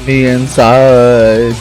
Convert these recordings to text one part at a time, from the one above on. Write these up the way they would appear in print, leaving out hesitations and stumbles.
Me inside.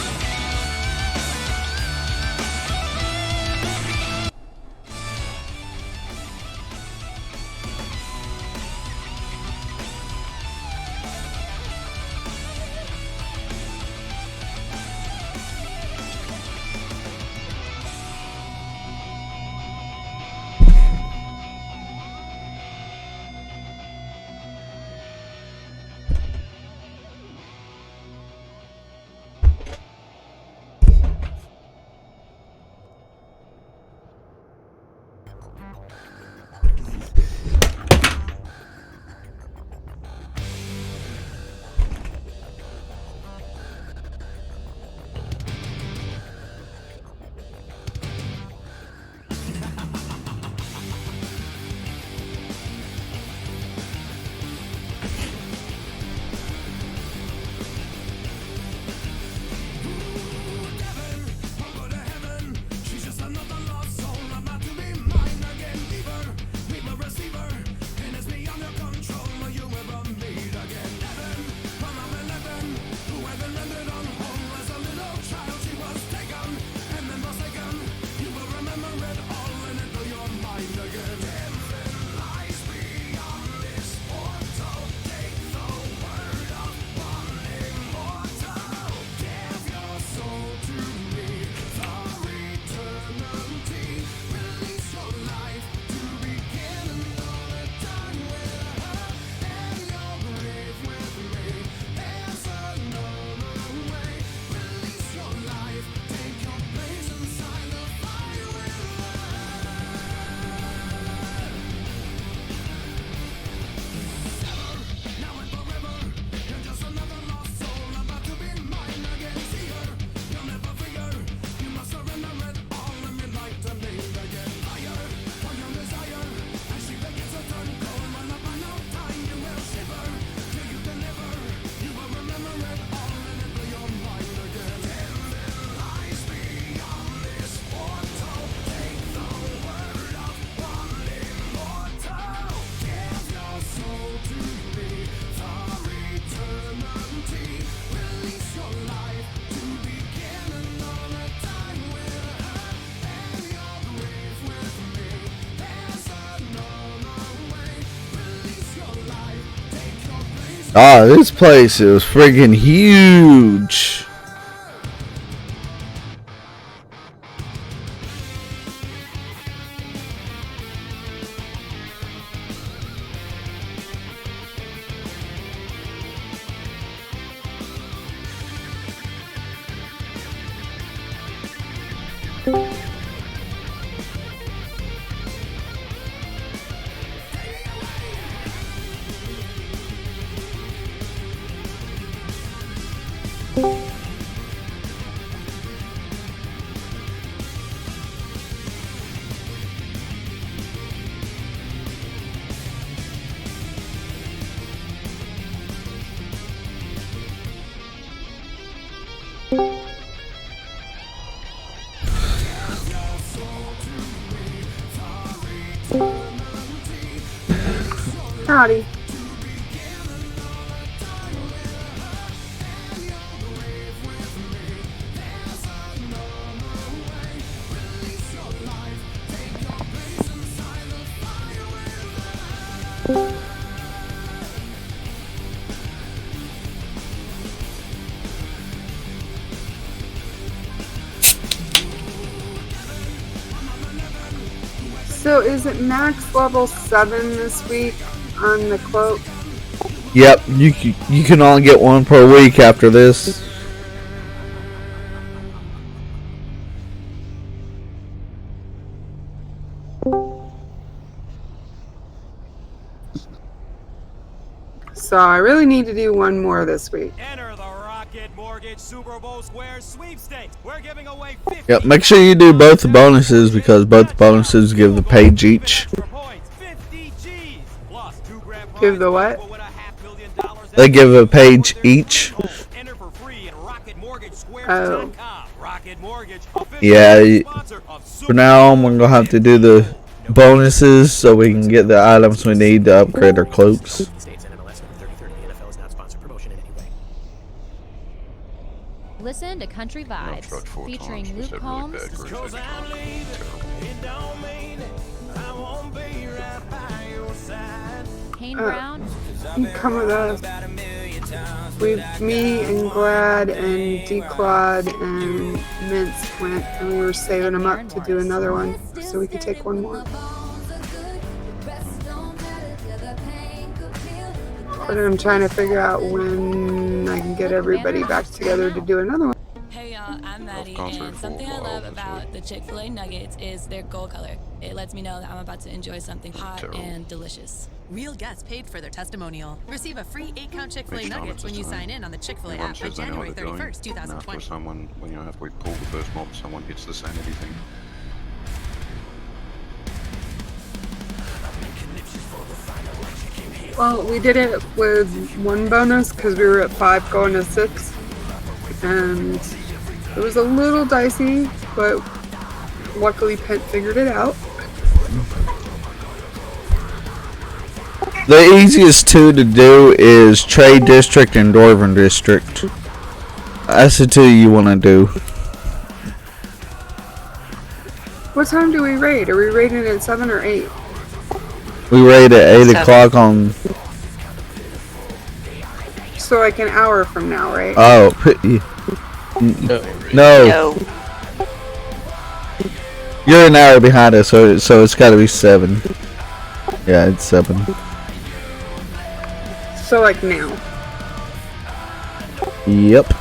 Ah, this place is friggin' huge. Howdy. So is it max level 7 this week on the quote? Yep, you can only get one per week after this. So I really need to do one more this week. Enter the Rocket Mortgage Super Bowl Square sweepstakes. We're giving away 50. Yep, make sure you do both the bonuses because both the bonuses give the page each. Give the what? They give a page each. Oh. Yeah, for now I'm gonna have to do the bonuses so we can get the items we need to upgrade our cloaks. Listen to Country I've Vibes, tried 4 featuring times. Luke Really Combs, bad group Cause every I'm time. leaving, Terrible. it don't mean I won't be right by your side. Kane Brown, You come with us. Me and Glad and D-Claude and Mince went, and we were saving them up to do another one so we could take one more. But I'm trying to figure out when I can get everybody back together to do another one. Hey y'all, I'm Maddie, gone through and something I 4 love miles this about week. the Chick-fil-A nuggets is their gold color. It lets me know that I'm about to enjoy something hot Terrible. and delicious. Real guests paid for their testimonial. Receive a free 8-count Chick-fil-A Each time nuggets it's when the you same. sign in on the Chick-fil-A Everyone app by says they know January what they're doing. 31st, And after 2020. someone, after we pull the first mob, someone hits the same everything. Well, we did it with one bonus because we were at 5 going to 6. And it was a little dicey, but luckily Pent figured it out. The easiest two to do is Trade District and Dwarven District. That's the two you want to do. What time do we raid? Are we raiding at 7 or 8? We raid at 8 o'clock on... So like an hour from now, right? Oh, no. You're an hour behind us, so it's got to be 7. Yeah, it's 7. So like now. Yep.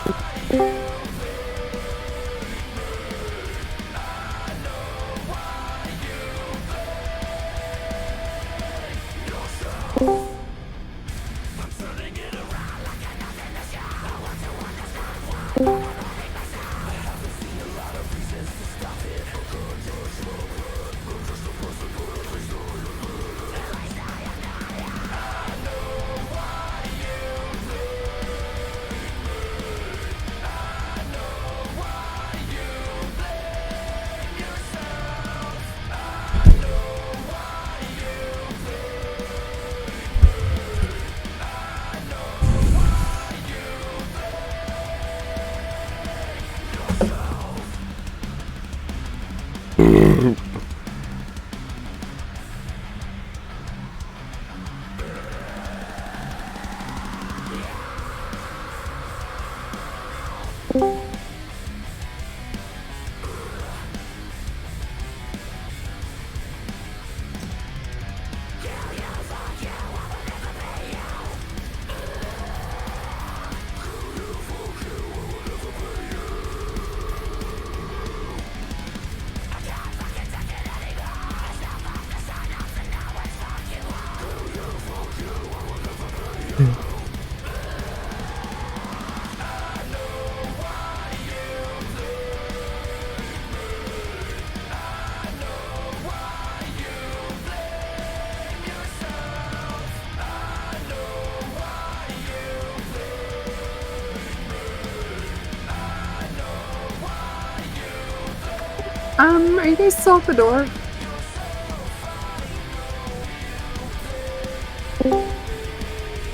Are you guys still at the door?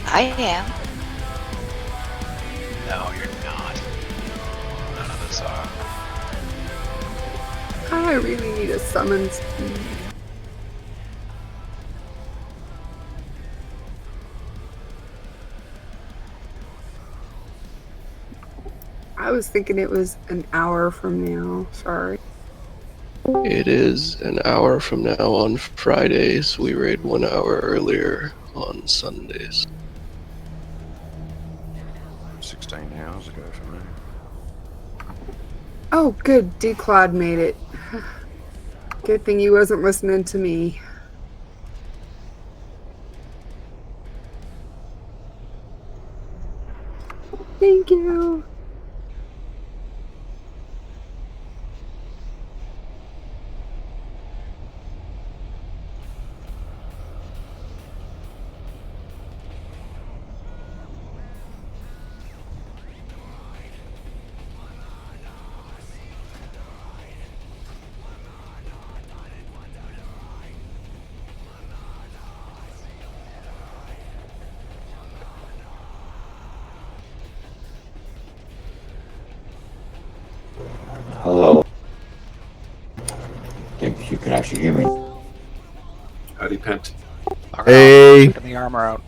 I am. No, you're not. None of us are. I really need a summons. I was thinking it was an hour from now. Sorry. It is an hour from now on Fridays. We raid 1 hour earlier on Sundays. 16 hours ago for me. Oh, good. D-Claude made it. Good thing he wasn't listening to me. Thank you. you can actually hear me. Howdy, Pent. Hey. Getting the armor out.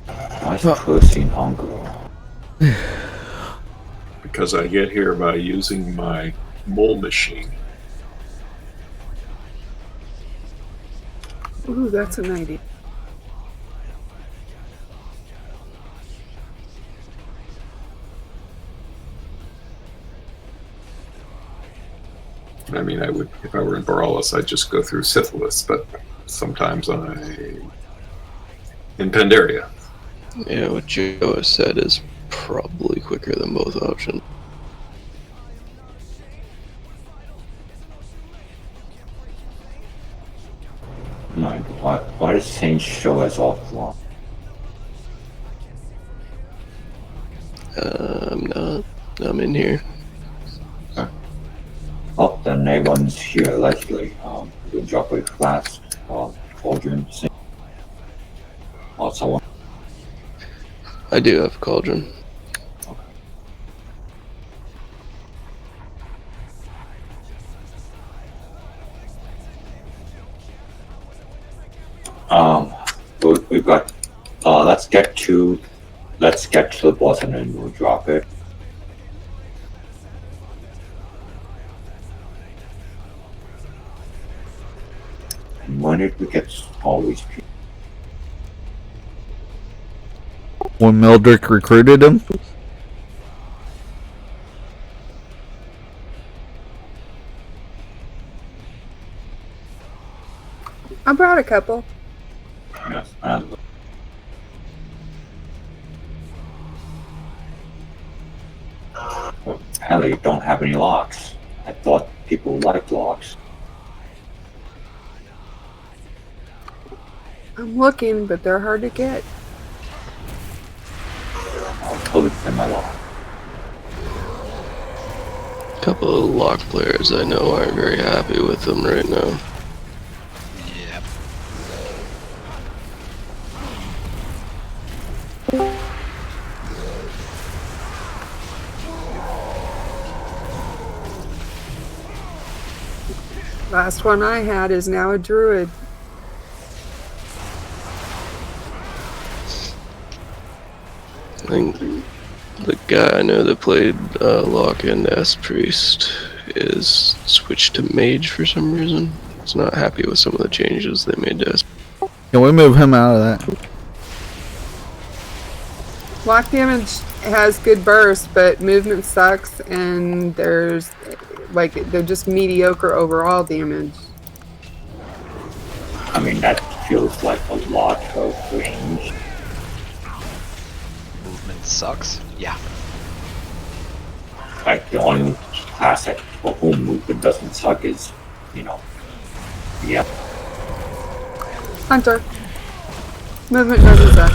Nice pussy hunger. Because I get here by using my mole machine. Ooh, that's an idea. I mean, I would, if I were in Borealis, I'd just go through Syphilis, but sometimes in Pandaria. Yeah, what Joe has said is probably quicker than both options. My, why does Saint show us offline? I'm not. I'm in here. Oh, then everyone's here allegedly. We drop a class, cauldron, Saint. Oh, someone. I do have cauldron. We've got. Let's get to the boss and then we'll drop it. And when did we get all these people? When Mildred recruited him? I brought a couple. Yes, apparently don't have any locks. I thought people liked locks. I'm looking, but they're hard to get. I'll put it in my lock. A couple of lock players I know aren't very happy with them right now. Yep. Last one I had is now a druid. I think the guy I know that played lock-in S-Priest is switched to Mage for some reason. He's not happy with some of the changes they made to S. Can we move him out of that? Block damage has good burst, but movement sucks, and they're just mediocre overall damage. I mean, that feels like a lot of range. Movement sucks. Yeah. Like, the only class that for whom movement doesn't suck is, yeah. Hunter. Movement doesn't suck.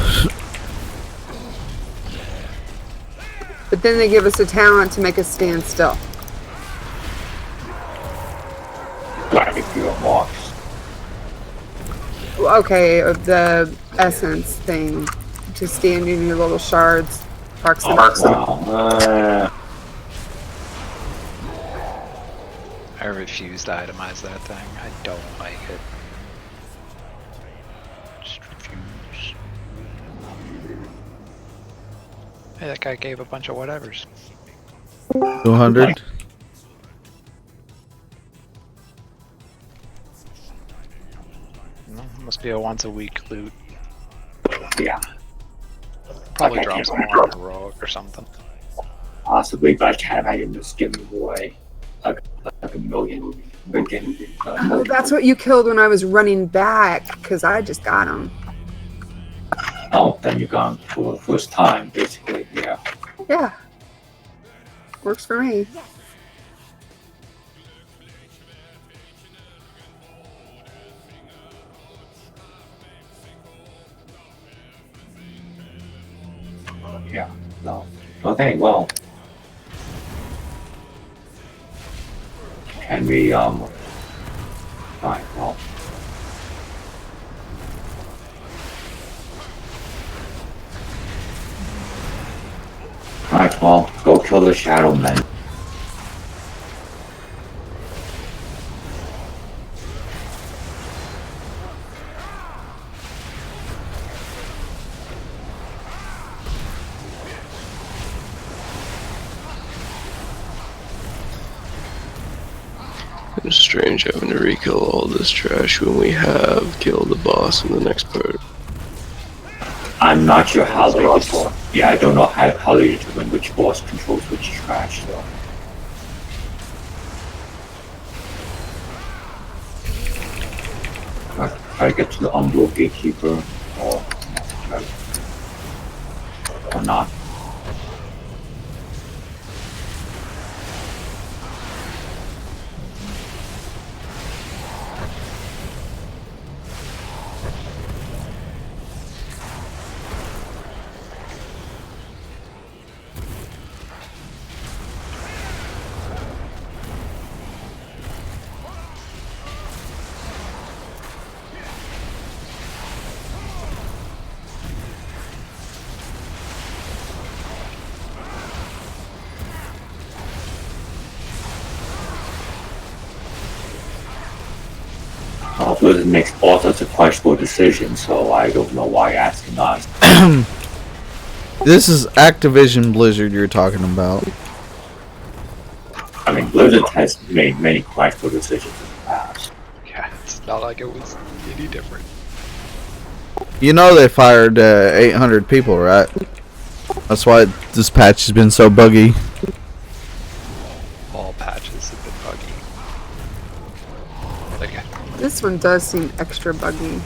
But then they give us a talent to make us stand still. Like if you're walks. Okay, the essence thing. To stand in your little shards. Proximity. I refuse to itemize that thing. I don't like it. Just refuse. Hey, that guy gave a bunch of whatevers. 200? No, must be a once a week loot. Yeah. Probably Like, drops more on heroic or something. Possibly, but I can't imagine just giving away like a million. Oh, that's what you killed when I was running back, because I just got him. Oh, then you're gone for the first time, basically, yeah. Yeah. Works for me. Yeah, no. Okay, well. Can we, alright, well. Alright, well, go kill the shadow men. It's strange having to rekill all this trash when we have killed the boss in the next part. I'm not sure how they determine. Yeah, I don't know how they determine which boss controls which trash though. Try to get to the Umbral Gatekeeper, or not. Blizzard makes all sorts of questionable decisions, so I don't know why you're asking us. This is Activision Blizzard you're talking about. I mean, Blizzard has made many questionable decisions in the past. Yeah, it's not like it was any different. You know they fired 800 people, right? That's why this patch has been so buggy. All patches have been buggy. Like, This one does seem extra buggy.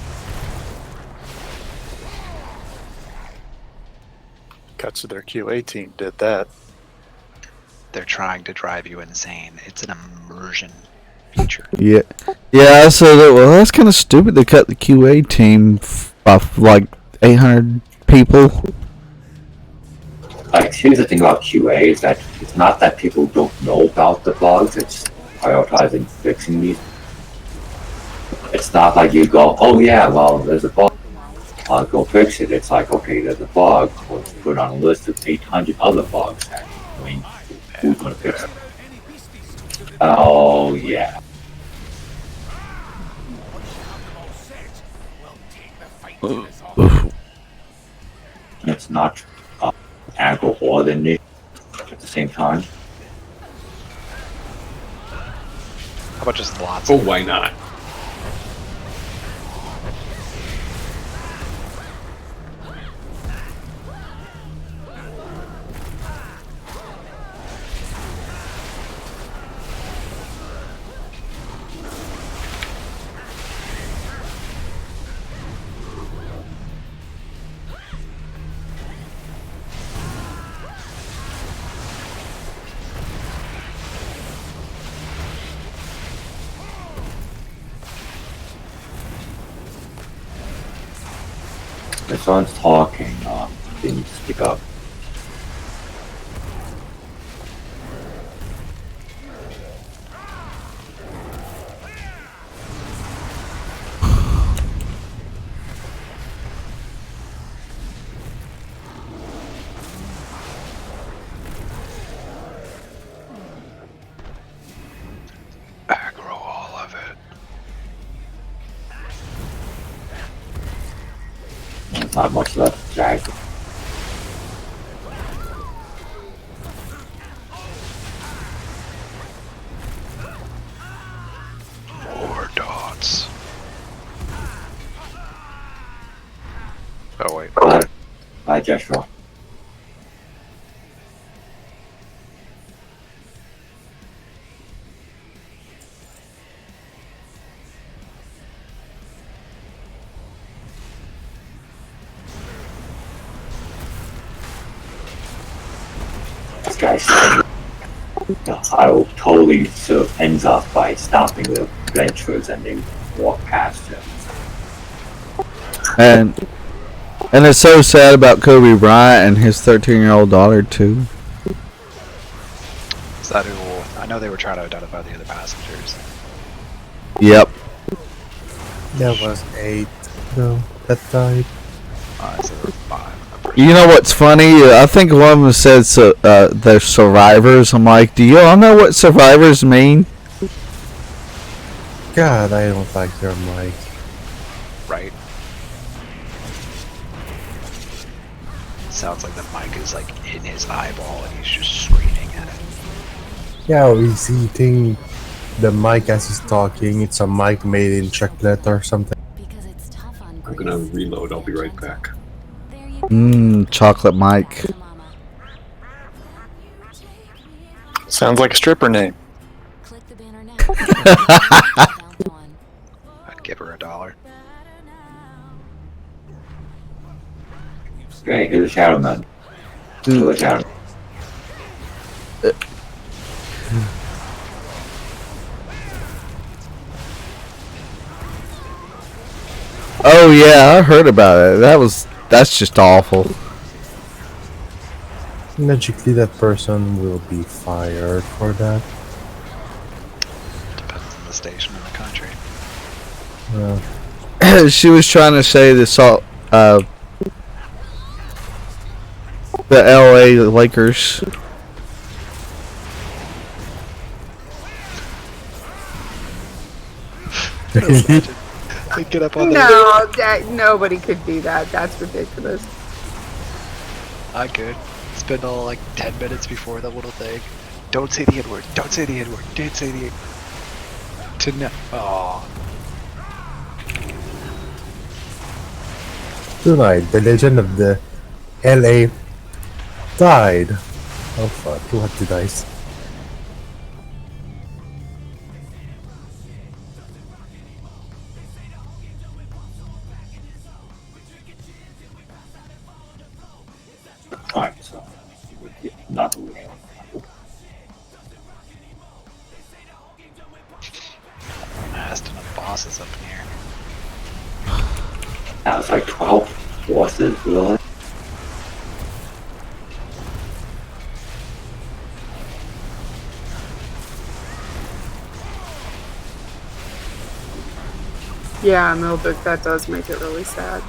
Cuts to their QA team did that. they're trying to drive you insane. It's an immersion feature. Yeah, I said that. Well, that's kind of stupid. They cut the QA team off like 800 people. Like, here's the thing about QA is that it's not that people don't know about the bugs, it's prioritizing fixing these. It's not like you go, oh yeah, well, there's a bug, I'll go fix it. It's like, okay, there's a bug, let's put it on a list of 800 other bugs. I mean, who's gonna fix it? Oh yeah. It's not aggro or the niche at the same time. How about just lots Oh, of why not? If someone's talking, they need to speak up. aggro all of it. There's not much left to drag. More dots. Oh wait. Bye, Joshua. This guy's I'll totally sort of ends up by stopping the adventurers and they walk past him. And it's so sad about Kobe Bryant and his 13-year-old daughter too. Is that who? I know they were trying to identify the other passengers. Yep. There was 8 though that died. So there were 5. You know what's funny? I think one of them said they're survivors. I'm like, do you all know what survivors mean? God, I don't like their mic. Right. Sounds like the mic is like in his eyeball and he's just screaming at it. Yeah, he's eating the mic as he's talking. It's a mic made in chocolate or something. I'm gonna reload. I'll be right back. Chocolate Mike. Sounds like a stripper name. I'd give her $1. Okay, here's a shadow man. Here's a shadow. Oh yeah, I heard about it. That's just awful. Magically, that person will be fired for that. Depends on the station in the country. She was trying to say the LA Lakers. Get up on the No, nobody could do that. That's ridiculous. I could. Spend all like 10 minutes before the little thing. Don't say the N-word. Don't say the N-word. Don't say the N-word. To no. Oh. Tonight, the legend of the LA died. Oh fuck, who had to die? Alright, so not the real. Has enough bosses up in here. That was like 12 bosses, really? Yeah, Mildick, that does make it really sad.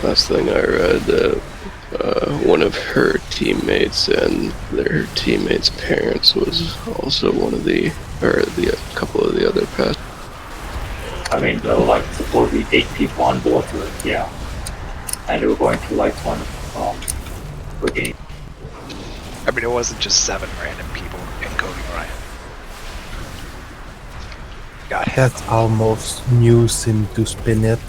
Last thing I read, one of her teammates and their teammates' parents was also one of a couple of the other past. I mean, there were like supposedly 8 people on board to it, yeah. And they were going to like one brigade. I mean, it wasn't just 7 random people in Kobe Bryant. Got him. That's almost news into spin it.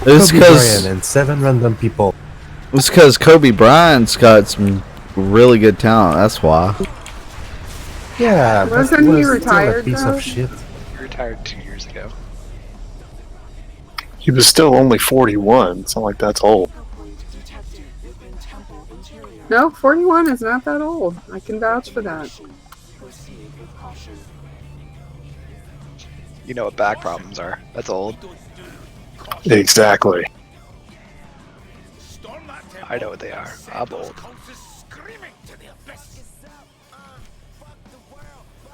It's Kobe because Bryant and 7 random people. it's because Kobe Bryant's got some really good talent. That's why. Yeah, but Wasn't he was still retired, a piece though? of shit. He retired 2 years ago. He was still only 41. It's not like that's old. No, 41 is not that old. I can vouch for that. You know what back problems are. That's old. Exactly. I know what they are. I'm old.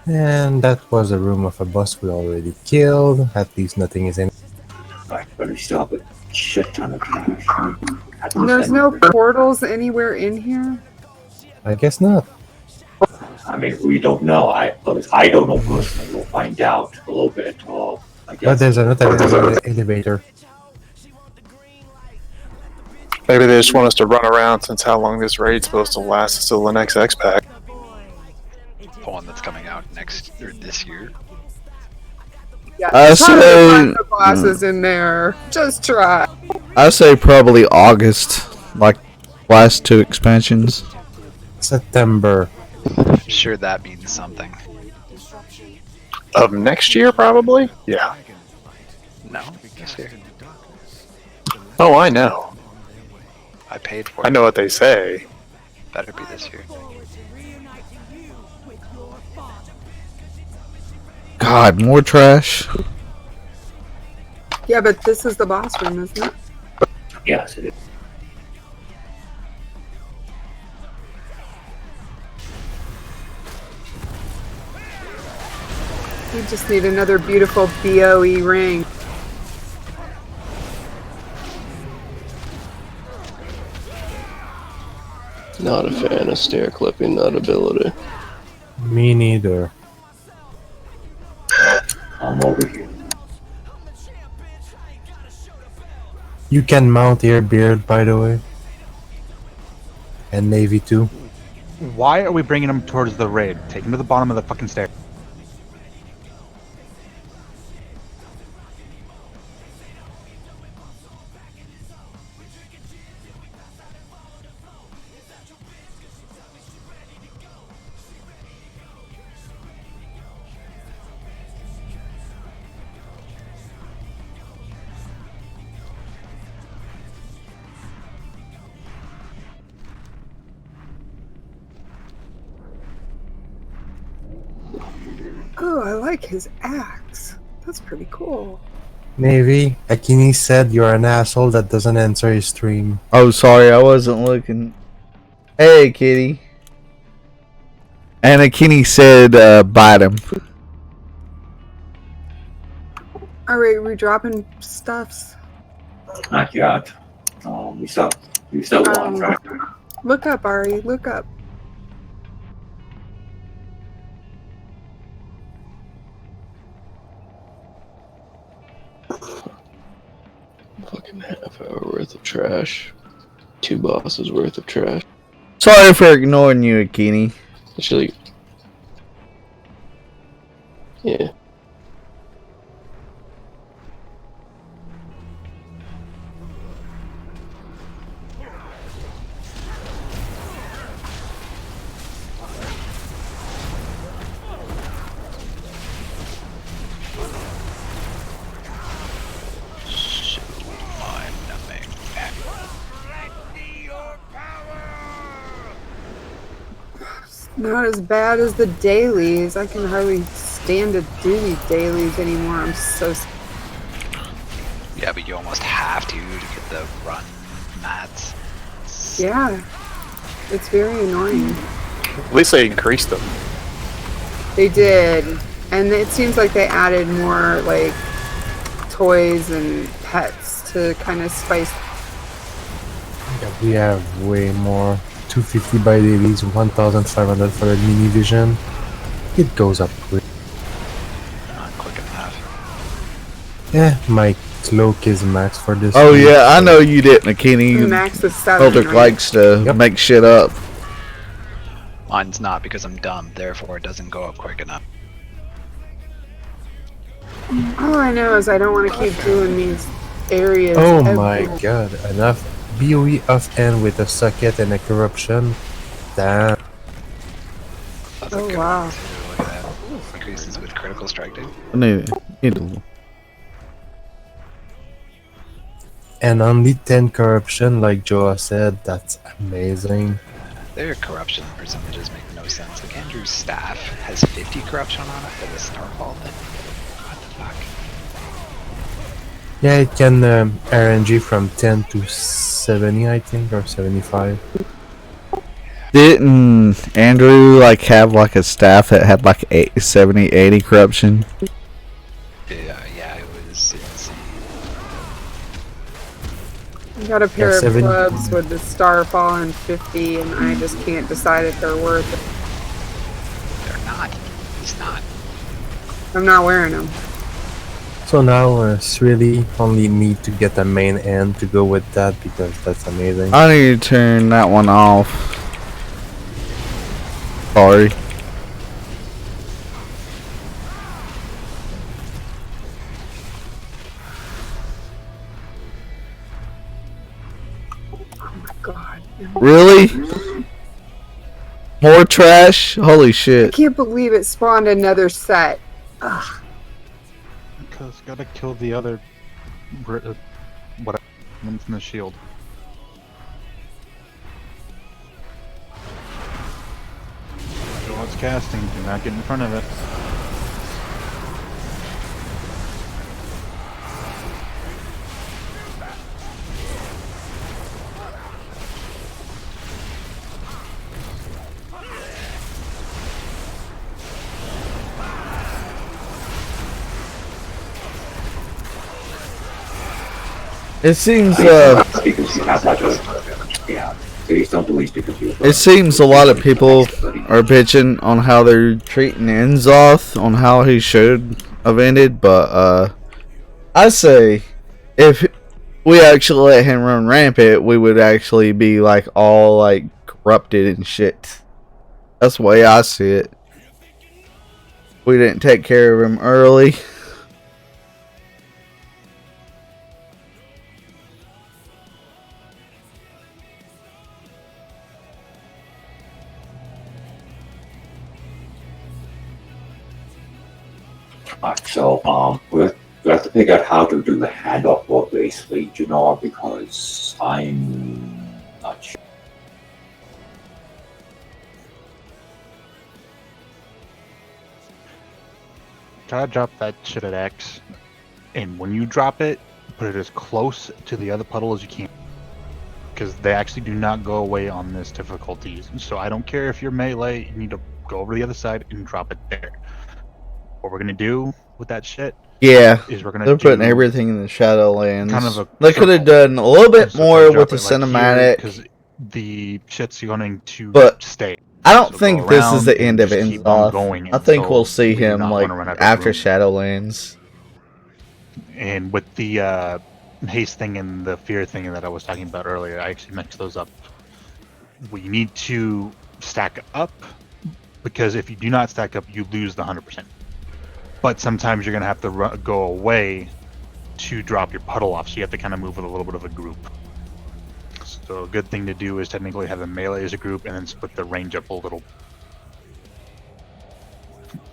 And that was a room of a boss we already killed. At least nothing is in. Right, but we still have a shit ton of trash. There's no portals anywhere in here? I guess not. I mean, we don't know. I don't know personally. We'll find out a little bit. I But guess. there's another elevator. Maybe they just want us to run around since how long this raid's supposed to last until the next X-Pack. The one that's coming out this year. Yeah, I try to say- find the glasses in there. Just try. I say probably August, like last 2 expansions. September. I'm sure that means something. Of next year, probably? Yeah. No, this year. Oh, I know. I paid for it. I know what they say. Better be this year. God, more trash. Yeah, but this is the boss room, isn't it? Yes, it is. We just need another beautiful BOE ring. Not a fan of stair clipping that ability. Me neither. I'm over here. You can mount Airbeard, by the way. And Navy too. Why are we bringing him towards the raid? Take him to the bottom of the fucking stair. Oh, I like his axe. That's pretty cool. Navy, Akini said you're an asshole that doesn't answer his stream. Oh, sorry, I wasn't looking. Hey, kitty. And Akini said, bite him. Alright, we dropping stuffs. Not yet. We still on track. Look up, Ari. Look up. Fucking half hour worth of trash. 2 bosses worth of trash. Sorry for ignoring you, Akini. Actually, yeah. Not as bad as the dailies. I can hardly stand to do these dailies anymore. I'm so. Yeah, but you almost have to get the run mats. Yeah, it's very annoying. At least they increased them. They did, and it seems like they added more like toys and pets to kind of spice. Yeah, we have way more. 250 by dailies, 1,500 for the mini vision. It goes up quick. Not quick enough. Yeah, my cloak is max for this. Oh, week. yeah, I know you didn't, Akini. Max is 7. Eldrick Right? likes to make shit up. Mine's not because I'm dumb, therefore it doesn't go up quick enough. All I know is I don't want to keep doing these areas. Oh my god, enough BOE offhand with a socket and a corruption. Damn. That's Oh a good wow. one, too. Look at that. Ooh, increases with critical strike, dude. I need to. And only 10 corruption, like Joa said, that's amazing. Their corruption percentages make no sense. Like Andrew's staff has 50 corruption on it for the snowball thing. What the fuck? Yeah, it can RNG from 10 to 70, I think, or 75. Didn't Andrew like have like a staff that had like 70, 80 corruption? Yeah, it was insane. I got a pair Yeah, of 70. gloves with the Starfall and 50, and I just can't decide if they're worth it. They're not. He's not. I'm not wearing them. So now it's really only need to get a main end to go with that because that's amazing. I need to turn that one off. Sorry. Oh my god. Really? More trash? Holy I shit. can't believe it spawned another set. Ugh. Because gotta kill the other. Whatever. One from the shield. So it's casting. Do not get in front of it. It seems Because you have that yeah. Please don't believe because you it seems a lot of people are bitching on how they're treating Enzoth on how he should have ended, but I say if we actually let him run rampant, we would actually be like all like corrupted and shit. That's the way I see it. We didn't take care of him early. So, we have to figure out how to do the handoff for basically, because I'm not sure. Try to drop that shit at X, and when you drop it, put it as close to the other puddle as you can. Because they actually do not go away on this difficulty. So I don't care if you're melee, you need to go over to the other side and drop it there. What we're gonna do with that shit, Yeah, is we're gonna they're putting do everything in the Shadowlands. kind of a They could have done a little bit more with the cinematic. because the shit's going to But stay. I don't So think go this is around the end and of just keep on Ny'alotha. going I think until we'll see we do him not like wanna run out of after room. Shadowlands. And with the haste thing and the fear thing that I was talking about earlier, I actually mixed those up. We need to stack up, because if you do not stack up, you lose the 100%. But sometimes you're going to have to go away to drop your puddle off, so you have to kind of move with a little bit of a group. So a good thing to do is technically have the melee as a group and then split the range up a little.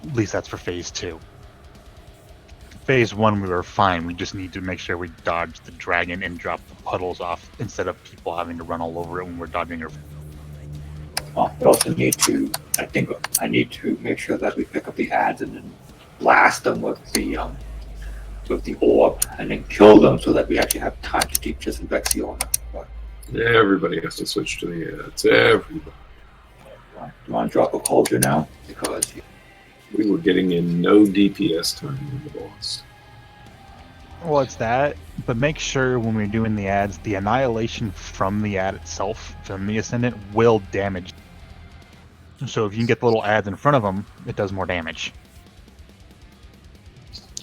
At least that's for phase 2. Phase 1 we were fine, we just need to make sure we dodge the dragon and drop the puddles off instead of people having to run all over it when we're dodging her. We also need to, I need to make sure that we pick up the ads and then blast them with the orb and then kill them so that we actually have time to deep disinfect the orb. But Everybody has to switch to the ads. Everybody. do you want to drop a culture now? Because We were getting in no DPS time in the boss. Well, it's that, but make sure when we're doing the ads, the annihilation from the ad itself, from the Ascendant, will damage. So if you can get the little ads in front of them, it does more damage.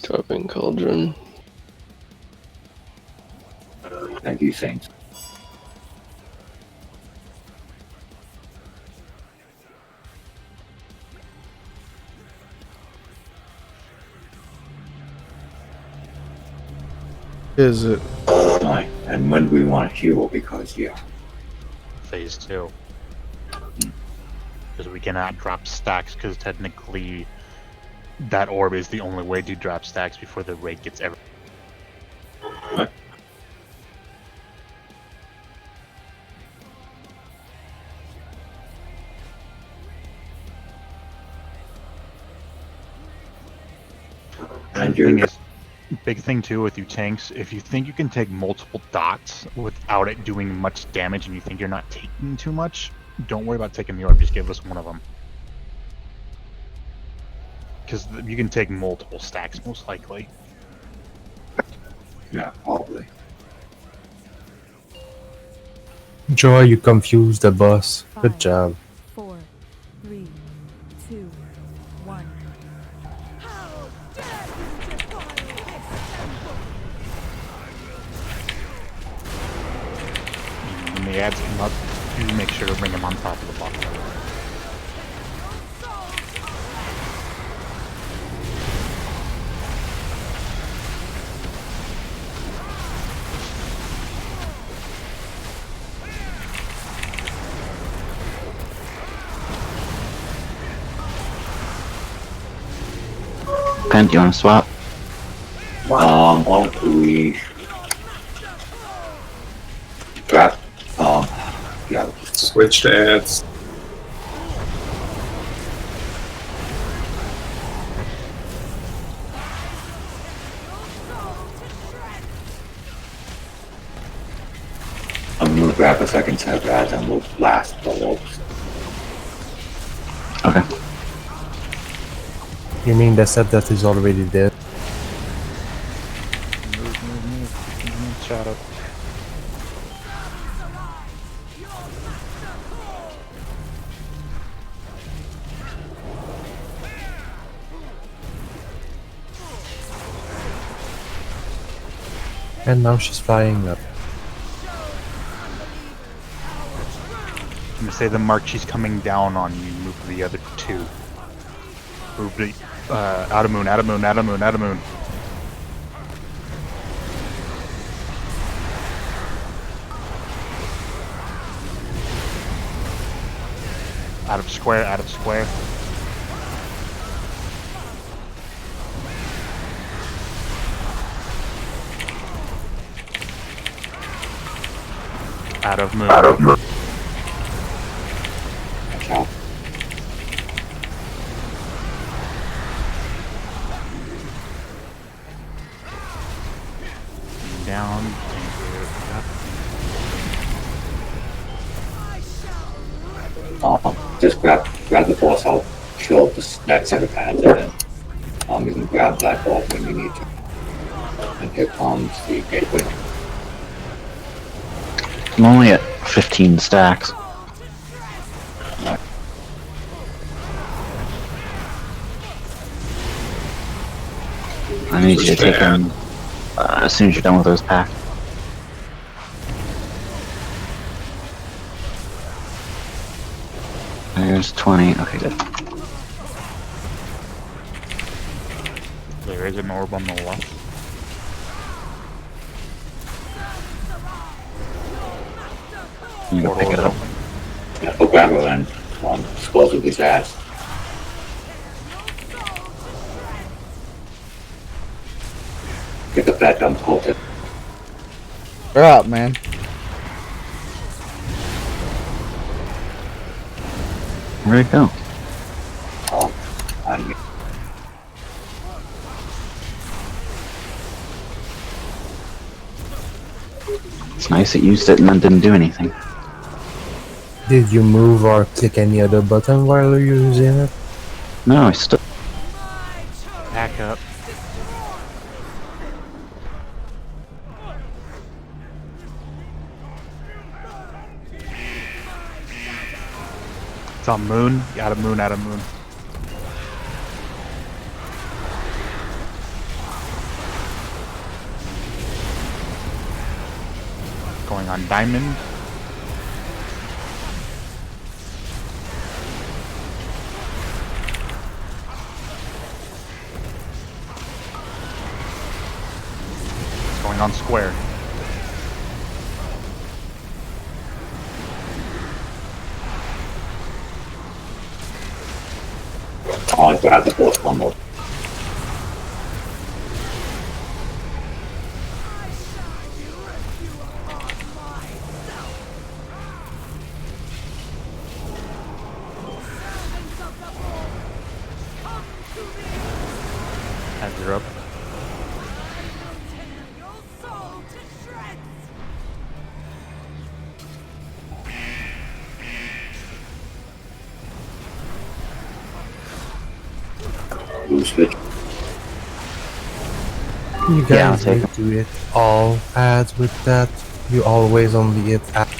Dropping cauldron. thank you, Saints. Is it? Right. And when do we want to heal? Because Phase 2. Because we cannot drop stacks, because technically that orb is the only way to drop stacks before the raid gets ever. And the thing is, big thing too with you tanks, if you think you can take multiple dots without it doing much damage and you think you're not taking too much, don't worry about taking the orb, just give us one of them. Because you can take multiple stacks most likely. Yeah, probably. Joy, you confused the boss. Good job. 4, 3, 2, 1. When the ads come up, do make sure to bring them on top of the block. Ken, do you want to swap? Why don't we grab, yeah. Switch to ads. I'm gonna grab a second set of ads and we'll blast the orbs. Okay. You mean the set that is already dead? Move. Shut up. And now she's flying up. I'm gonna say the mark she's coming down on you. Move the other two. Move the out of moon, out of moon, out of moon, out of moon. Out of square, out of square. Out of moon. Out of moon. Okay. Down. Just grab the boss. I'll kill the next set of hands, and then you can grab that boss when you need to. And here comes the gateway. I'm only at 15 stacks. I need you to take them as soon as you're done with those packs. There's 20. Okay, good. There is an orb on the left. You can pick it up. Yeah, go grab her and dispose of these ads. Get the fat dump, hold it. They're up, man. Where'd it go? It's nice it used it and then didn't do anything. Did you move or click any other button while you're using it? No, I still... Back up. It's on moon. Out of moon, out of moon. Going on diamond. Going on square. I'll grab the boss one more. As you're up. You Yeah, I'll guys take need to hit all ads with that. You always only hit ads.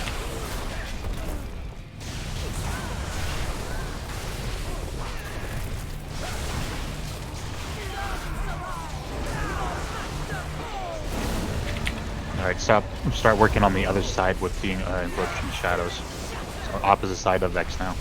Alright, start working on the other side with the encroaching shadows. So opposite side of X now.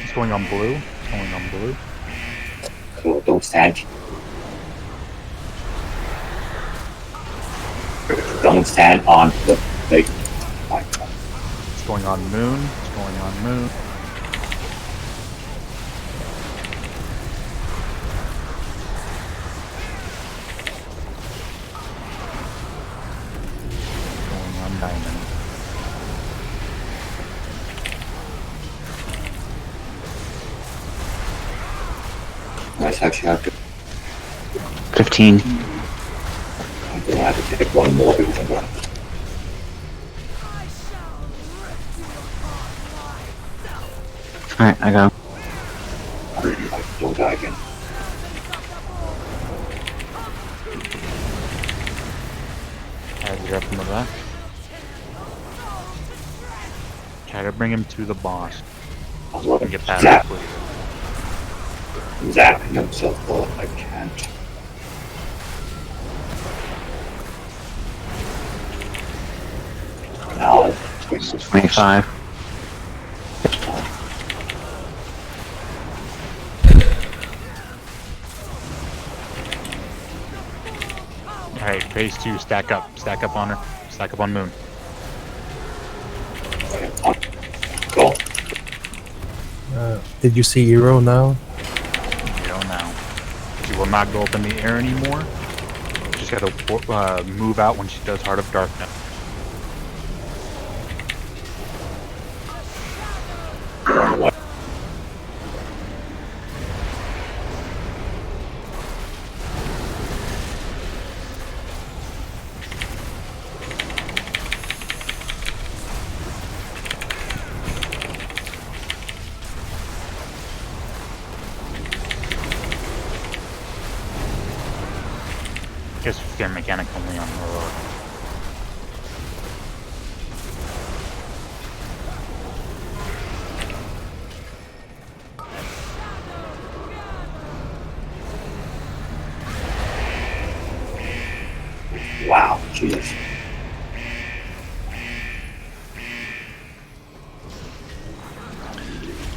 It's going on blue. It's going on blue. So don't stand. Don't stand on the big. It's going on moon. It's going on moon. Going on diamond. guys actually have to. 15. I'm gonna have to take one more because I'm gonna. Alright, I go. Don't die again. As you're up in the back. Try to bring him to the boss. And get past it, please. Zapping himself, but I can't. Now, 25. Alright, phase 2, stack up. Stack up on her. Stack up on Moon. Go. Did you see Hero now? Hero now. She will not go up in the air anymore. She's got to move out when she does Heart of Darkness. Just fear mechanic only on her. Wow, Jesus.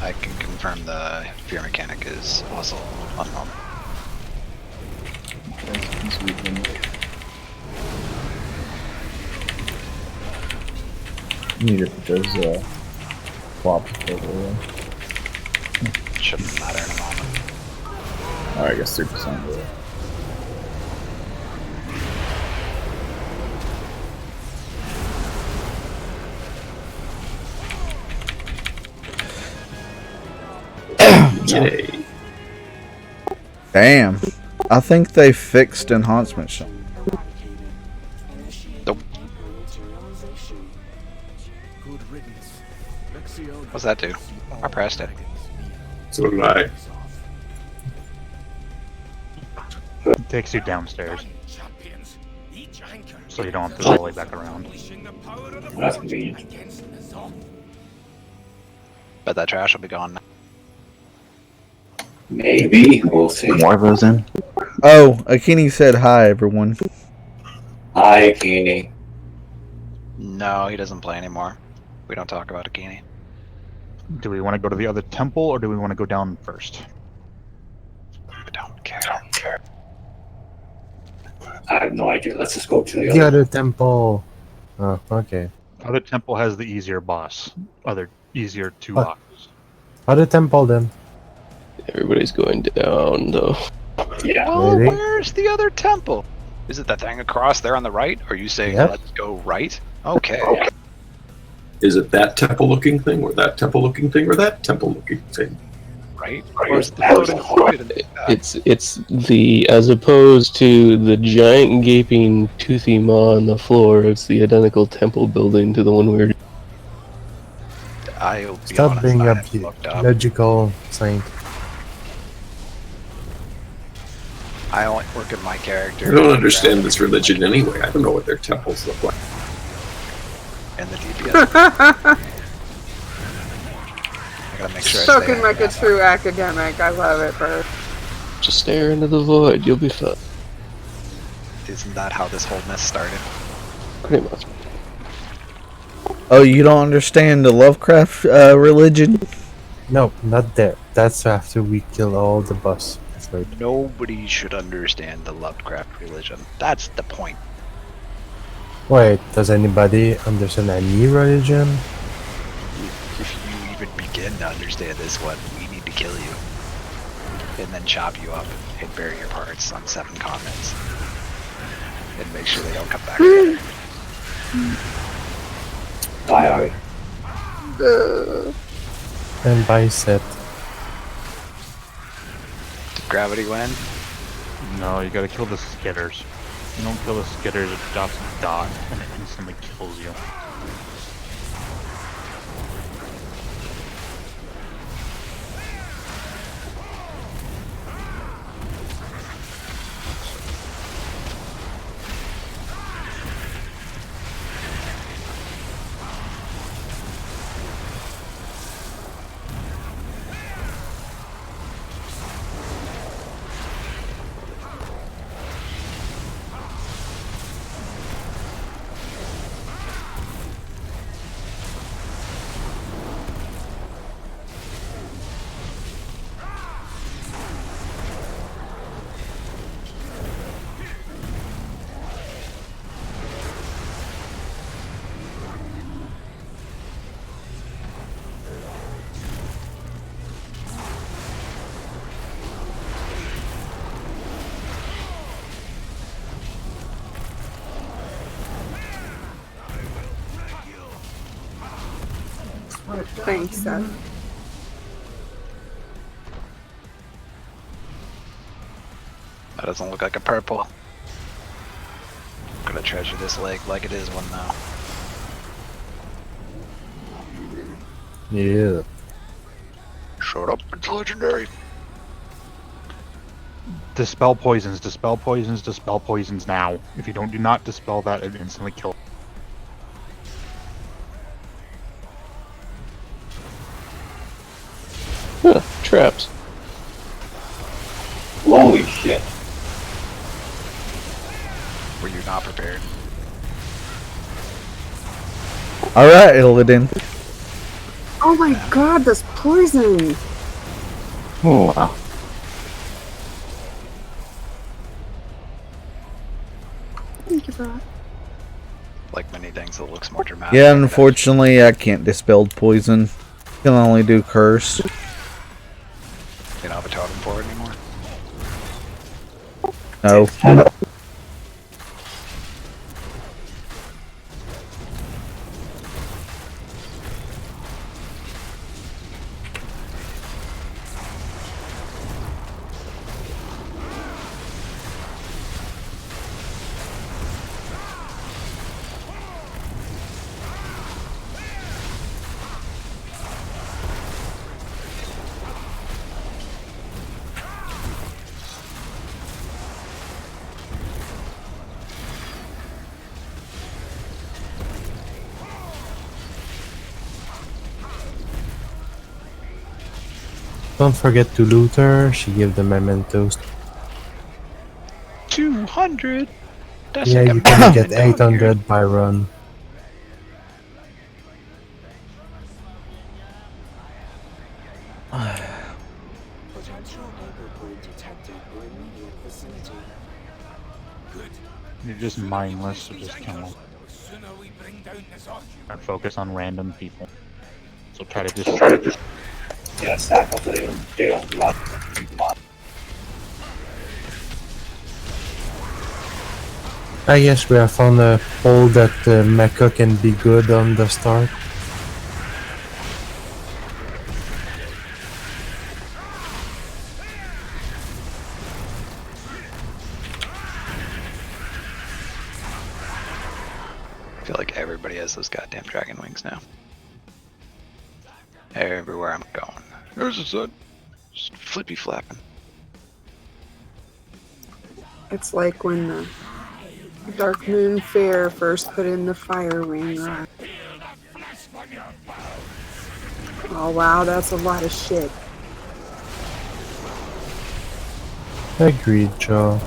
I can confirm the fear mechanic is also unknown. Need it because flop over. Shouldn't matter in a moment. Oh, I guess 3% of it. Yay. Damn. I think they fixed enhancement. Nope. What's that do? I pressed it. So did I. It takes you downstairs. So you don't have to go all the way back around. That's convenient. But that trash will be gone now. Maybe. We'll see. More of those in? Oh, Akini said hi, everyone. Hi, Keeney. No, he doesn't play anymore. We don't talk about Akini. Do we want to go to the other temple or do we want to go down first? I don't care. I have no idea. Let's just go to the The other temple. Oh, okay. Other temple has the easier boss. Easier two What? bosses. Other temple then. Everybody's going down, though. Yeah. Well, Really? where's the other temple? Is it that thing across there on the right? Are you saying Yep. let's go right? Okay. Is it that temple-looking thing, or that temple-looking thing, or that temple-looking thing? Right? Or is the floating void in the back? It's the, as opposed to the giant gaping toothy maw on the floor, it's the identical temple building to the one we were. I'll be Stop honest, bringing I up haven't the looked up. logical thing. I only look at my character. I don't understand this religion anyway. I don't know what their temples look like. And the DPS. I gotta make sure I stay Spoken on like a that. true academic. I love it, bro. Just stare into the void, you'll be fine. Isn't that how this whole mess started? Pretty much. Oh, you don't understand the Lovecraft religion? No, not there. That's after we kill all the boss. That's right. Nobody should understand the Lovecraft religion. That's the point. Wait, does anybody understand any religion? If you even begin to understand this one, we need to kill you. And then chop you up and bury your parts on 7 continents. And make sure they don't come back together. Bye, Ari. And by set. Gravity wind? No, you gotta kill the skitters. You don't kill the skitters, it drops a dot and it instantly kills you. Thanks, Seth. That doesn't look like a purple. I'm gonna treasure this lake like it is one now. Yeah. Shut up, it's legendary. Dispel poisons, dispel poisons, dispel poisons now. If you do not dispel that, it instantly kills. Huh, traps. Holy shit. Were you not prepared? Alright, Illidan. Oh my god, this poison! Oh wow. Thank you for that. Like many things, it looks more dramatic. Yeah, unfortunately, I can't dispel poison. Can only do curse. You don't have a totem for it anymore? No. Don't forget to loot her. She gave the mementos. 200. That's Yeah, like you a can get million down here. 800 by run. You're just mindless, so just kill them. And focus on random people. So try to just... Yeah, stack up they don't block. I guess we have found a hole that mecha can be good on the start. I feel like everybody has those goddamn dragon wings now. Everywhere I'm going. There's a sun. Just flippy flapping. It's like when the Dark Moon Fair first put in the fire ring rod. Oh wow, that's a lot of shit. Agreed, Joe.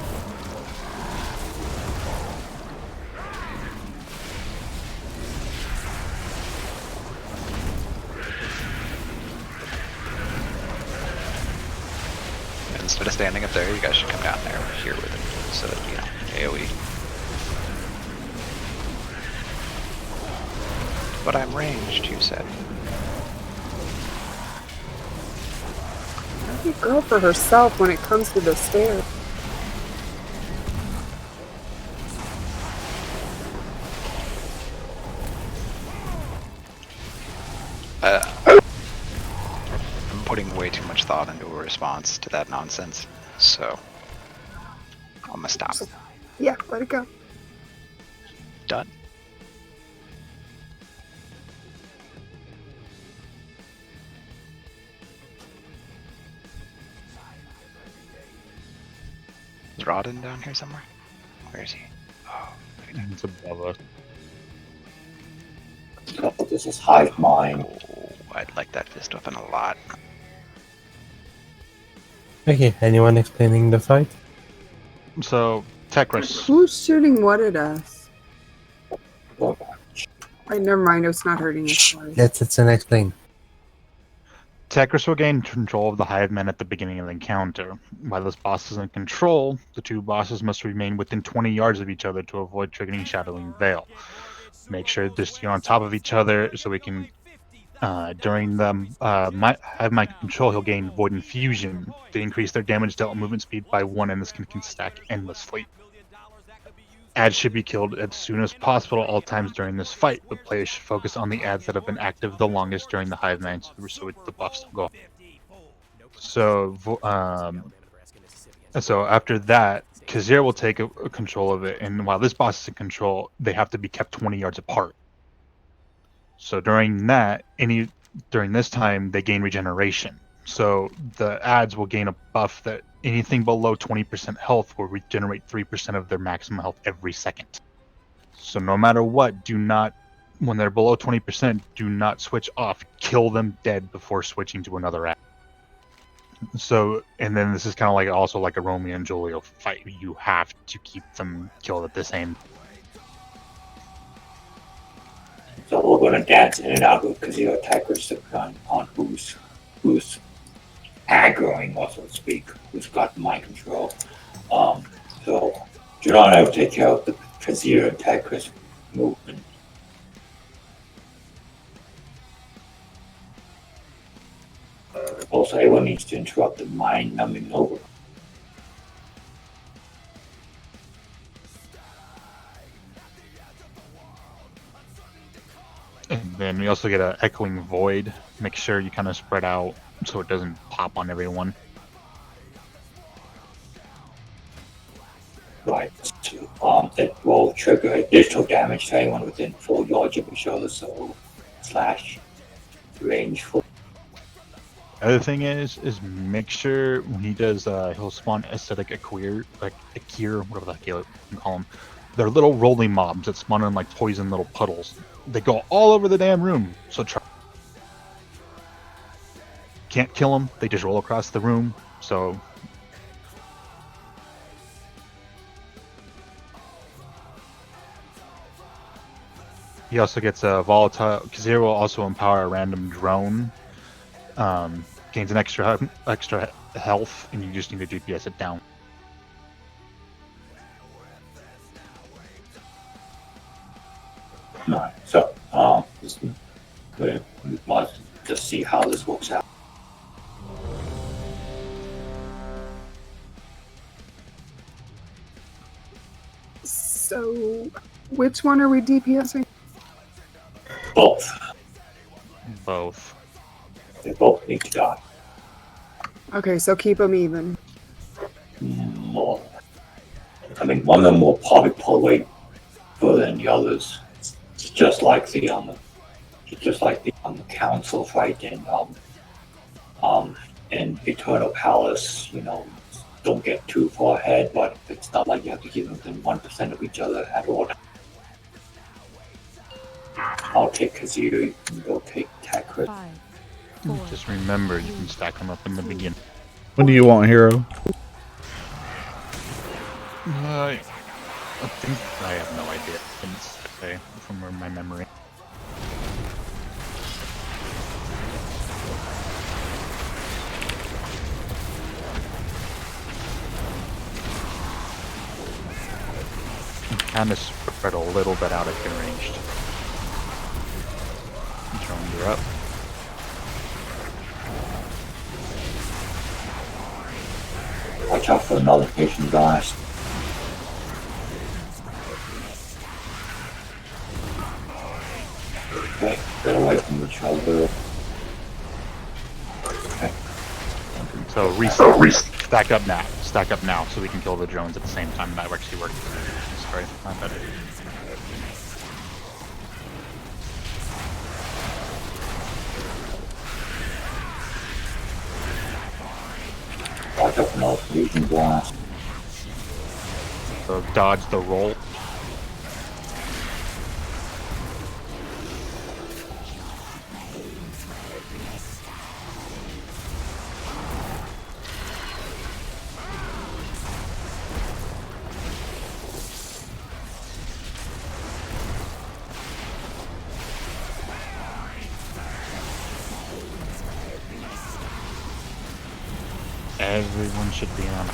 Instead of standing up there, you guys should come down there here with it. So that, you know, AoE. But I'm ranged, you said. Every girl for herself when it comes to the stairs. I'm putting way too much thought into a response to that nonsense. So I'm gonna stop. Yeah, let it go. Done. Is Rodden down here somewhere? Where is he? Oh, It's above us. Oh, this is hive mind. Oh, I'd like that fist weapon a lot. Okay, anyone explaining the fight? So, Tekris. Who's shooting what at us? Never mind, it's not hurting us. Sorry. Let's explain. Tekris will gain control of the Hive Men at the beginning of the encounter. While this boss is in control, the two bosses must remain within 20 yards of each other to avoid triggering Shadowing Veil. Make sure to stay on top of each other so we can, during the Hive Mind control, he'll gain Void Infusion to increase their damage dealt movement speed by 1, and this can stack endlessly. Ads should be killed as soon as possible at all times during this fight, but players should focus on the ads that have been active the longest during the Hive Mind so the buffs don't go. So after that, Kazir will take control of it, and while this boss is in control, they have to be kept 20 yards apart. So during this time, they gain regeneration. So the ads will gain a buff that anything below 20% health will regenerate 3% of their maximum health every second. So no matter what, when they're below 20%, do not switch off. Kill them dead before switching to another ad. So, and then this is kind of like also like a Romeo and Juliet fight. You have to keep them killed at the same. So we're going to dance in and out with Kazir attackers on who's aggroing, so to speak, who's got mind control. So Jerome and I will take care of the Kazir attackers movement. Also, everyone needs to interrupt the mind-numbing over. And then we also get an Echoing Void. Make sure you kind of spread out so it doesn't pop on everyone. Right. It will trigger additional damage to anyone within 4 yards of each other, so / range 4. The other thing is make sure when he does, he'll spawn aesthetic Akir, whatever the heck you can call them. They're little rolling mobs that spawn in like poison little puddles. They go all over the damn room, so try. Can't kill them, they just roll across the room, so. He also gets a volatile. Kazir will also empower a random drone. Gains an extra health, and you just need to GPS it down. Alright, so let's just see how this works out. So, which one are we DPSing? Both. Both. They both need to die. Okay, so keep them even. More. I mean, one of them will probably pull away further than the others. It's just like the council fight in Eternal Palace. You know, don't get too far ahead, but it's not like you have to keep them within 1% of each other at all. I'll take Kazir, you can go take Takrit. Just remember, you can stack them up in the beginning. What do you want, hero? I think I have no idea. I didn't say from my memory. Kind of spread a little bit out if you're ranged. Drone, you're up. Watch out for another patient, guys. Okay, get away from each other. Okay. So stack up now. Stack up now so we can kill the drones at the same time. That actually worked. Sorry, not better. I don't know if we can blast. So dodge the roll. Everyone should be on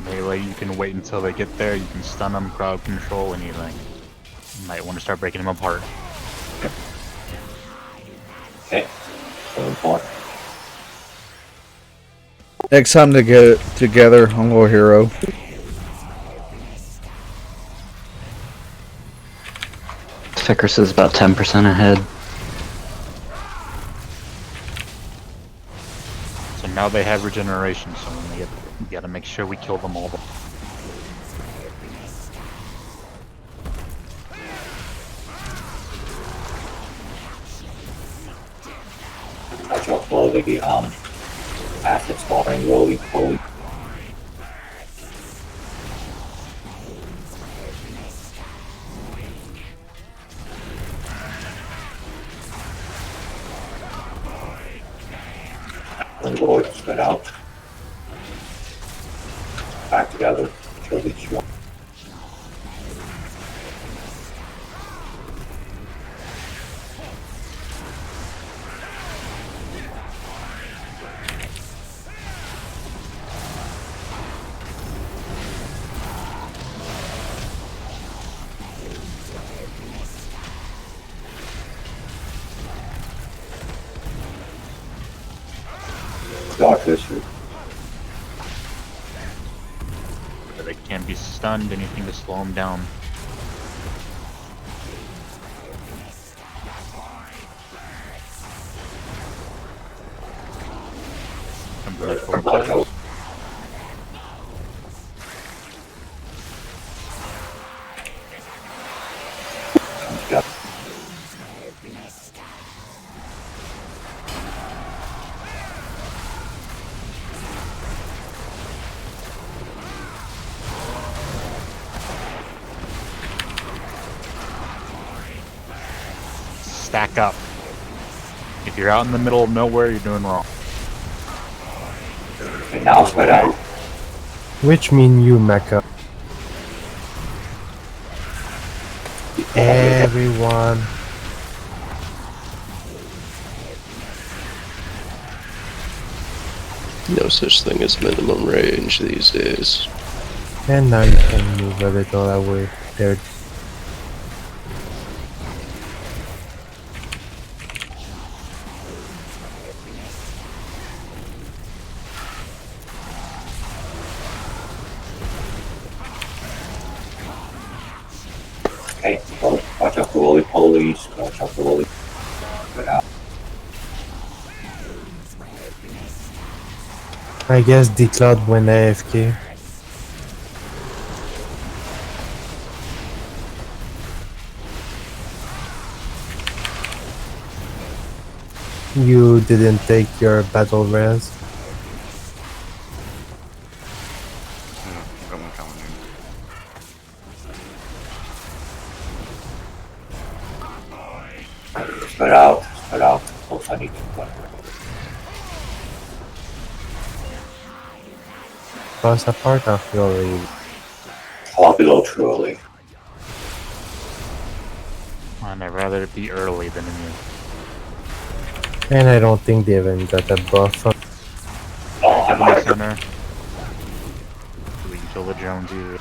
melee. You can wait until they get there. You can stun them, crowd control, anything. You might want to start breaking them apart. Okay. So Next time to get together on War Hero. Fickers is about 10% ahead. So now they have regeneration, so when they get, we gotta make sure we kill them all. I dropped all the acid spawning roly poly. And Lord spread out. Back together, kill each one. Darkfisher. They can't be stunned, anything to slow them down. Stack up. If you're out in the middle of nowhere, you're doing wrong. And now spread out. Which mean you, Mecca. Everyone. No such thing as minimum range these days. And now you can move a little away. There. Okay, so watch out for roly polies, watch out for roly. Spread out. I guess Decloud went AFK. You didn't take your battle res. Spread out, spread out. Also, I need to put Cross apart after already. fall below too early. And I'd rather it be early than immune. And I don't think they even got a buff. Oh, I In might the have center. So we can kill the drones either.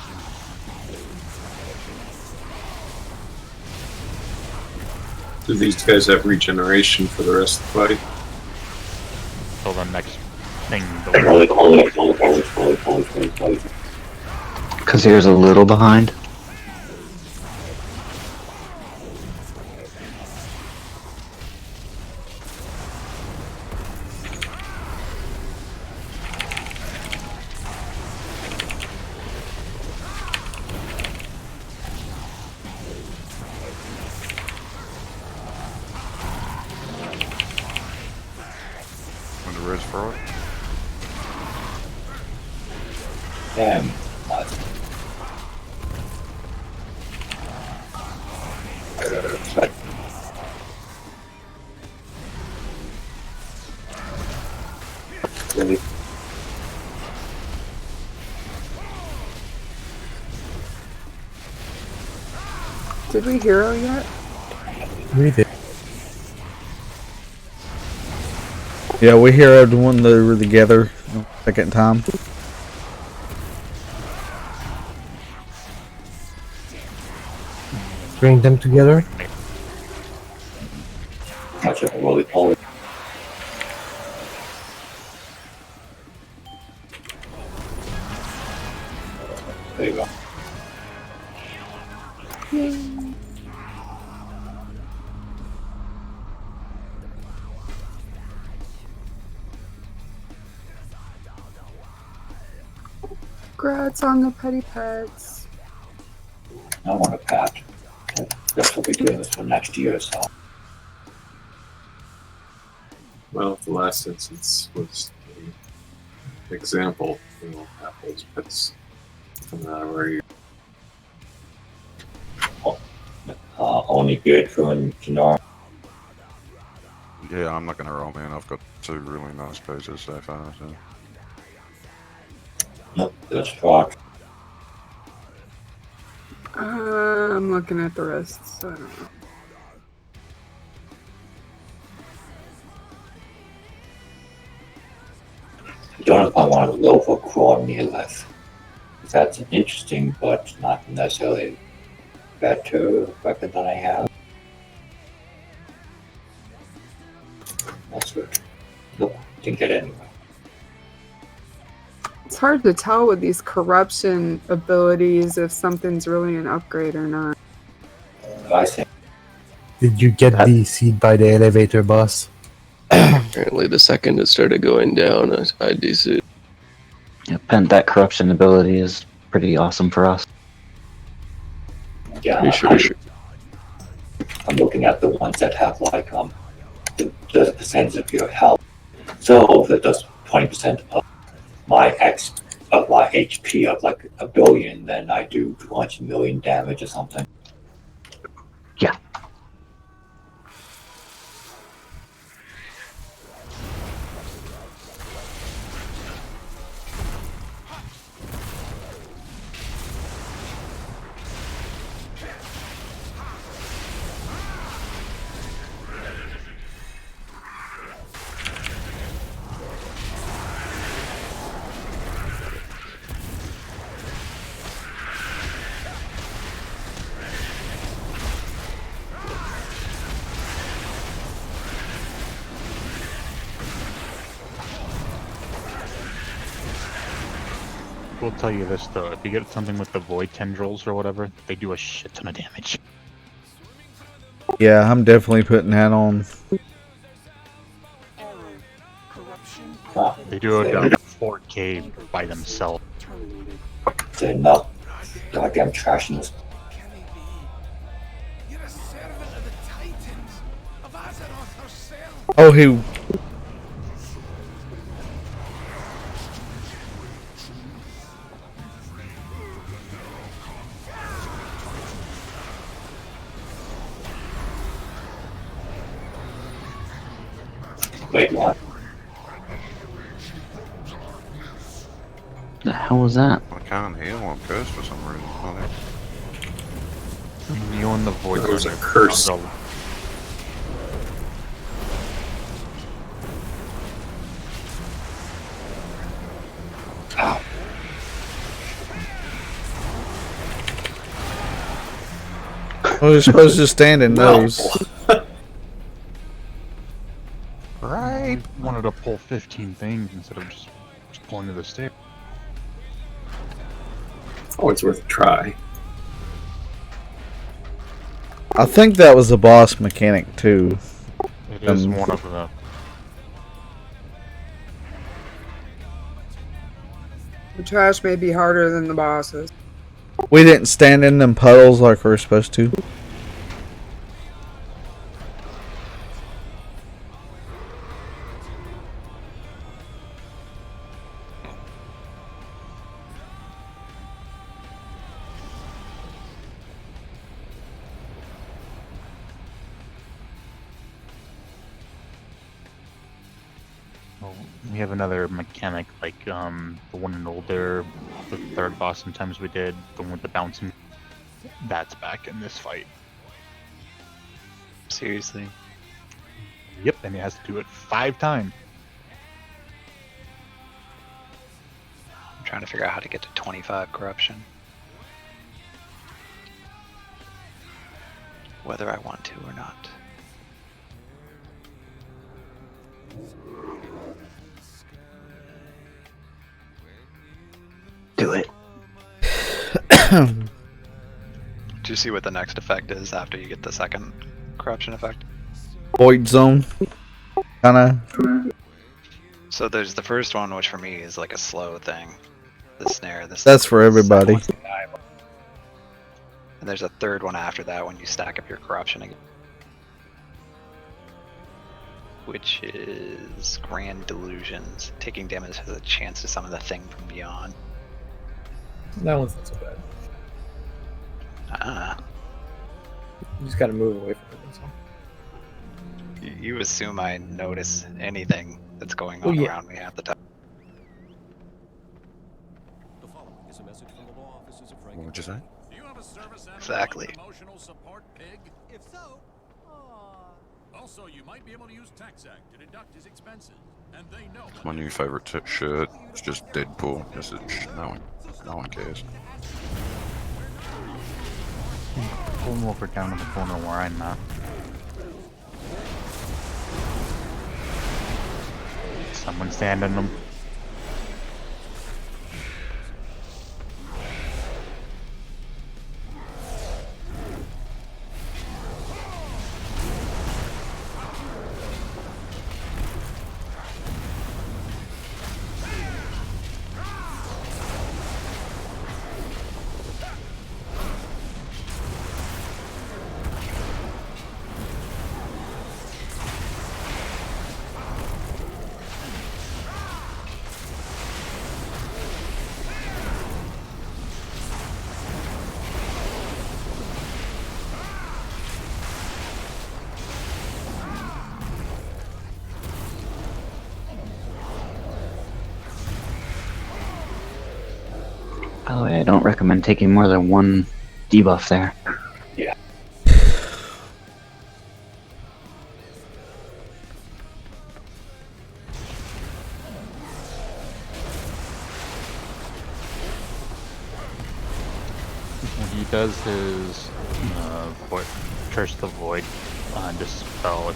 Do these guys have regeneration for the rest of the fight? Till the next thing roly goes. polies. Because he was a little behind. for it. Damn. Really? Did we hero yet? We did. Yeah, we heroed when they were together second time. Bring them together. Much of a roly poly. There you go. Congrats on the petty pets. I want a pet. Guess we'll be doing this for next year or so. Well, the last instance was an example. We'll have those pets from that area. Only good for when you know. Yeah, I'm not gonna roll, man. I've got 2 really nice pages so far. So. Nope, that's fuck. I'm looking at the rest, so I don't know. I don't know if I want to go for crawl Ny'alotha. That's interesting, but not necessarily better weapon than I have. That's good. Nope, didn't get it anyway. It's hard to tell with these corruption abilities if something's really an upgrade or not. I think. Did you get the seed by the elevator, boss? Apparently, the second it started going down, I DC. Yeah, that corruption ability is pretty awesome for us. Yeah, Sure. I'm looking at the ones that have like the percentage of your health. So if it does 20% of my HP of like 1 billion, then I do 200 million damage or something. Yeah. We'll tell you this though, if you get something with the void tendrils or whatever, they do a shit ton of damage. Yeah, I'm definitely putting that on. They do about 4K by themselves. They're not goddamn trashing this. Oh, he. Wait, what? The hell was that? I can't heal. I'm cursed for some reason. You and the void. There was a curse. Oh, you're supposed to stand in those. Right? Wanted to pull 15 things instead of just pulling to the stick. Always worth a try. I think that was a boss mechanic too. It is one of them. The trash may be harder than the bosses. We didn't stand in them puddles like we were supposed to. Well, we have another mechanic like the one in older, the third boss. Sometimes we did the one with the bouncing. That's back in this fight. Seriously. Yep, and he has to do it 5 times. I'm trying to figure out how to get to 25 corruption. Whether I want to or not. Do it. Do you see what the next effect is after you get the second corruption effect? Void zone. Kinda. So there's the first one, which for me is like a slow thing. The snare. That's for everybody. And there's a third one after that when you stack up your corruption again. Which is Grand Delusions. Taking damage has a chance to summon the thing from beyond. That one's not so bad. You just gotta move away from it. That's all. You assume I notice anything that's going Oh, on yeah. around me at the time. What would you say? Exactly. If so, also you might be able to use TaxAct to deduct his expenses, and they know. My new favourite shirt is just Deadpool. No one cares. Pull him over down in the corner where I'm at. Someone standing them. By the way, I don't recommend taking more than one debuff there. Yeah. When he does his void, Curse the Void, dispel,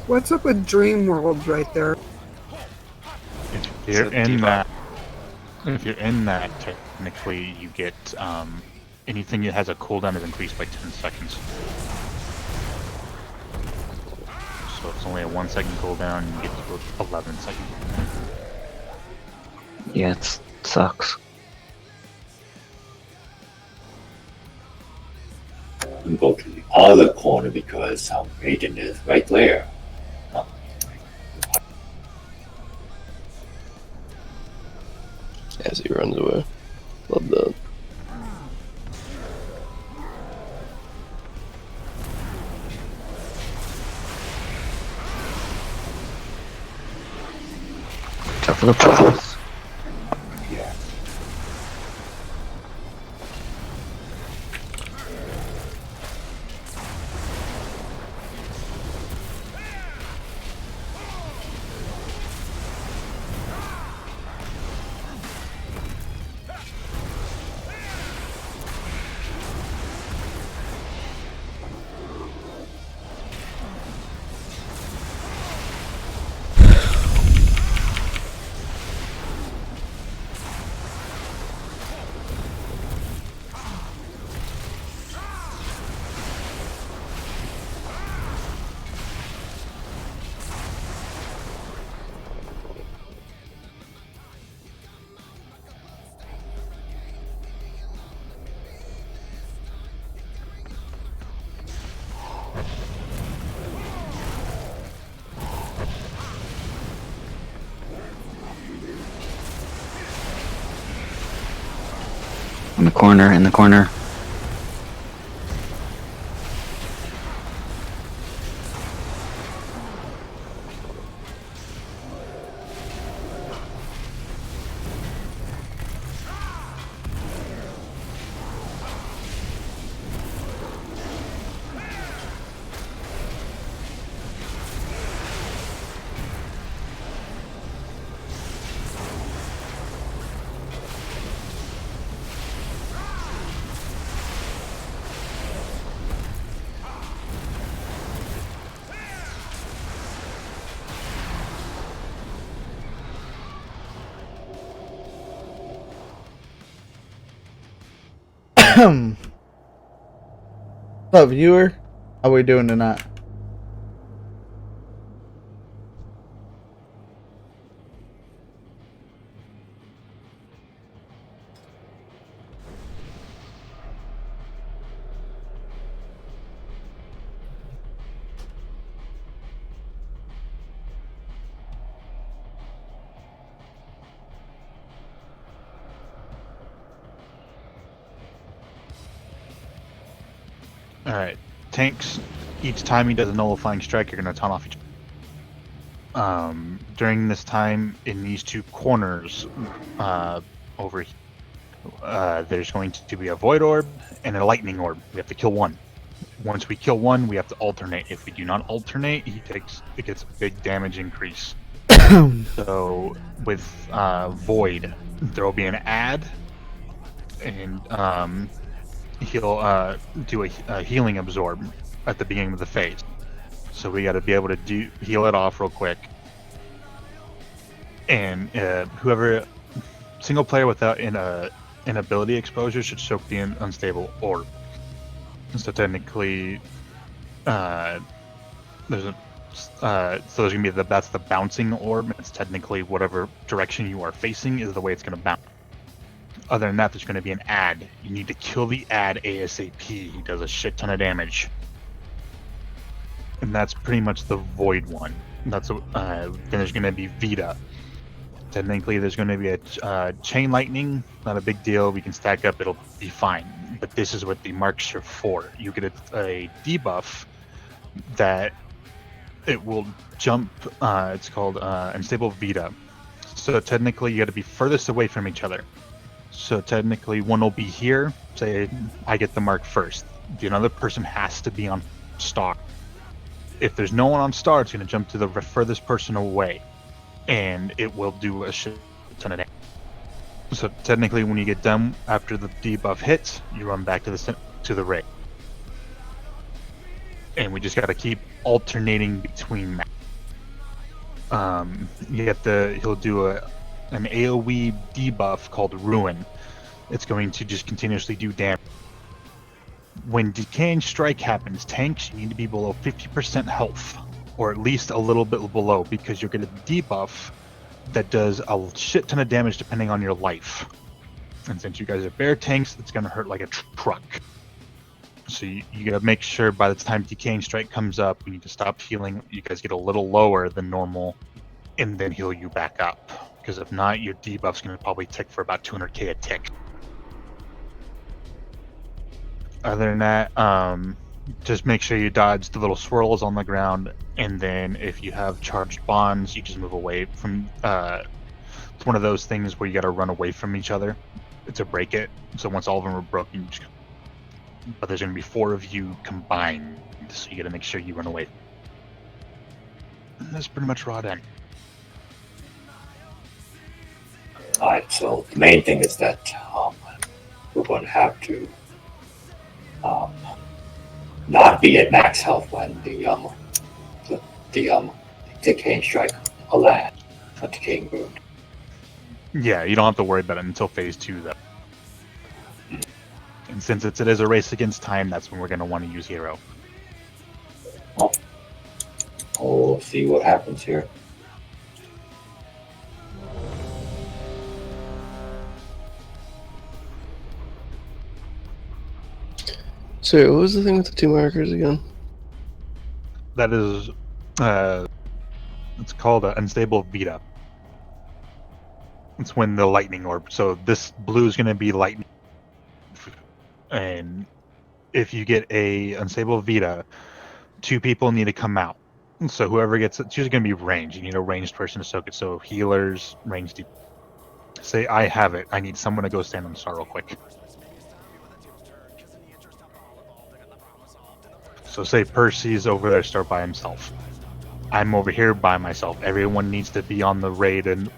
What's up with Dream World right there? if you're in that, technically you get anything that has a cooldown is increased by 10 seconds. So it's only a 1 second cooldown, you get to 11 seconds. Yeah, it sucks. And go to the other corner because Raiden is right there. As he runs away. Love that. Tough for the pros. Yeah. In the corner, in the corner. What's up, viewer? How we doing tonight? Alright, tanks, each time he does a nullifying strike, you're going to taunt off each during this time, in these two corners, over here, there's going to be a void orb and a lightning orb. We have to kill one. Once we kill one, we have to alternate. If we do not alternate, it gets a big damage increase. So with void, there will be an add, and he'll do a healing absorb at the beginning of the phase. So we got to be able to heal it off real quick. And whoever single player without an ability exposure should soak the unstable orb. So technically, there's gonna be that's the bouncing orb. It's technically whatever direction you are facing is the way it's gonna bounce. Other than that, there's going to be an ad. You need to kill the ad ASAP. He does a shit ton of damage. And that's pretty much the void one. Then there's going to be Vita. Technically, there's going to be a chain lightning. Not a big deal. We can stack up. It'll be fine. But this is what the marks are for. You get a debuff that it will jump. It's called Unstable Vita. So technically, you got to be furthest away from each other. So technically, one will be here. Say I get the mark first. The another person has to be on star. If there's no one on star, it's going to jump to the furthest person away, and it will do a shit ton of damage. So technically, when you get done after the debuff hits, you run back to the raid, and we just got to keep alternating between that. He'll do an AoE debuff called Ruin. It's going to just continuously do damage. When Decaying Strike happens, tanks need to be below 50% health, or at least a little bit below, because you'll get a debuff that does a shit ton of damage depending on your life. And since you guys are bear tanks, it's going to hurt like a truck. So you gotta make sure by the time Decaying Strike comes up, we need to stop healing. You guys get a little lower than normal, and then heal you back up. Because if not, your debuff's going to probably tick for about 200k a tick. Other than that, just make sure you dodge the little swirls on the ground, and then if you have charged bonds, you just move away from. It's one of those things where you got to run away from each other to break it. So once all of them are broken, but there's going to be 4 of you combined, so you got to make sure you run away. And that's pretty much raw done. Alright, so the main thing is that we're going to have to not be at max health when the Decaying Strike will land, a Decaying Wound. Yeah, you don't have to worry about it until phase 2, though. And since it is a race against time, that's when we're going to want to use Hero. Oh, we'll see what happens here. So, what was the thing with the 2 markers again? That is, it's called an Unstable Vita. It's when the lightning orb. So this blue is going to be lightning. And if you get a unstable Vita, 2 people need to come out. So whoever gets it's usually going to be ranged. You need a ranged person to soak it. So healers, ranged. Say I have it. I need someone to go stand on the star real quick. So say Percy's over there star by himself. I'm over here by myself. Everyone needs to be on the raid and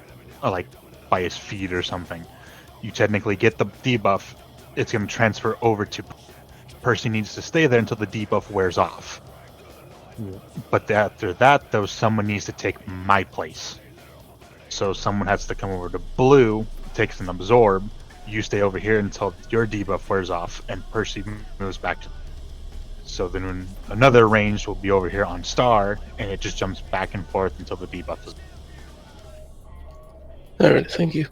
like by his feet or something. You technically get the debuff. It's going to transfer over to Percy needs to stay there until the debuff wears off. But after that, though, someone needs to take my place. So someone has to come over to blue, takes an absorb. You stay over here until your debuff wears off, and Percy moves back to. So then another range will be over here on star, and it just jumps back and forth until the debuff is. Alright, thank you.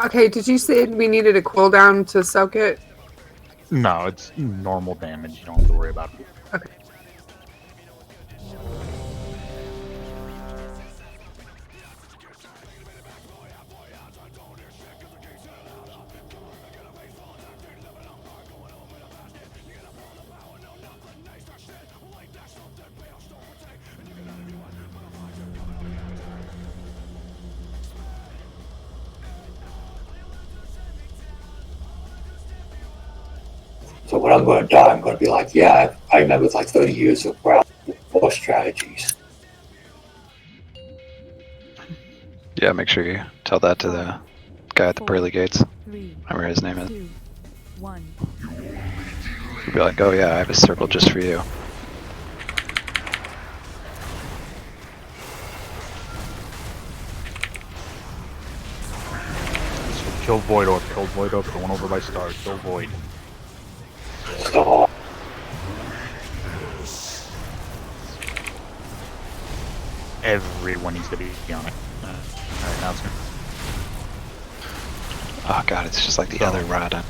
Okay, did you say we needed a cooldown to soak it? No, it's normal damage. You don't have to worry about it. Okay. So when I'm going to die, I'm going to be like, yeah, I remember like 30 years of brown war strategies. Yeah, make sure you tell that to the guy at the pearly gates. Remember his name is. You'll be like, oh yeah, I have a circle just for you. So kill Void Orb, going over by star, kill Void. Everyone needs to be on it. Alright, now it's good. Oh god, it's just like the other rod. Yeah,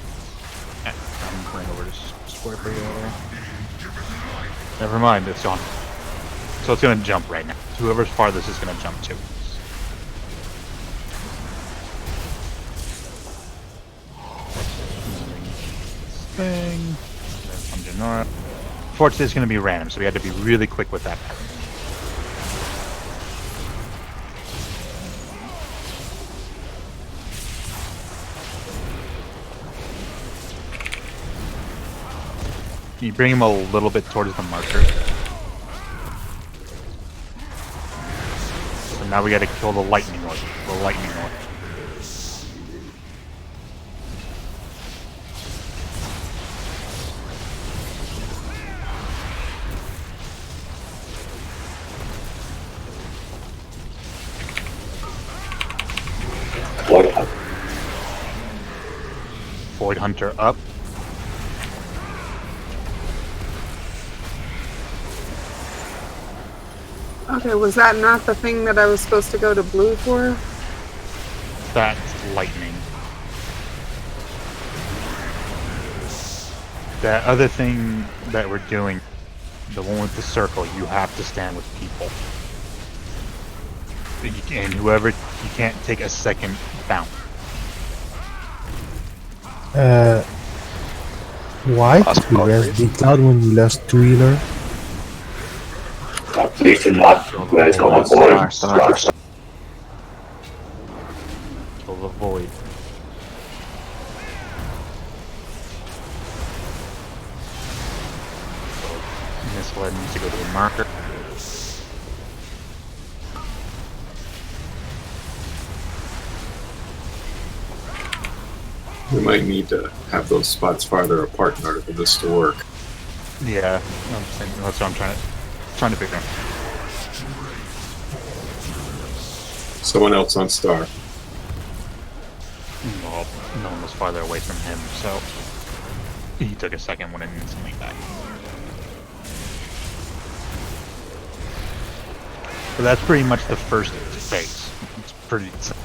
I'm going over to square for you. Never mind, it's gone. So it's gonna jump right now. Whoever's farthest is gonna jump too. Thing. Fortunately, it's going to be random, so we had to be really quick with that. Can you bring him a little bit towards the marker? So now we got to kill the lightning orb. The lightning orb. Void Hunter up. Okay, was that not the thing that I was supposed to go to blue for? That's lightning. That other thing that we're doing, the one with the circle, you have to stand with people. And whoever, you can't take a second bounce. Why? You rest the cloud when you lost 2 healer? Please do not rest on the star. Kill the void. So, Misled needs to go to the marker. We might need to have those spots farther apart in order for this to work. Yeah, that's what I'm trying to figure out. Someone else on star. Well, no one was farther away from him, so he took a second one and instantly died. So that's pretty much the first phase. It's pretty simple.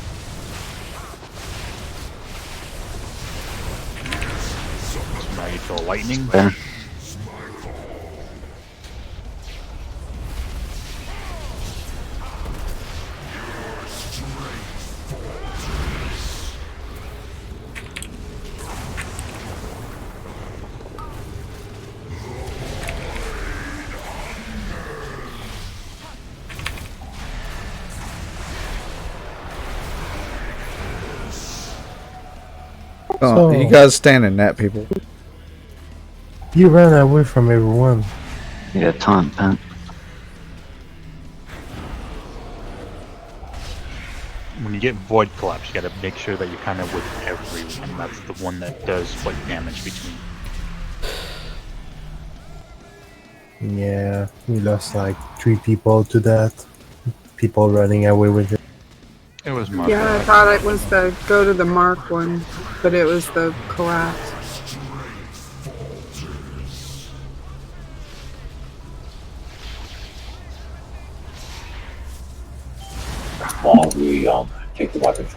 So now you kill lightning. Yeah. Oh, you guys standing that, people. You ran away from everyone. Yeah, taunt, Pent. When you get Void Collapse, you gotta make sure that you're kind of with everyone. That's the one that does split damage between. Yeah, we lost like 3 people to that. People running away with it. It was Mark. Yeah, I thought it was the go to the mark one, but it was the collapse. While we take the weapon.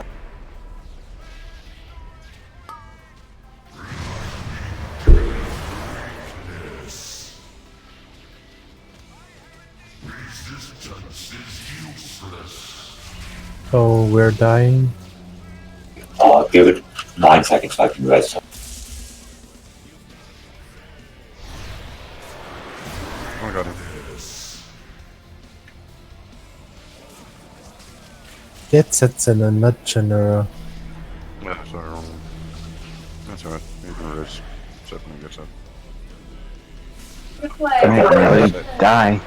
Oh, we're dying. Give it 9 seconds so I can res. Oh, got him. Get sets in a nut general. Yeah, sorry. That's alright. You can res. Except when he gets up. Die.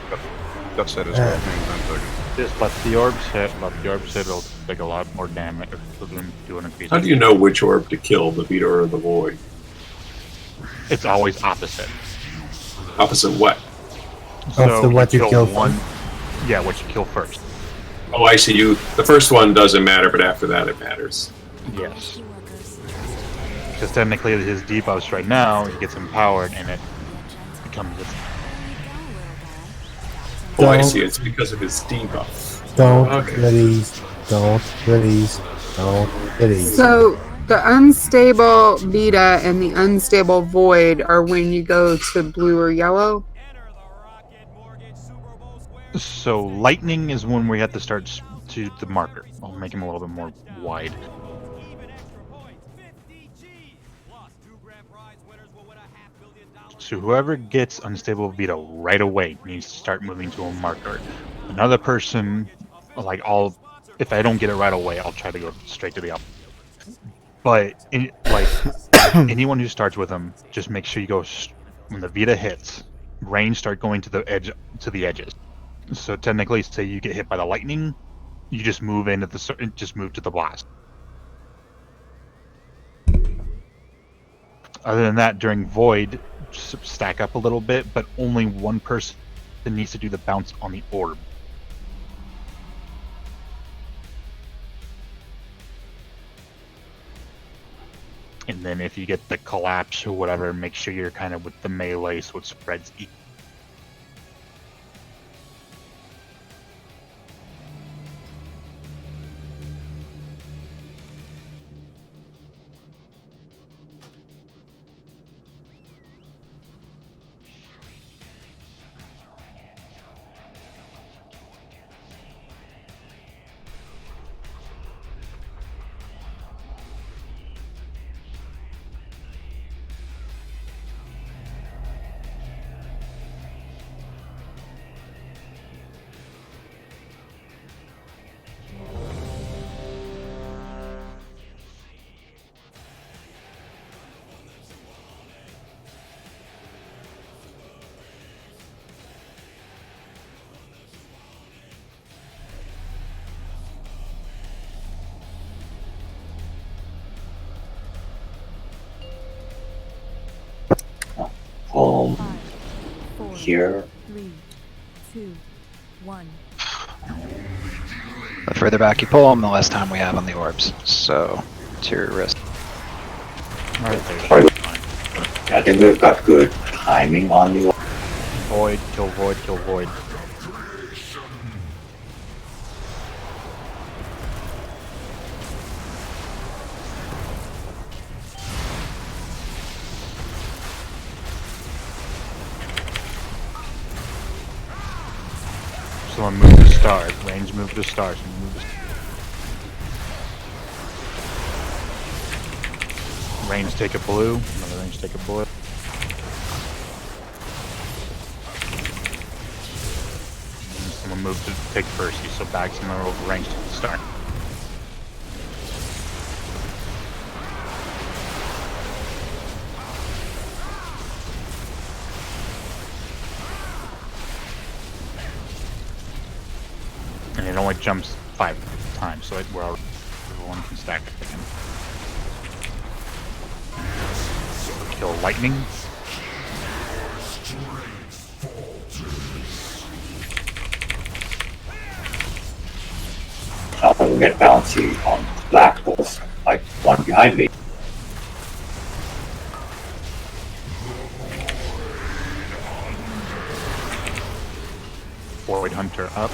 Got set as well. Hang on 10 seconds. Just let the orbs hit. Let the orbs hit. It'll take a lot more damage. It'll do an increase. How do you know which orb to kill, the Vita or the Void? It's always opposite. Opposite what? Of the what you kill one. Yeah, what you kill first. Oh, I see. The first one doesn't matter, but after that it matters. Yes. Because technically his debuffs right now, he gets empowered and it becomes its... Oh, I see. It's because of his debuff. Don't Okay. release. Don't release. Don't release. So the unstable Vita and the unstable Void are when you go to blue or yellow. So lightning is when we have to start to the marker. I'll make him a little bit more wide. So whoever gets unstable Vita right away needs to start moving to a marker. Another person, like if I don't get it right away, I'll try to go straight to the up. But anyone who starts with them, just make sure you go when the Vita hits. Range start going to the edges. So technically, say you get hit by the lightning, you just move into move to the blast. Other than that, during Void, just stack up a little bit, but only one person needs to do the bounce on the orb. And then if you get the collapse or whatever, make sure you're kind of with the melee so it spreads equally. Here. 3, 2, 1. The further back you pull them, the less time we have on the orbs. So, it's your risk. I think we've got good timing on the Void, kill Void, kill Void. Someone move the stars. Range move the stars. Range take a blue. Another range take a blue. And someone move to take Percy. So back somewhere over range to the star. And it only jumps 5 times, so everyone can stack again. Kill lightning. I'll get bouncy on black balls, like one behind me. Void Hunter up.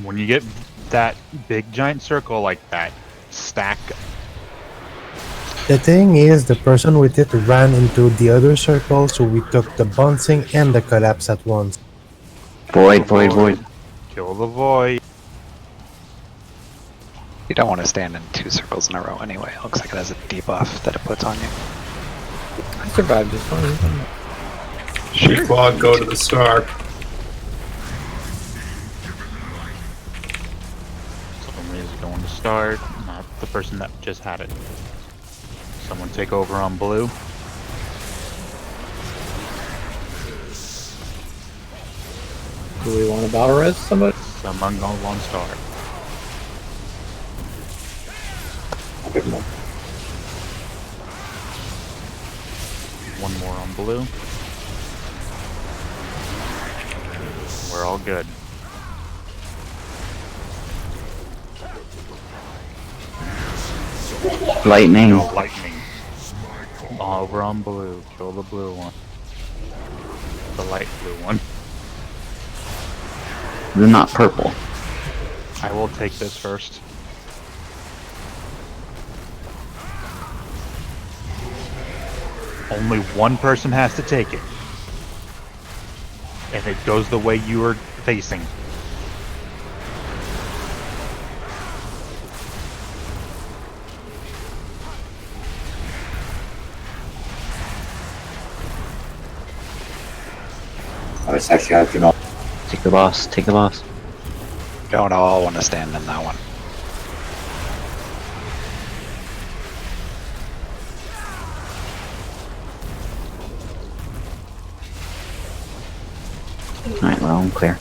When you get that big giant circle like that, stack. The thing is, the person with it ran into the other circle, so we took the bouncing and the collapse at once. Void. Kill the void. You don't want to stand in 2 circles in a row anyway. It looks like it has a debuff that it puts on you. I survived this one. Sure. Quad, go to the star. Somebody is going to start, not the person that just had it. Someone take over on blue. Do we want to battle res somebody? Someone on 1 star. One more on blue. We're all good. Lightning. No, lightning. Over on blue. Kill the blue one. The light blue one. They're not purple. I will take this first. Only one person has to take it. And it goes the way you are facing. I was actually out to know. Take the boss. Take the boss. Don't all want to stand in that one. Alright, we're all clear.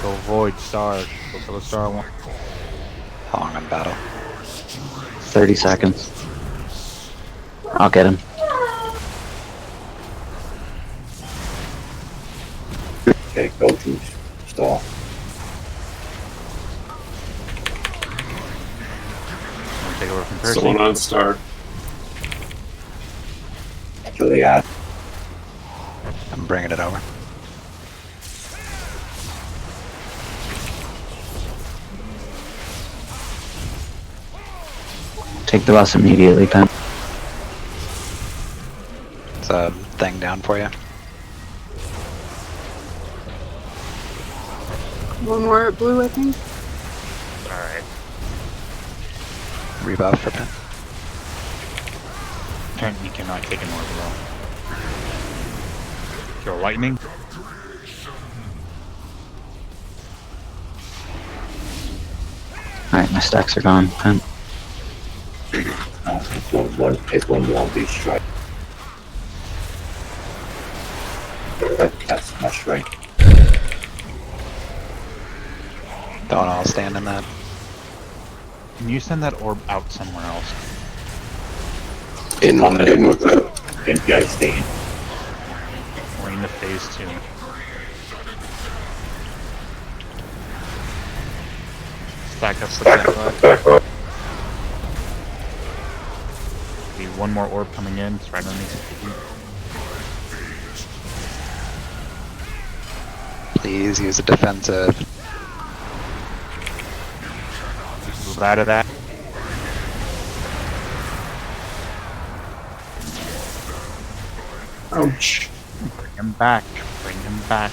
Go void star. Go for the star one. How long in battle? 30 seconds. I'll get him. Okay, go to star. Take over from Percy. Someone on star. Kill the ad. I'm bringing it over. Take the boss immediately, Pen. It's a thing down for you. One more at blue, I think. Alright. Rebuff for Pen. Pen, you cannot take it more below. Kill lightning. Alright, my stacks are gone, Pen. It's one more on these strike. That's my strike. Don't all stand in that. Can you send that orb out somewhere else? In with the NPI stain. We're in the phase 2. Stack up with that. Be one more orb coming in. It's right underneath the Please use a defensive. Move out of that. Ouch. Bring him back. Bring him back.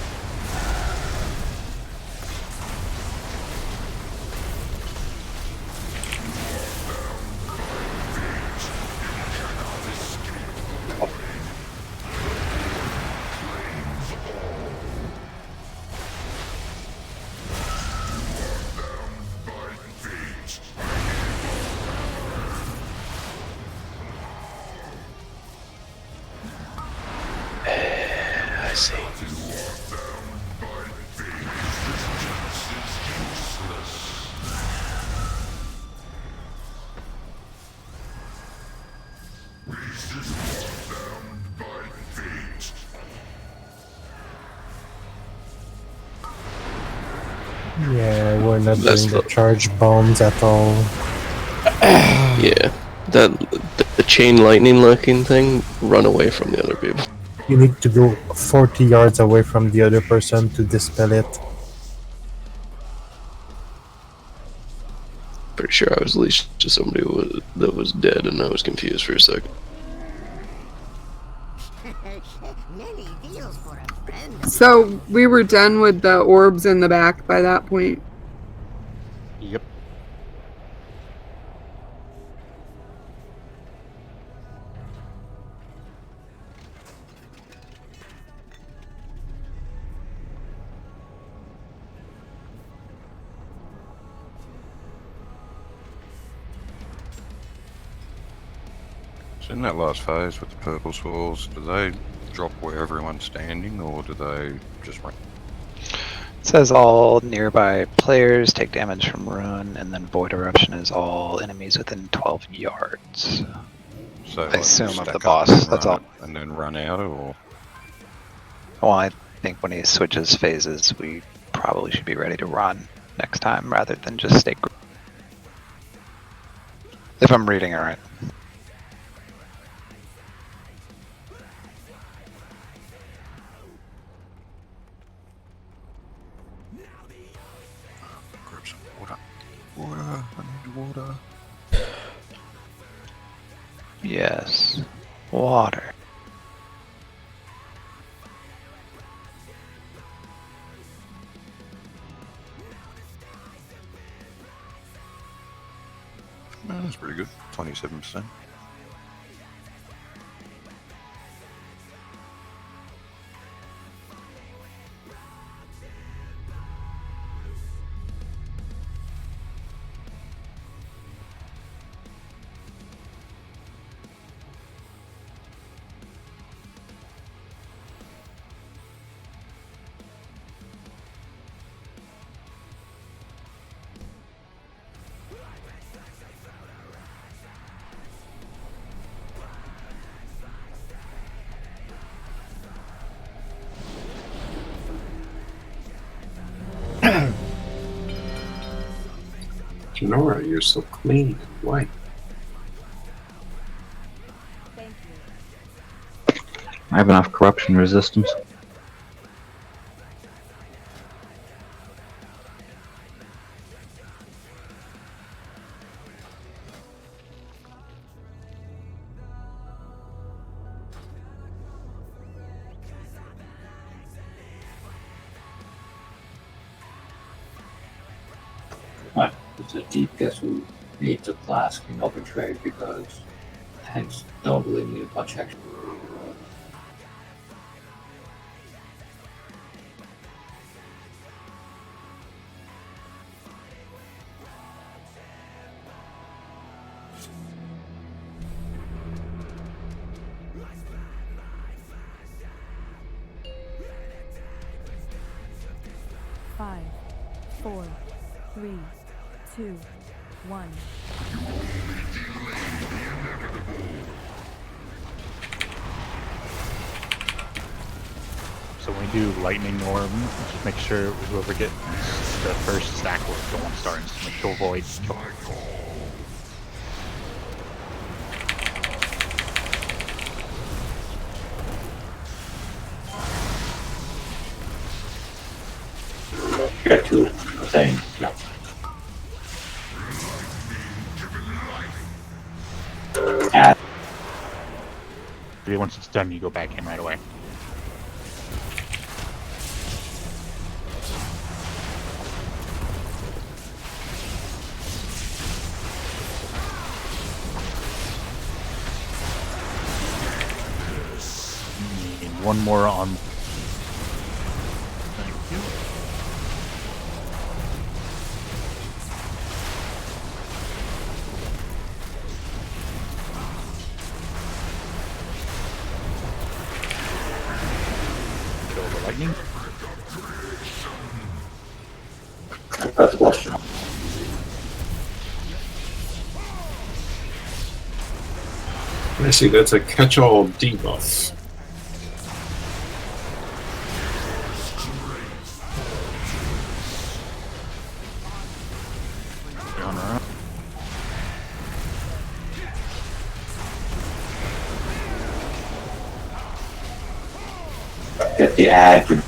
Yeah, we're not That's doing the charge bombs at all. Yeah, the chain lightning looking thing. Run away from the other people. You need to go 40 yards away from the other person to dispel it. Pretty sure I was leashed to somebody that was dead, and I was confused for a second. So we were done with the orbs in the back by that point. Yep. So in that last phase with the purple swirls, do they drop where everyone's standing, or do they just run? It says all nearby players take damage from rune, and then void eruption is all enemies within 12 yards. So I assume of stack the up boss. and That's run all. it and then run out, or Well, I think when he switches phases, we probably should be ready to run next time rather than just stay. If I'm reading it right. grab some water. Water, I need water. Yes. Water. That's pretty good. 27%. Nora, you're so clean and white. I have enough corruption resistance. It's a deep guess who needs a flask in open trade because tanks don't really need much extra. Five, 4, 3, 2, 1. So when we do lightning orb, just make sure whoever gets the first stack orb don't want to start and kill void. Get to thing. Yeah. Once it's done, you go back in right away. Need one more on. Thank you. Kill the lightning. That's question. I see, that's a catch-all debuff. get the ad.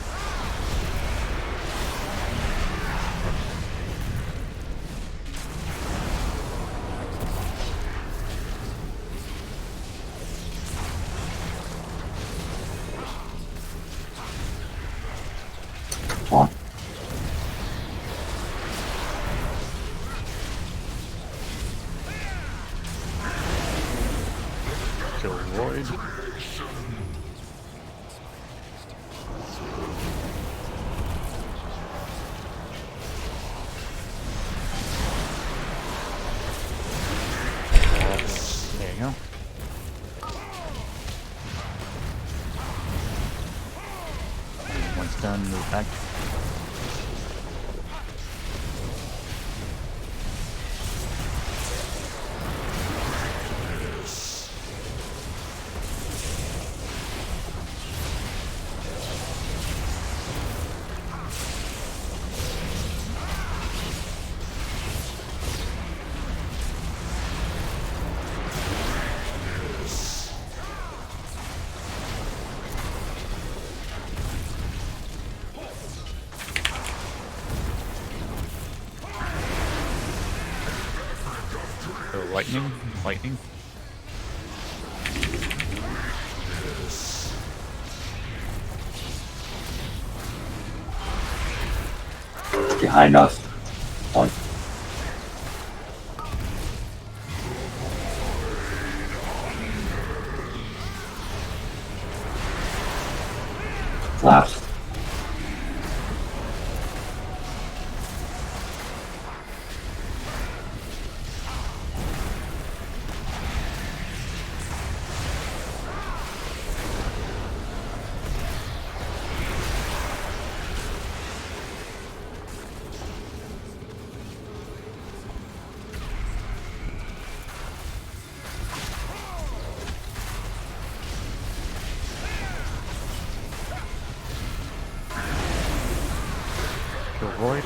On. Kill Void. There you go. Once done, move back. Lightning, lightning. Behind us. On. Last. Kill Void.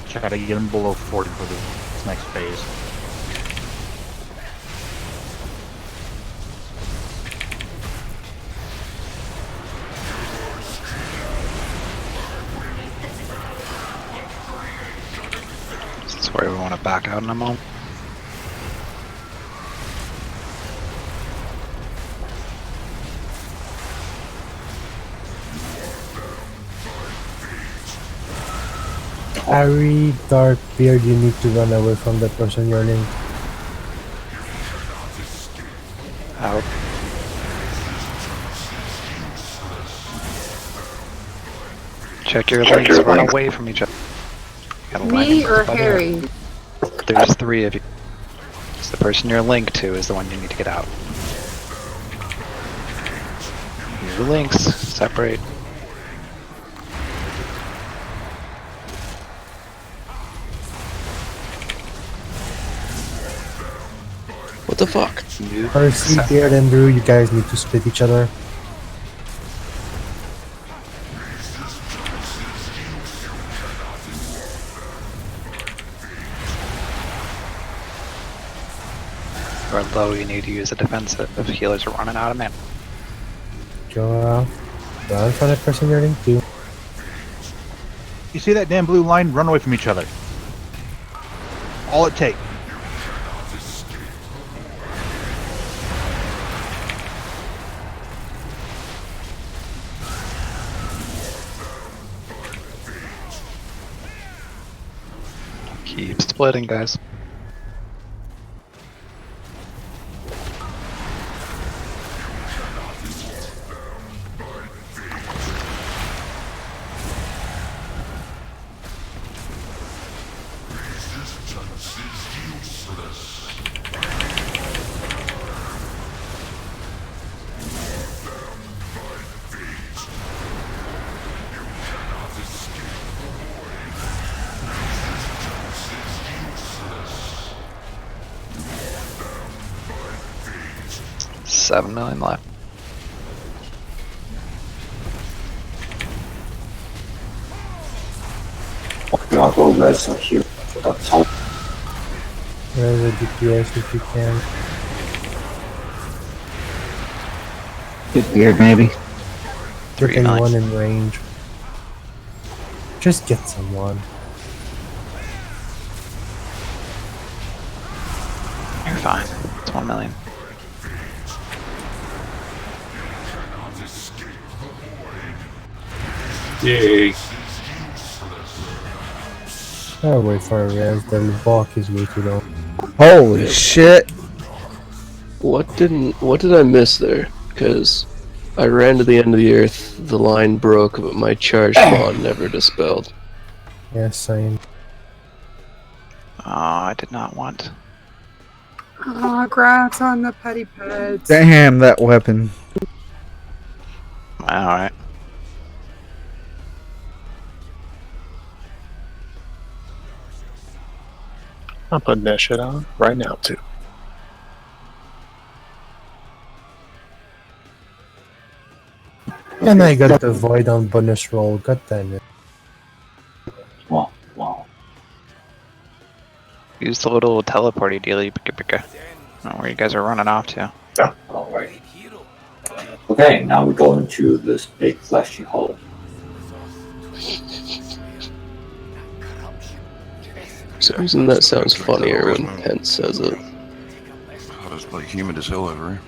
Try to get him below 40 for this next phase. This is where we want to back out in a moment. Harry, Darkbeard, you need to run away from the person you're linked. Out. Check your links, run away from each other. Gotta line Me or everybody up. Harry? There's 3 of you. So the person you're linked to is the one you need to get out. Your links, separate. What the fuck? Percy, Beard, and Drew, you guys need to split each other. Or low, you need to use a defensive if healers are running out of mana. Go run from the person you're linked to. You see that damn blue line? Run away from each other. All it takes. Keep splitting, guys. 7 million left. I'll go res here. That's all. There's a DPS if you can. Good beard, maybe. Get anyone in range. Just get someone. You're fine. It's 1 million. Yay. I'll wait for a res. The block is way too low. Holy shit! What did I miss there? Because I ran to the end of the earth, the line broke, but my charge bond never dispelled. Yeah, same. Oh, I did not want. Oh, grabs on the petty pets. Damn, that weapon. Alright. I'm putting that shit on right now, too. And I got the void on bonus roll. God damn it. Wow, wow. Use the little teleporty dealy. Oh, where you guys are running off to. Yeah. Alright. Okay, now we go into this big fleshy hole. For some reason that sounds funnier when Pence says it. Oh, it's like humid as hell over here.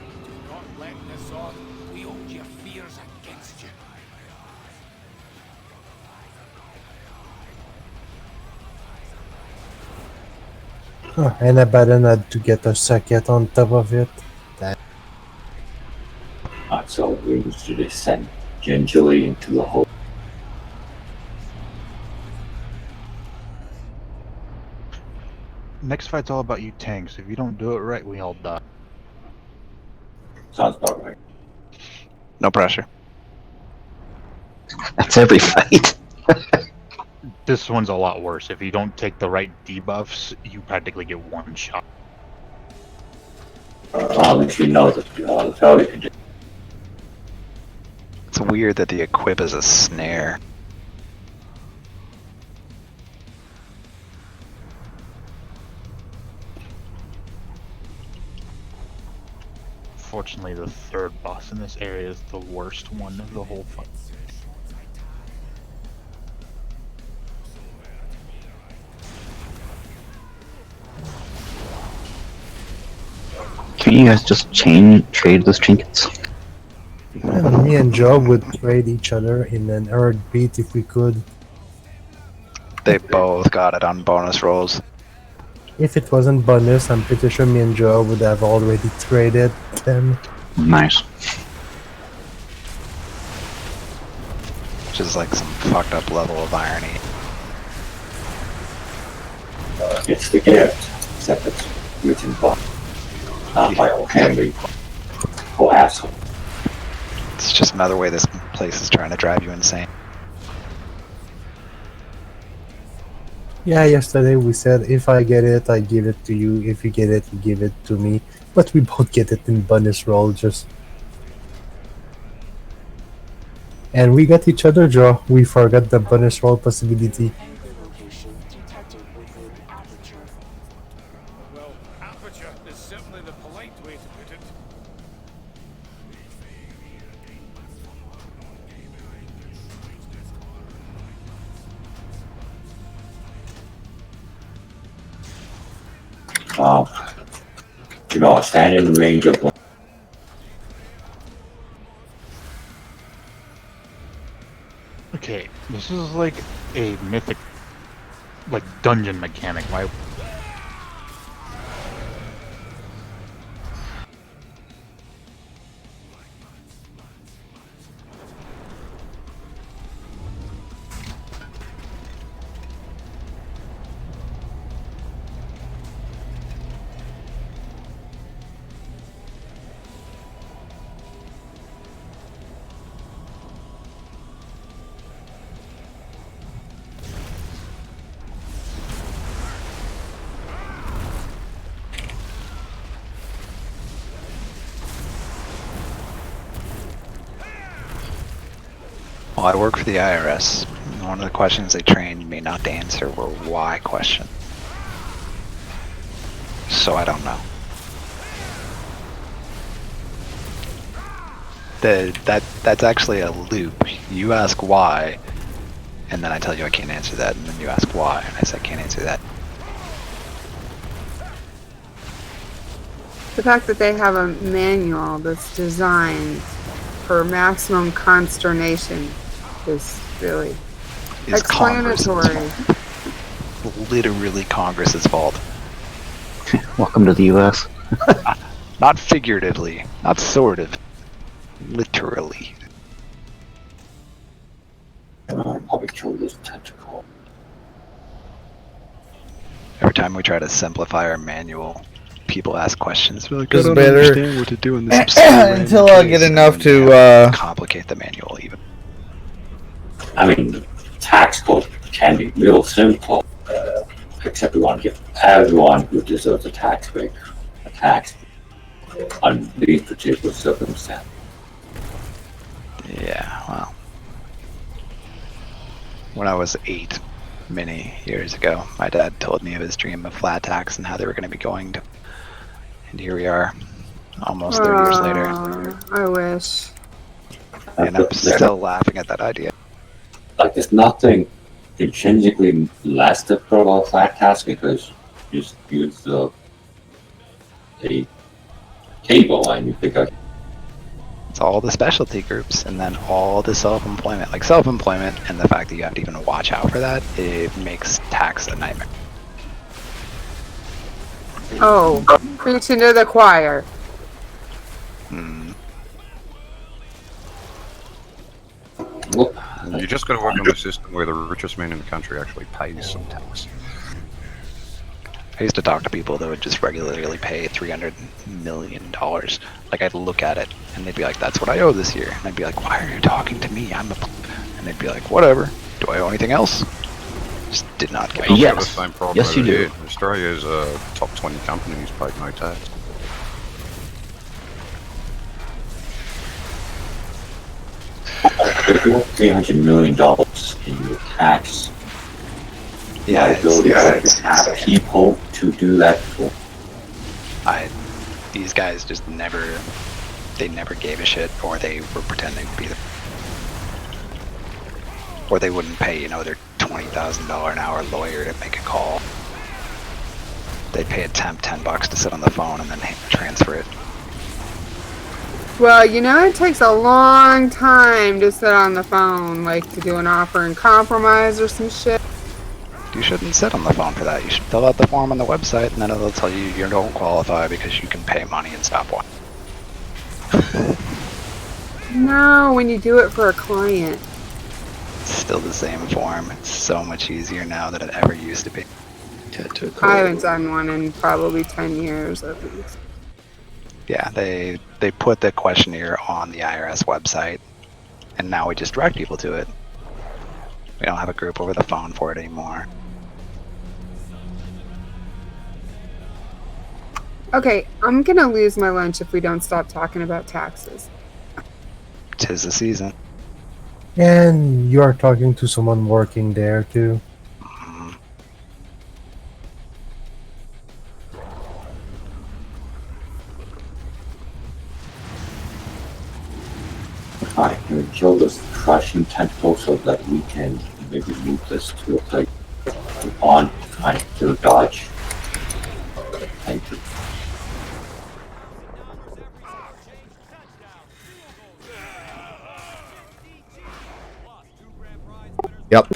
Oh, and I better not to get a second on top of it. That. So we need to descend gingerly into the hole. Next fight's all about you tanks. If you don't do it right, we all die. Sounds about right. No pressure. That's every fight. This one's a lot worse. If you don't take the right debuffs, you practically get one shot. At least we know that the failure can do. It's weird that the equip is a snare. Fortunately, the third boss in this area is the worst one of the whole fight. Can you guys just trade those trinkets? And me and Joe would trade each other in an heartbeat if we could. They both got it on bonus rolls. If it wasn't bonus, I'm pretty sure me and Joe would have already traded them. Nice. Which is like some fucked up level of irony. It's the gift, except it's written by not by old Henry. Oh, asshole. It's just another way this place is trying to drive you insane. Yeah, yesterday we said if I get it, I give it to you. If you get it, you give it to me. But we both get it in bonus roll, just. And we got each other, Joe. We forgot the bonus roll possibility. Well, aperture is certainly the polite way to put it. You know, stand in the range of one. Okay, this is like a mythic, like dungeon mechanic. Why? Well, I work for the IRS. One of the questions they trained me not to answer were why questions. So I don't know. That's actually a loop. You ask why, and then I tell you I can't answer that, and then you ask why, and I say I can't answer that. The fact that they have a manual that's designed for maximum consternation is really explanatory. Literally Congress's fault. Welcome to the U.S. Not figuratively, not sort of. Literally. Probably kill this tentacle. Every time we try to simplify our manual, people ask questions. We're like, It's I don't better understand what to do in this obscure until random I get case, enough and then you to have complicate the manual even. I mean, the tax code can be real simple, except we want to give everyone who deserves a tax break a tax on these particular circumstances. Yeah, well. When I was 8, many years ago, my dad told me of his dream of flat tax and how they were going to be going to. And here we are, almost 30 years later. I wish. And I'm still laughing at that idea. Like, there's nothing intrinsically less difficult about flat tax because you just use a table and you pick up. It's all the specialty groups and then all the self-employment. Like self-employment and the fact that you have to even watch out for that, it makes tax a nightmare. Oh, preaching to the choir. You just got to work on the system where the richest man in the country actually pays some tax. I used to talk to people that would just regularly pay $300 million. Like I'd look at it and they'd be like, that's what I owe this year. And I'd be like, why are you talking to me? And they'd be like, whatever. Do I owe anything else? Just did not give a We have the same problem Yes, you over do. here. Australia's top 20 companies paid no tax. If you want $300 million in your tax liability, you have people to do that for. These guys just never gave a shit, or they were pretending to be the, or they wouldn't pay, their $20,000 an hour lawyer to make a call. They'd pay a temp $10 to sit on the phone and then transfer it. Well, it takes a long time to sit on the phone, like to do an offer and compromise or some shit. You shouldn't sit on the phone for that. You should fill out the form on the website, and then it'll tell you you don't qualify because you can pay money and stop watching. No, when you do it for a client. It's still the same form. It's so much easier now than it ever used to be. I haven't done one in probably 10 years at least. Yeah, they put the questionnaire on the IRS website, and now we just direct people to it. We don't have a group over the phone for it anymore. Okay, I'm gonna lose my lunch if we don't stop talking about taxes. 'Tis the season. And you are talking to someone working there too. Alright, can we kill this crushing tentacle so that we can maybe move this to a place on time to dodge? Thank you. Yep.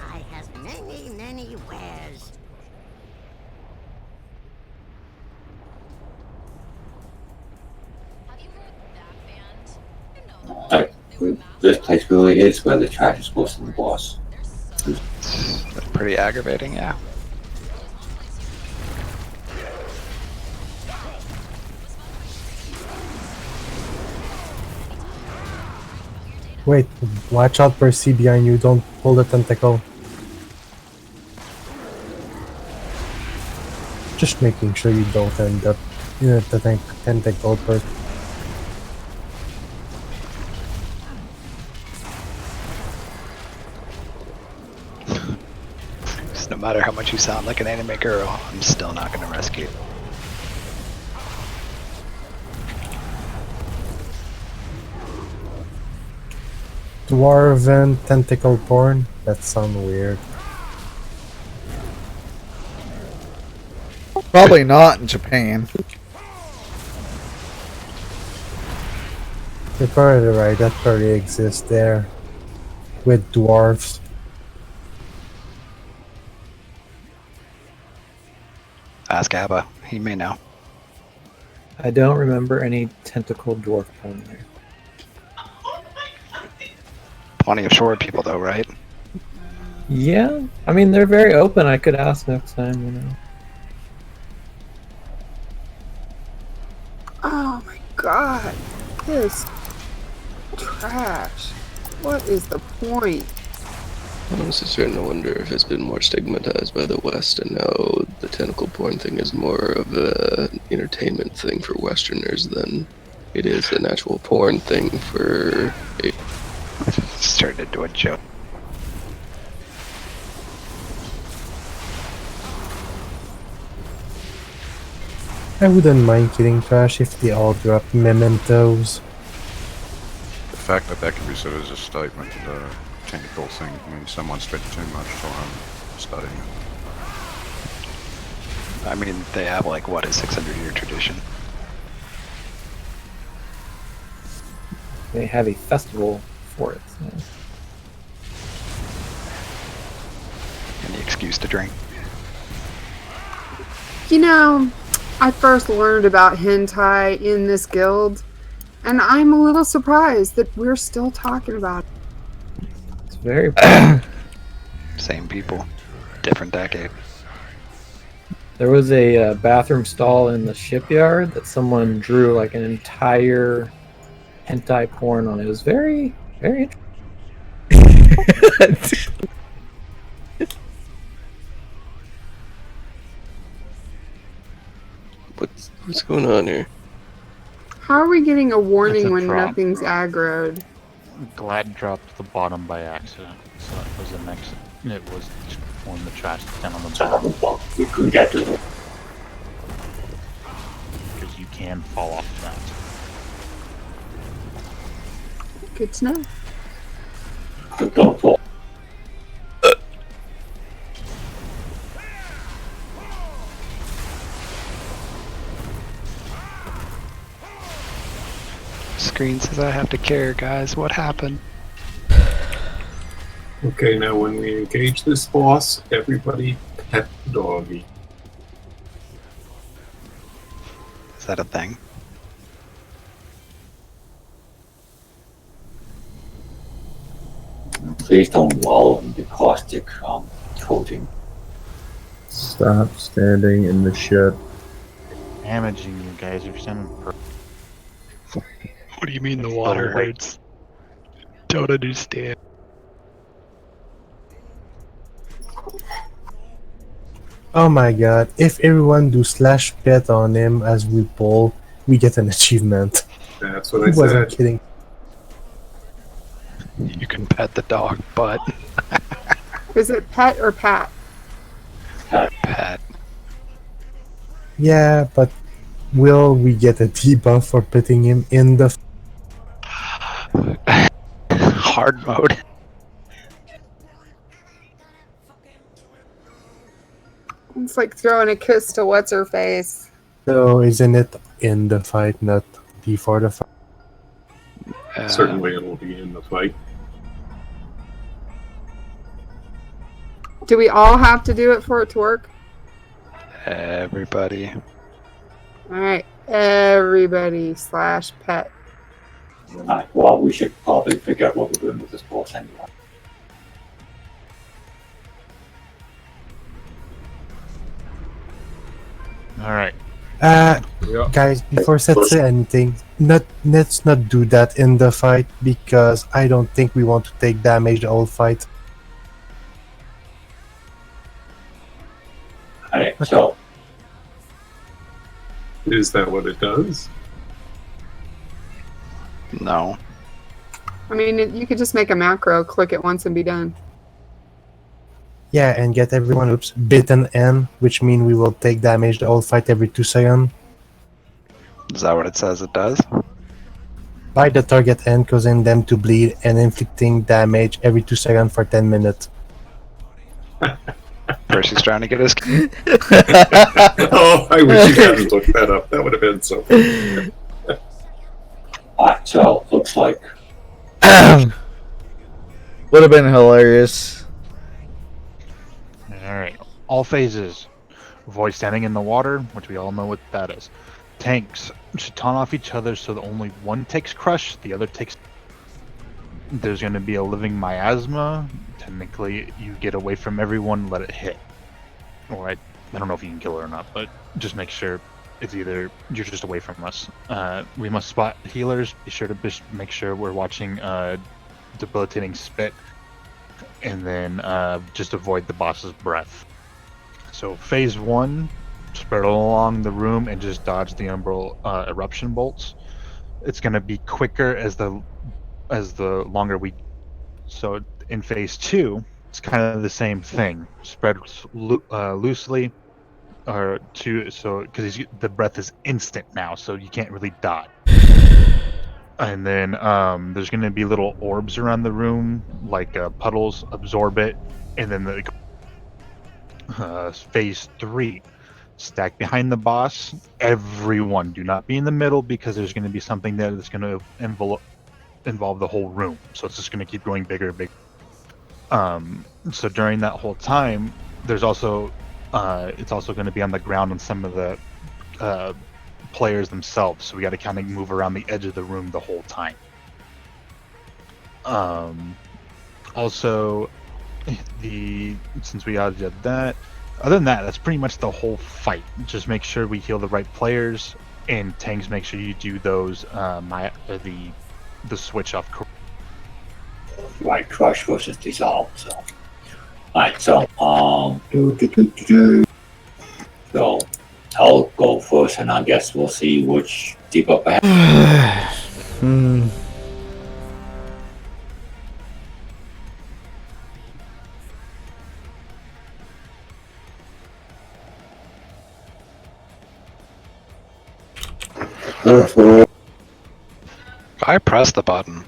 I have many wares. Alright, this place really is where the trash is supposed to be, boss. That's pretty aggravating, yeah. Wait, watch out, Percy, behind you. Don't pull the tentacle. Just making sure you don't end up in a tentacle, Percy. So no matter how much you sound like an anime girl, I'm still not gonna rescue. Dwarven tentacle porn? That sounds weird. Probably not in Japan. You're probably right, that probably exists there. With dwarves. Ask Abba. He may know. I don't remember any tentacle dwarf porn there. Plenty of short people though, right? Yeah, I mean they're very open. I could ask next time, you know. Oh my god, this trash. What is the point? I'm honestly starting to wonder if it's been more stigmatized by the West, and now the tentacle porn thing is more of an entertainment thing for Westerners than it is an actual porn thing for. Started to do a joke. I wouldn't mind killing trash if they all drop mementos. The fact that that can be said as a statement, the tentacle thing, I mean, someone spent too much time studying it. I mean, they have like, what, a 600-year tradition? They have a festival for it. So. Any excuse to drink. You know, I first learned about hentai in this guild, and I'm a little surprised that we're still talking about it. It's very Same people, different decade. There was a bathroom stall in the shipyard that someone drew like an entire hentai porn on. It was very, very interesting. What's going on here? How are we getting a warning when drop. nothing's aggroed? Glad dropped the bottom by accident, so it was an exit. It was when the trash was down on the bottom. We could get to it. Because you can fall off that. Good to know. But don't fall. Screen says I have to care, guys. What happened? Okay, now when we engage this boss, everybody pet the doggy. Is that a thing? Please don't wallow in the caustic coating. Stop standing in the shit. Damaging you guys are sending. What do you mean the water hurts? Don't understand. Oh my god, if everyone do slash pet on him as we pull, we get an achievement. That's what I He wasn't said. kidding. You can pet the dog, but Is it pet or pat? pet. Yeah, but will we get a debuff for putting him in the Hard mode. It's like throwing a kiss to what's her face. So isn't it in the fight, not before the fight? Certainly it will be in the fight. Do we all have to do it for it to work? Everybody. Alright, everybody slash pet. Well, we should probably figure out what we're doing with this boss anyway. Alright. Guys, before Seth say anything, let's not do that in the fight because I don't think we want to take damage the whole fight. Alright, so Is that what it does? No. I mean, you could just make a macro, click it once, and be done. Yeah, and get everyone bitten in, which means we will take damage the whole fight every 2 seconds. Is that what it says it does? By the target end, causing them to bleed and inflicting damage every 2 seconds for 10 minutes. Percy's trying to get his. Oh, I wish you hadn't looked that up. That would have been so funny. alright, so looks like Would have been hilarious. Alright. All phases. Avoid standing in the water, which we all know what that is. Tanks should taunt off each other so that only one takes crush, the other takes. There's going to be a living miasma. Technically, you get away from everyone, let it hit. Or I don't know if you can kill it or not, but just make sure it's either you're just away from us. We must spot healers. Be sure to make sure we're watching debilitating spit, and then just avoid the boss's breath. So phase 1, spread along the room and just dodge the umbral eruption bolts. It's going to be quicker as the longer we. So in phase 2, it's kind of the same thing. Spread loosely, or because the breath is instant now, so you can't really dodge. And then there's going to be little orbs around the room, like puddles. Absorb it, and then phase 3. Stack behind the boss. Everyone, do not be in the middle because there's going to be something there that's going to involve the whole room. So it's just going to keep going bigger and bigger. So during that whole time, there's also it's also going to be on the ground on some of the players themselves. So we got to kind of move around the edge of the room the whole time. Also, since we already did that. Other than that, that's pretty much the whole fight. Just make sure we heal the right players, and tanks. Make sure you do those the switch off. right, crush versus dissolve. So, alright, so so I'll go first, and I guess we'll see which debuff I have. I pressed the button.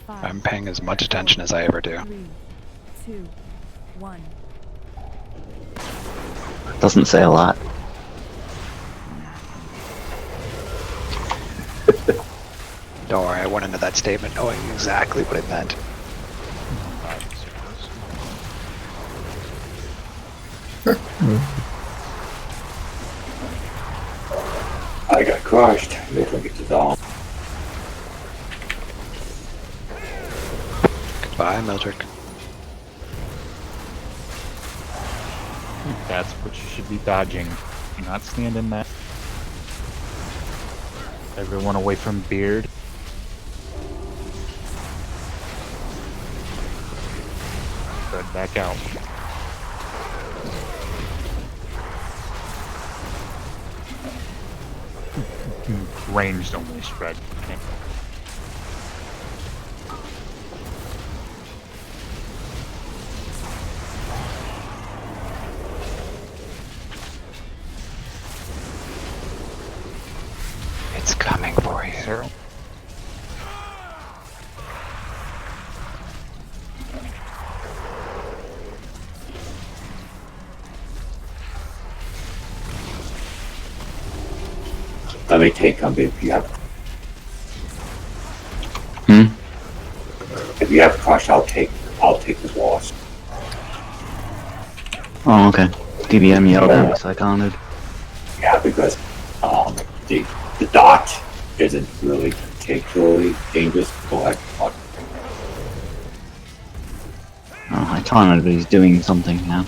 I'm paying as much attention as I ever do. 3, 2, 1. Doesn't say a lot. Don't worry, I went into that statement knowing exactly what it meant. I got crushed. They took it to dawn. Goodbye, Mildred. That's what you should be dodging. Do not stand in that. Everyone away from Beard. Spread back out. Ranged only spread. Okay. It's coming for you. Zero. Let me take them if you have. If you have crush, I'll take the boss. Oh, okay. DBM yelled at me, so I counted. Yeah, because the dot isn't really particularly dangerous. Go ahead. Oh, I taunted, but he's doing something now.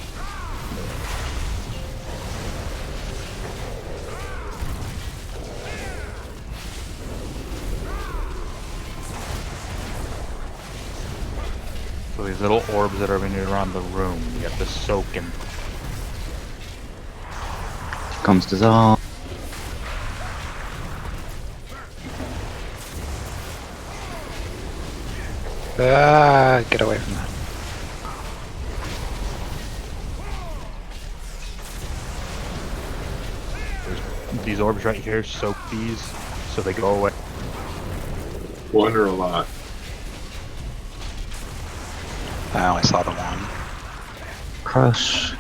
these little orbs that are around the room, you have to soak in. Comes dissolve. Get away from that. These orbs right here, soak these so they go away. One or a lot? I only saw the one. Crush.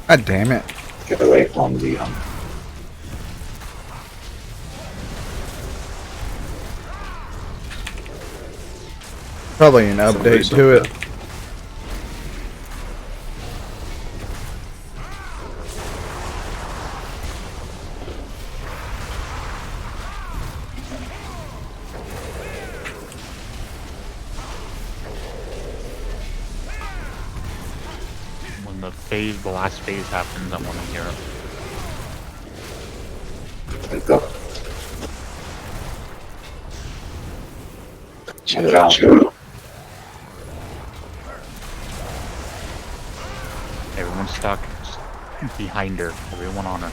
God damn it. Get away from the Probably an update to it. When the last phase happens, I want to hear it. Let's go. Everyone's stuck behind her. Everyone on her.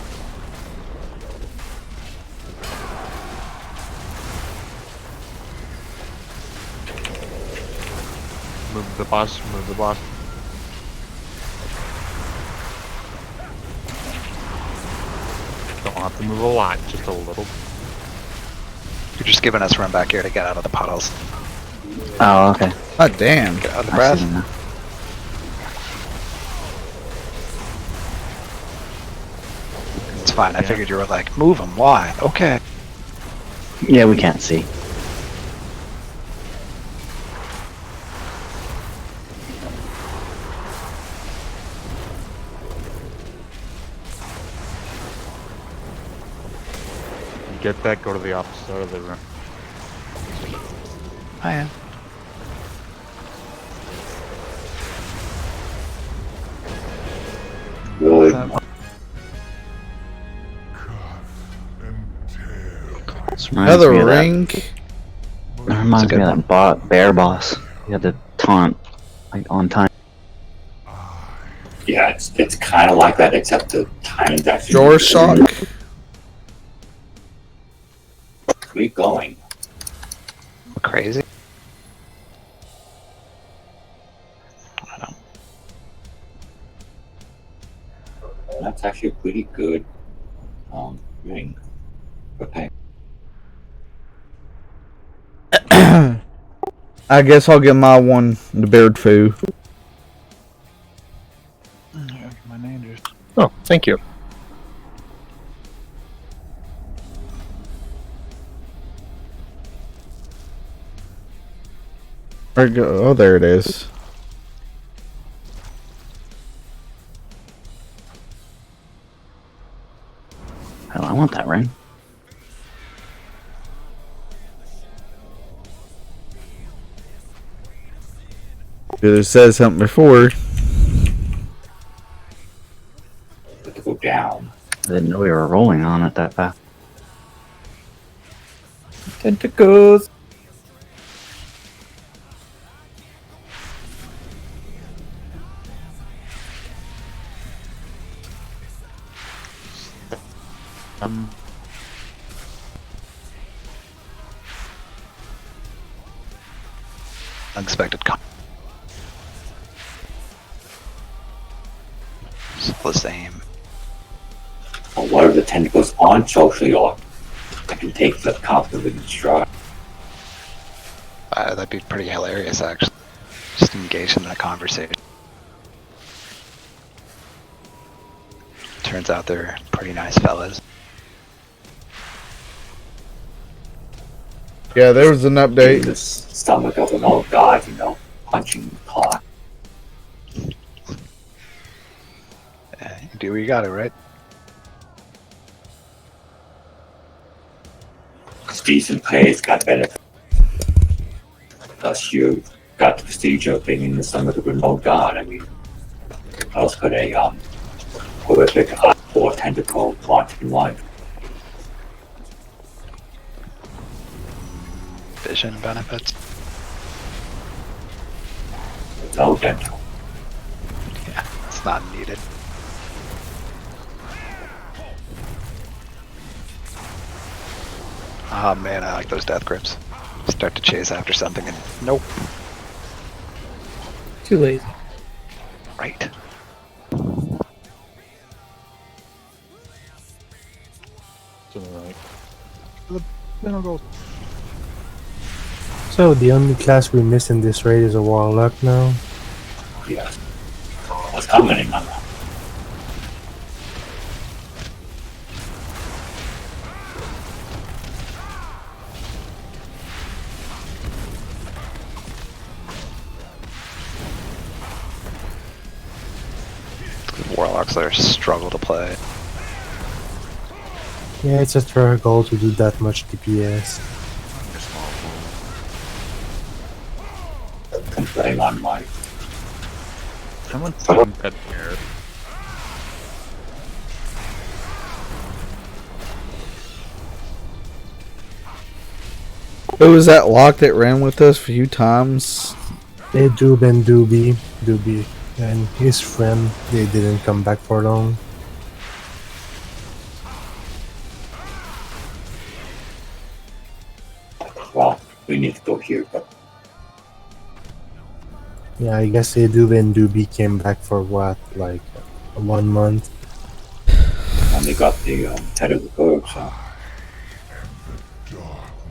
Move the boss. Move the boss. Don't have to move a lot, just a little. You're just giving us room back here to get out of the puddles. Oh, okay. God damn. Get out of the I breath. see now. It's fine. I figured you were like, move them. Why? Okay. Yeah, we can't see. Get that, go to the opposite side of the room. I am. Good. Another ring. That reminds me of that bear boss. You had to taunt like on time. Yeah, it's kind of like that, except the timing's actually. Door shock. Keep going. Crazy. That's actually a pretty good ring. Okay. I guess I'll get my one, the beard foo. Oh, thank you. Where'd it go? Oh, there it is. Hell, I want that ring. It said something before. To go down. I didn't know we were rolling on it that fast. Tentacles. Unexpected come. It's all the same. Well, what are the tentacles on socially, or I can take the conflict with each stride. That'd be pretty hilarious, actually. Just engage in that conversation. Turns out they're pretty nice fellas. Yeah, there was an update. The stomach of an old god, you know, punching the clock. You do what you gotta, right? It's decent pay, it's got benefit. Plus, you got the prestige of being in the stomach of an old god. I mean, what else could a horrific or tentacle want in life? vision benefits. No dental. Yeah, it's not needed. Oh man, I like those death grips. Start to chase after something and nope. Too lazy. Right. So the only class we miss in this raid is a warlock now. Yeah. What's coming, man? Warlocks that are struggle to play. Yeah, it's a struggle to do that much DPS. Complain on my. Someone's taking that air. Who was that lock that ran with us a few times? Doob and Doobie and his friend, they didn't come back for long. Well, we need to go here, but Yeah, I guess Doob and Doobie came back for what, like 1 month? and they got the head of the bird, so.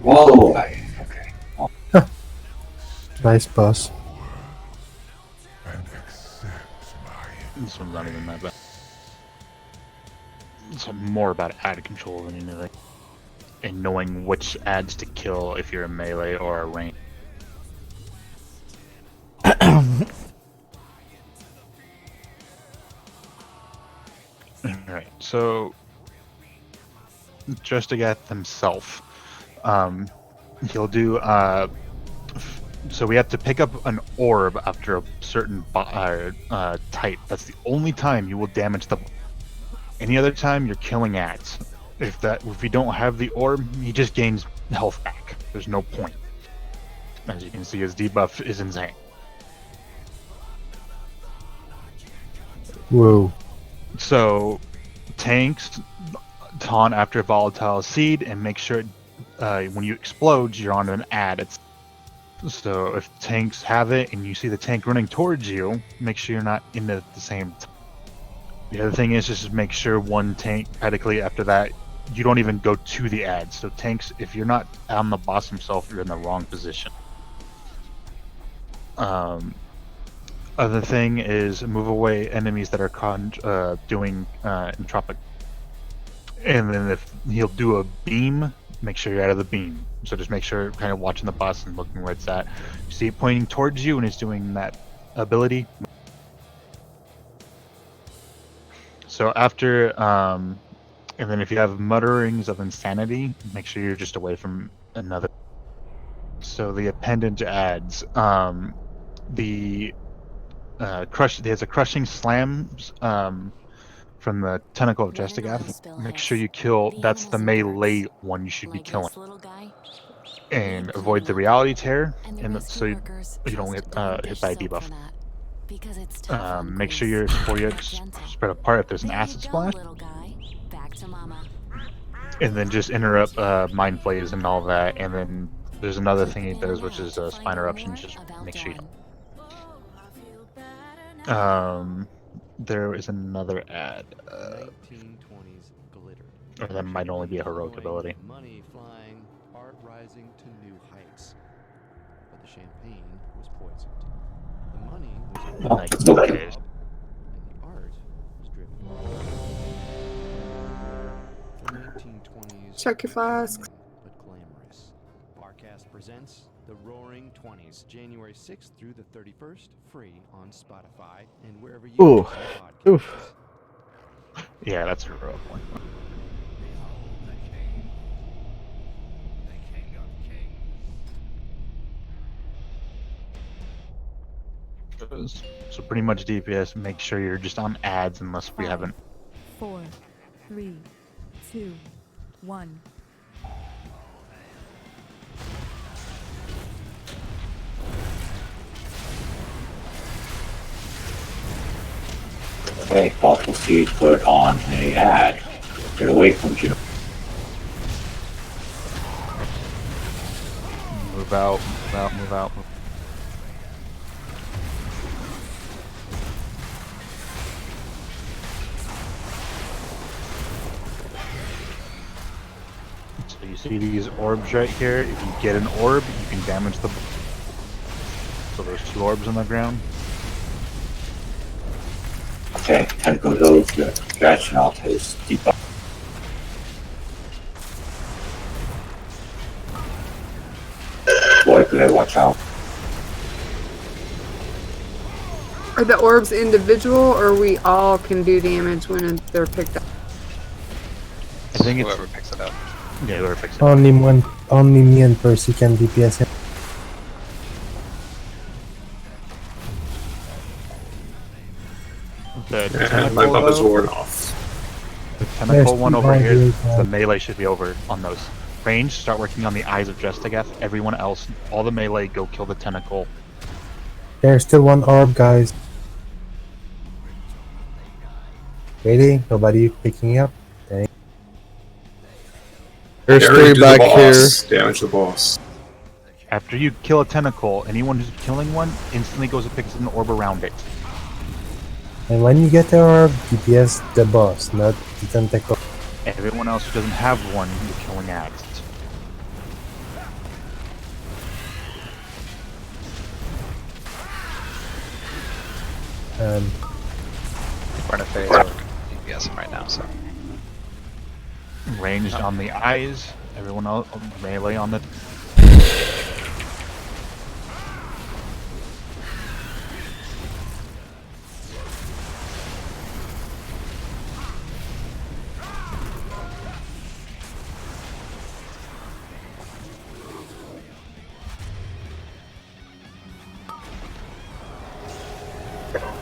Whoa! Okay. Nice boss. This one's not even that bad. It's more about ad control than anything. And knowing which ads to kill if you're a melee or a range. Alright, so Justigath himself, he'll do so we have to pick up an orb after a certain type. That's the only time you will damage the. Any other time you're killing ads. If you don't have the orb, he just gains health back. There's no point. As you can see, his debuff is insane. Whoa. So, tanks taunt after volatile seed and make sure when you explode, you're on an ad. So if tanks have it and you see the tank running towards you, make sure you're not in it at the same time. The other thing is just make sure one tank, practically after that, you don't even go to the ad. So tanks, if you're not on the boss himself, you're in the wrong position. Other thing is move away enemies that are doing entropic. And then if he'll do a beam, make sure you're out of the beam. So just make sure kind of watching the boss and looking where it's at. You see it pointing towards you and he's doing that ability. So after, and then if you have mutterings of insanity, make sure you're just away from another. So the appendage adds, there's a crushing slams from the tentacle of Justigath. Make sure you kill, that's the melee one you should be killing. And avoid the reality tear, and so you don't get hit by a debuff. Make sure your foliage spread apart if there's an acid splash. And then just interrupt mind flays and all that, and then there's another thing he does, which is spine eruption. Just make sure you don't. There is another ad. Or that might only be a heroic ability. Money flying, art rising to new heights. But the champagne was poisoned. The money was Okay. and the art was driven. The 1920s. Check your flasks. But glamorous. Barcast presents The Roaring 20s, January 6th through the 31st, free on Spotify and wherever you Ooh. listen to podcasts. Oof. Yeah, that's a heroic one. So pretty much DPS, make sure you're just on ads unless we haven't. 4, 3, 2, 1. Hey, possible seed put on a ad. Get away from you. Move out, move out, move out. So you see these orbs right here? If you get an orb, you can damage the... So there's 2 orbs on the ground. Okay, tentacle goes good. Ny'alotha is debuff. Boy, could I watch out. Are the orbs individual, or we all can do damage when they're picked up? I think it's whoever picks it up. Yeah, whoever picks it up. Only me and Percy can DPS him. And my buff is worn off. The tentacle one over here, behind you, the melee should be over on those. Range, start working on the eyes of Jestagath. Everyone else, all the melee, go kill the tentacle. There's still one orb, guys. Really? Nobody picking up? Dang. There's Harry, 3 do back the here. boss. Damage the boss. After you kill a tentacle, anyone who's killing one instantly goes and picks an orb around it. And when you get the orb, DPS the boss, not the tentacle. Everyone else who doesn't have one, you're killing at. We're in a phase where DPS right now, so. Ranged on the eyes, everyone else melee on the...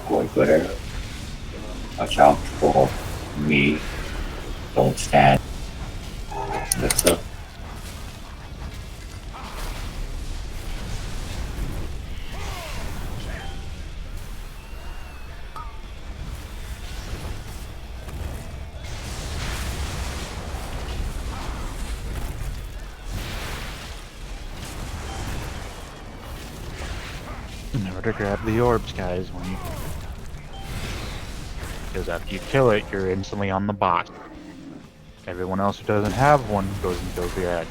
Going there. Watch out for me. Don't stand. That's up. Remember to grab the orbs, guys, when you... Because after you kill it, you're instantly on the box. Everyone else who doesn't have one goes and kills the ad.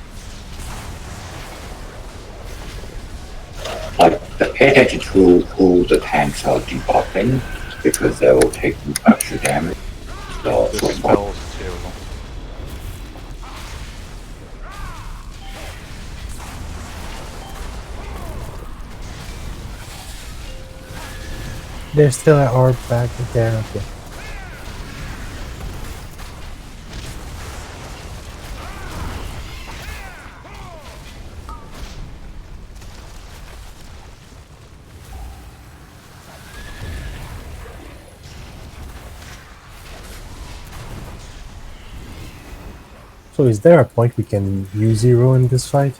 Like, pay attention to who the tanks are debuffing, because they will take extra damage. So, The spells, too. There's still an orb back there. Okay. So is there a point we can use 0 in this fight?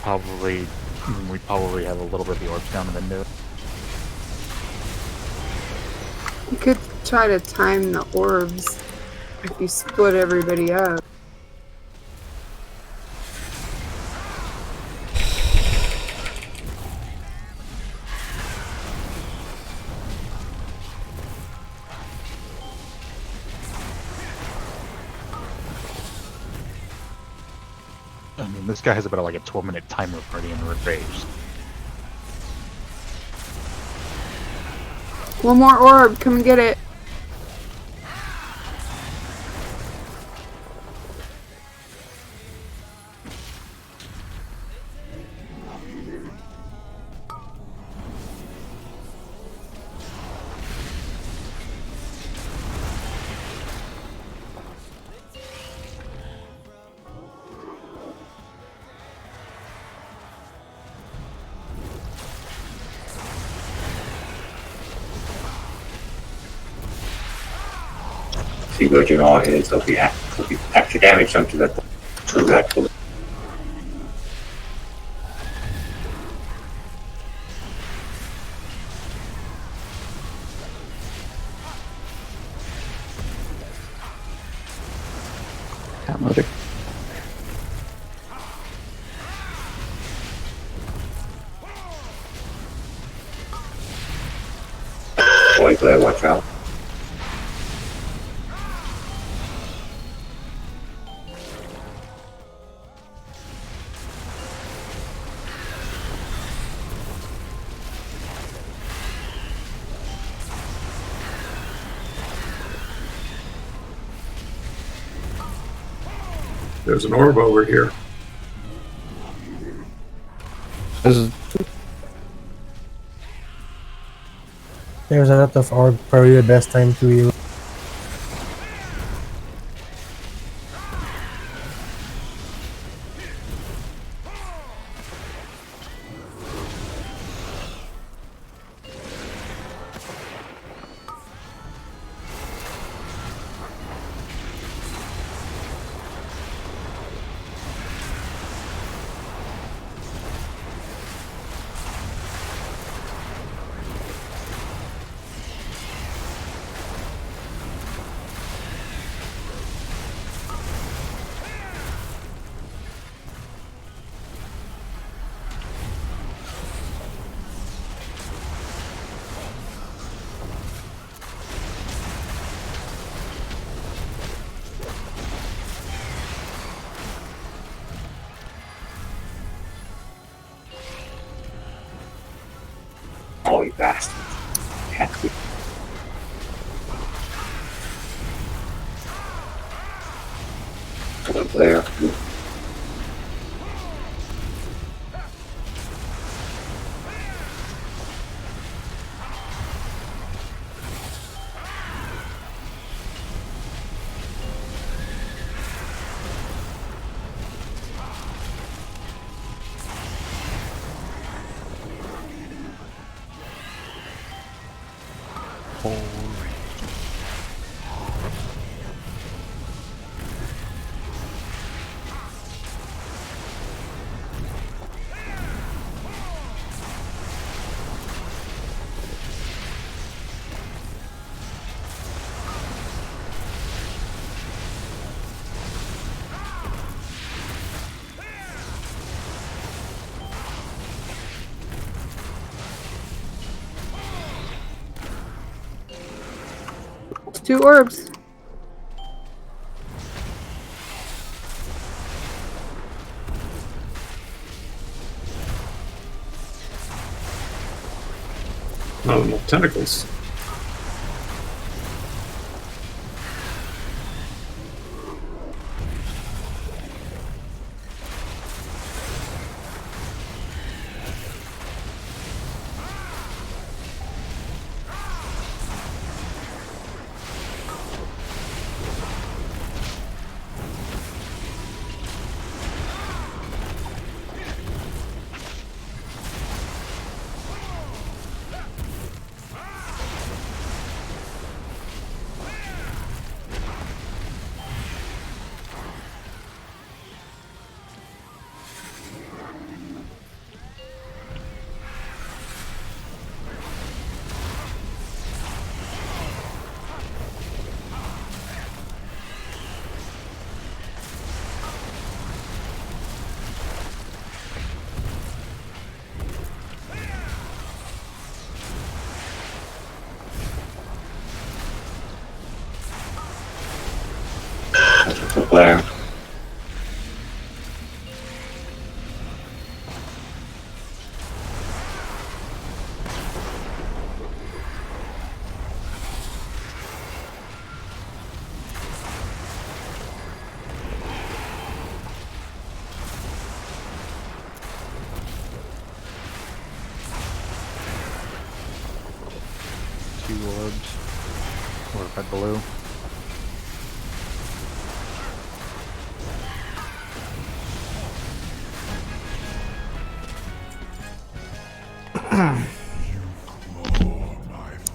Probably... We probably have a little bit of the orbs down and then do it. You could try to time the orbs if you split everybody up. I mean, this guy has about like a 12-minute timer already in rage. One more orb, come and get it. see what you know is there'll be extra damage onto that to that bullet. that motor. Boy, Blair, watch out. There's an orb over here. There's a lot of orb, probably the best time to heal. Oh, you bastard. Can't be. Good Blair. Two orbs. Not enough tentacles. Good Blair. Two orbs. Or red blue.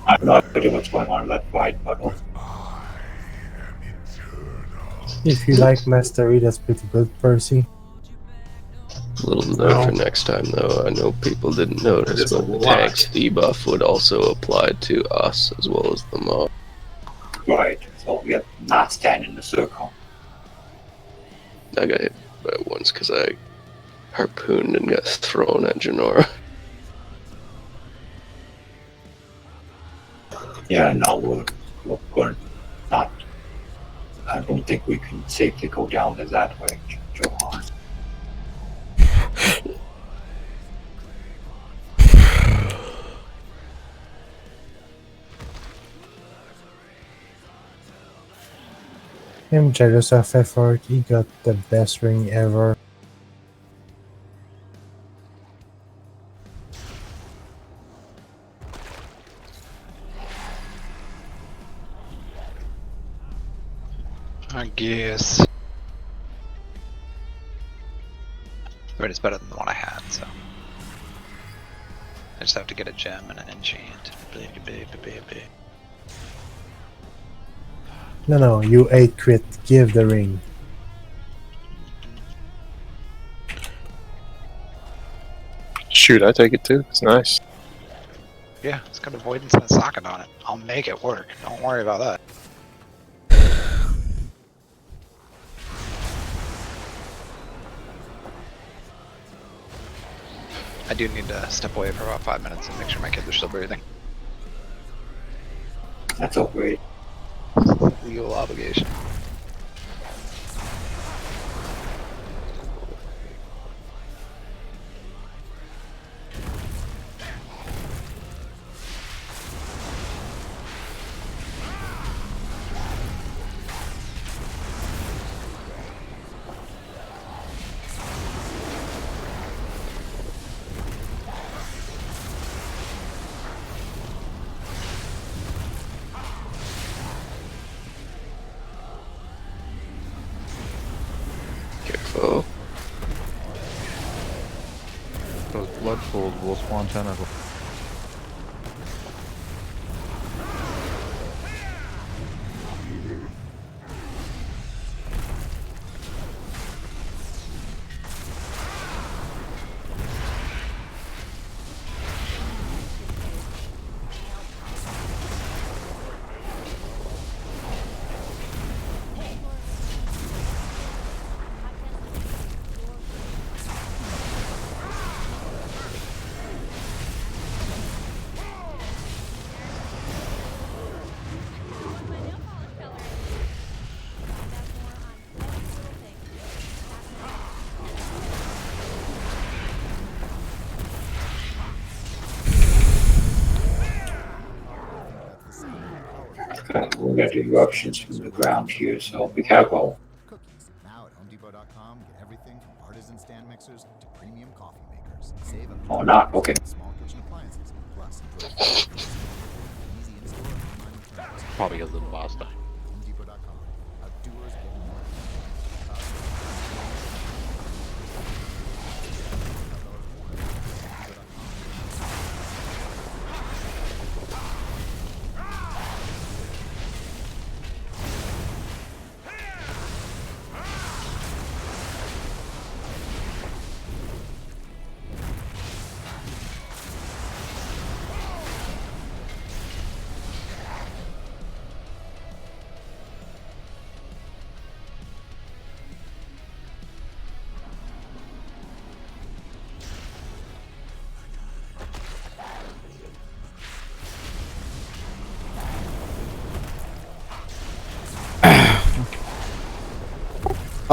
I'm not pretty much going on that white button. If you like Mastery, that's pretty good, Percy. A little note for next time, though. I know people didn't notice, but the tank's debuff would also apply to us as well as the mob. Right, so we are not standing in the circle. I got hit by it once because I harpooned and got thrown at Janora. Yeah, no, we're going not. I don't think we can safely go down there that way, Johan. I'm jealous of effort. He got the best ring ever. I guess. But it's better than the one I had, so. I just have to get a gem and an enchant. No, you 8 crit. Give the ring. Shoot, I take it too. It's nice. Yeah, it's got avoidance and a socket on it. I'll make it work. Don't worry about that. I do need to step away for about 5 minutes and make sure my kids are still breathing. That's all great. Legal obligation. Careful. Those blood pools will spawn tentacles. We got eruptions from the ground here, so be careful. Now at HomeDepot.com, get everything from artisan stand mixers to premium coffee makers. Save up Oh, not okay. small kitchen appliances. Plus, easy in-store and online returns. Probably a little boss time. HomeDepot.com. Outdoors get more.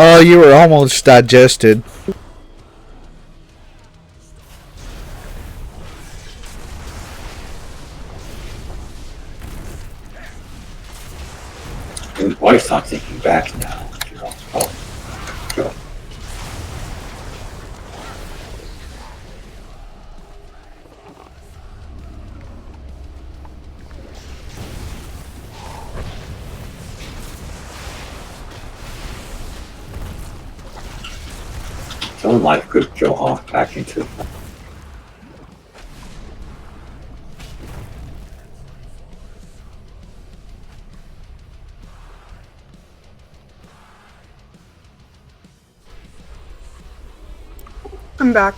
Oh, you were almost digested. His wife's not thinking back now. Oh, sure. Someone like good Johan back into I'm back.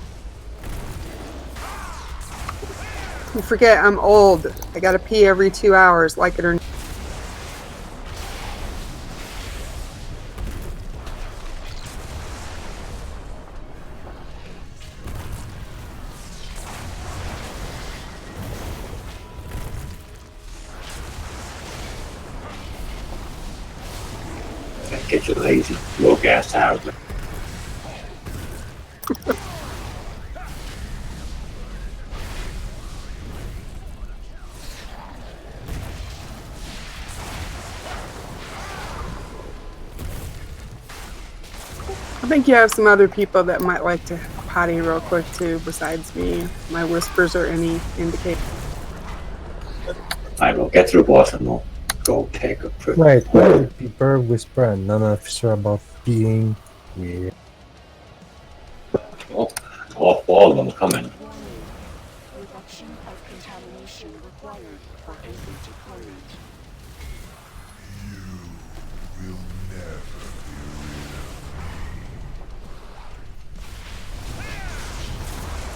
You forget I'm old. I gotta pee every 2 hours, like it or not. Get your lazy woke ass out of it. I think you have some other people that might like to potty real quick too, besides me. My whispers are any indicator. I will get through boss and we'll go take a quick. Right, right. People whisper and none of sure about being weird. Oh, all of them coming. Reduction of contamination required for entry deployment.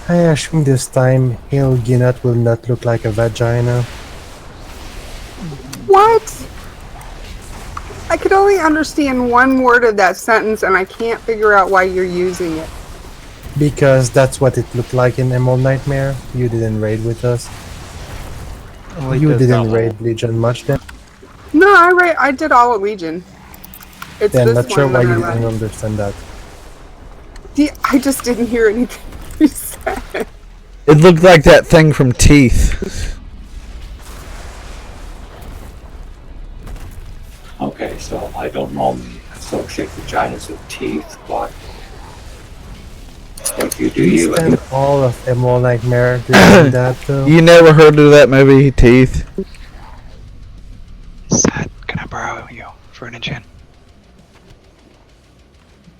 I assume this time Hill Ginot will not look like a vagina. What? I could only understand one word of that sentence and I can't figure out why you're using it. Because that's what it looked like in Emerald Nightmare. You didn't raid with us. Well, You didn't raid Legion much then. No, I did all of Legion. It's Then this not sure one why that you I didn't left. understand that. I just didn't hear anything you said. It looked like that thing from Teeth. Okay, so I don't normally associate vaginas with teeth, but if you do, We you spent all of Emerald Nightmare doing that though. You never heard of that movie, Teeth? Seth, can I borrow you for an enchant?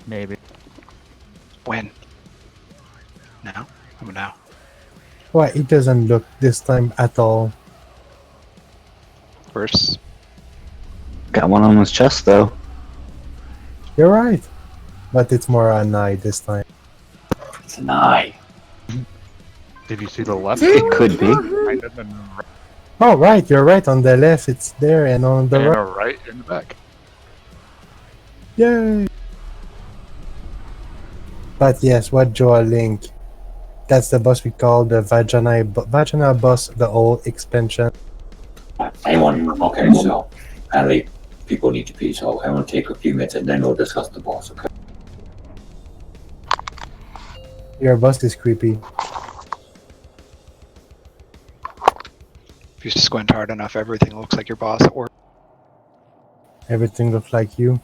Maybe. When? Now? How about now? Why, it doesn't look this time at all. Worse. Got one on his chest though. You're right. But it's more an eye this time. It's an eye. Did you see the left? It could be. Right and then Oh, right, you're right. On the left, it's there, and on the right. right in the back. Yay! But yes, what Joel Link? That's the boss we call the Vagina boss, the old expansion. Anyone? Okay, so apparently people need to pee, so I want to take a few minutes and then we'll discuss the boss. Okay. Your boss is creepy. If you squint hard enough, everything looks like your boss or Everything looks like you.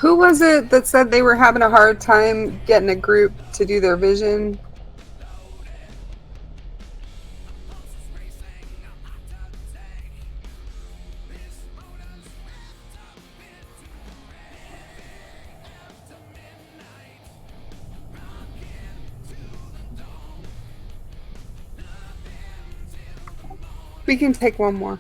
Who was it that said they were having a hard time getting a group to do their vision? We can take one more.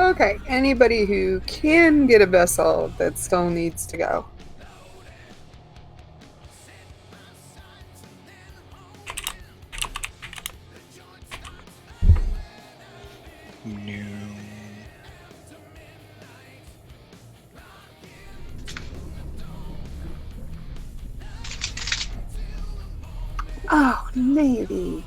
Okay, anybody who can get a vessel that still needs to go. No. Oh, Navy.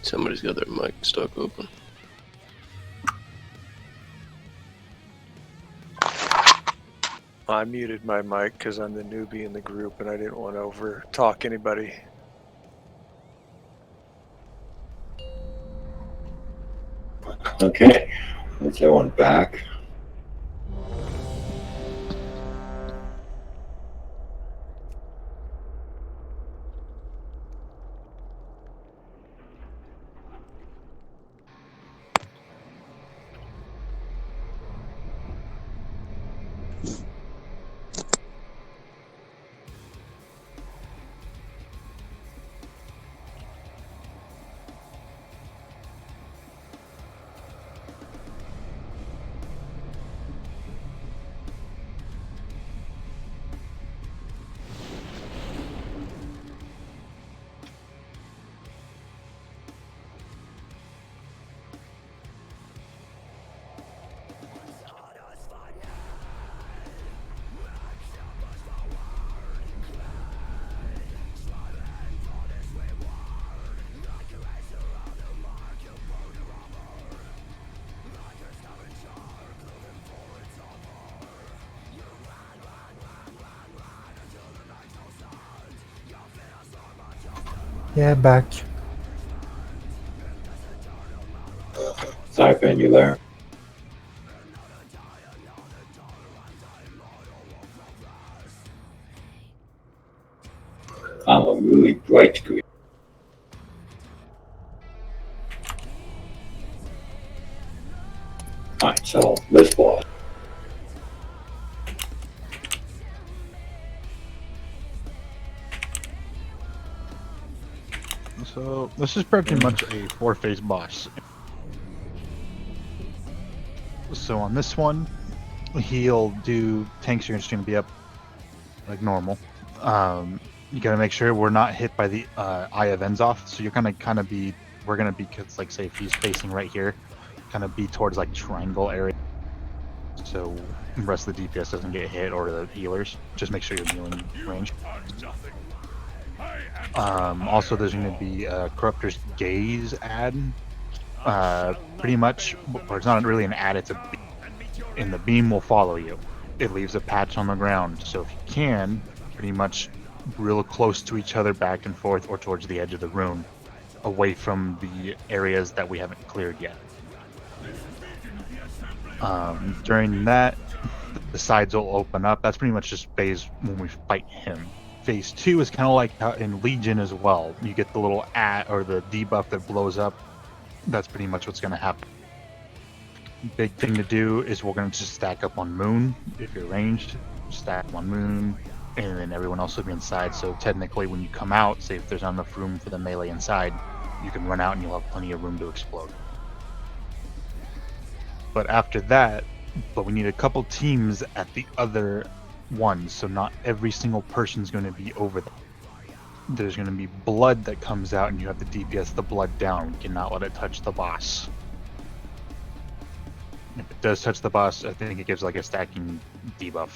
Somebody's got their mic stuck open. I muted my mic because I'm the newbie in the group and I didn't want to over talk anybody. Okay, is everyone back? Yeah, back. Sorry, you there? I'm a really bright screen. Alright, so this boss. So this is pretty much a 4-phase boss. So on this one, he'll do tanks are just going to be up like normal. You got to make sure we're not hit by the Eye of Enzoth. So you're gonna kind of be, we're gonna be, cause like say if he's facing right here, kind of be towards like triangle area. So the rest of the DPS doesn't get hit or the healers. Just make sure you're healing range. Also, there's going to be a Corruptor's Gaze ad. Pretty much, or it's not really an ad, it's a beam. And the beam will follow you. It leaves a patch on the ground. So if you can, pretty much real close to each other, back and forth, or towards the edge of the room, away from the areas that we haven't cleared yet. During that, the sides will open up. That's pretty much just phase when we fight him. Phase 2 is kind of like how in Legion as well. You get the little or the debuff that blows up. That's pretty much what's going to happen. Big thing to do is we're going to just stack up on Moon. If you're ranged, stack on Moon, and then everyone else will be inside. So technically when you come out, say if there's not enough room for the melee inside, you can run out and you'll have plenty of room to explode. But after that, we need a couple teams at the other ones, so not every single person's going to be over there. There's going to be blood that comes out and you have to DPS the blood down. You cannot let it touch the boss. If it does touch the boss, I think it gives like a stacking debuff.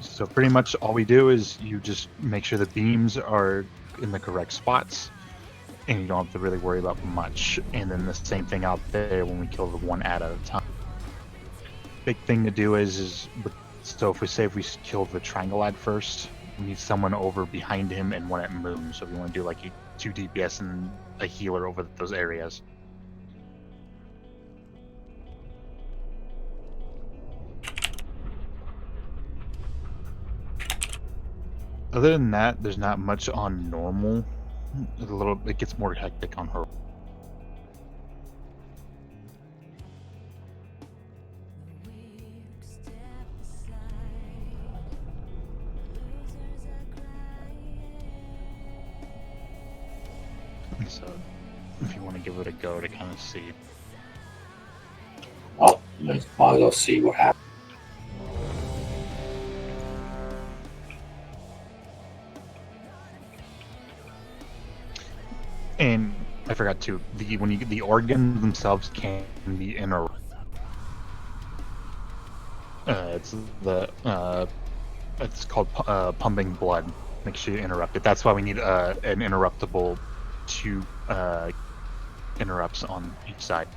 So pretty much all we do is you just make sure the beams are in the correct spots, and you don't have to really worry about much. And then the same thing out there when we kill the one ad at a time. Big thing to do is so if we kill the triangle ad first, we need someone over behind him and one at Moon. So we want to do like 2 DPS and a healer over those areas. Other than that, there's not much on normal. It gets more hectic on her. So, if you want to give it a go to kind of see. Well, might as well see what happens. And I forgot to the organs themselves can be interrupted. It's called pumping blood. Make sure you interrupt it. That's why we need an interruptible 2 interrupts on each side.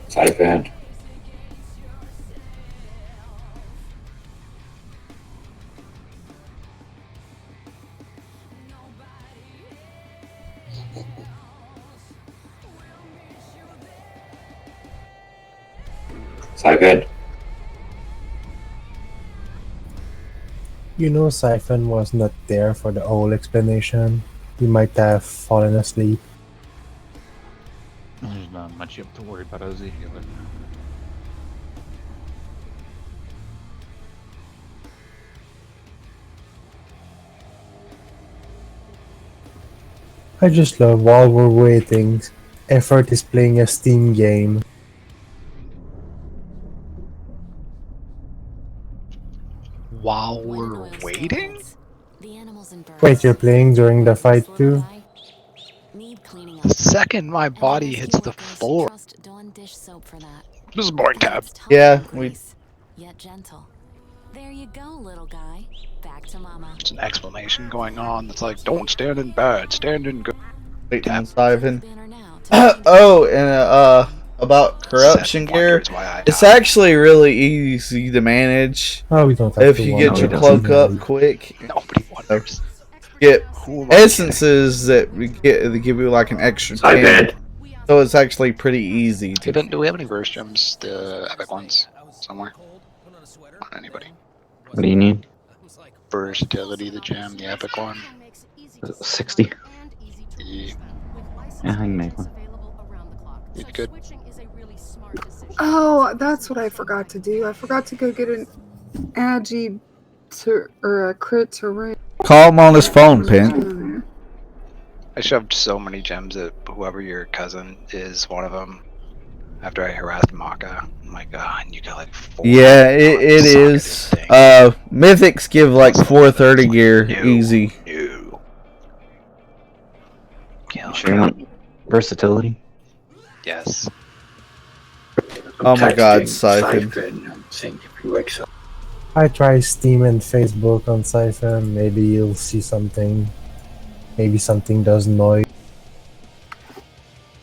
Side band. Siphon. You know, Siphon was not there for the whole explanation. He might have fallen asleep. There's not much you have to worry about as a healer. I just love while we're waiting, Effort is playing a Steam game. While we're waiting? Wait, you're playing during the fight too? The second my body hits the floor. This is boring tab. Yeah, we. Yet gentle. There you go, little guy. Back to mama. There's an explanation going on that's like, don't stand in bad, stand in good. Wait, Siphon. Oh, and about corruption gear. It's actually really easy to manage Oh, we don't have if to you worry get your about cloak that. up quick. Nobody wonders. Get essences that give you like an extra 10. So it's actually pretty easy to. Do we have any verse gems, the epic ones, somewhere? On anybody? What do you need? Versatility, the gem, the epic one. 60. Yeah. Yeah, I can make one. You good? Oh, that's what I forgot to do. I forgot to go get an agi or a crit to ring. Call him on his phone, Pin. I shoved so many gems at whoever your cousin is, one of them. After I harassed Maka, I'm like, and you got like 4. Yeah, it is. Mythics give like 430 gear easy. You sure you want versatility? Yes. Oh my God, Siphon. I try Steam and Facebook on Siphon. Maybe you'll see something. Maybe something does noise.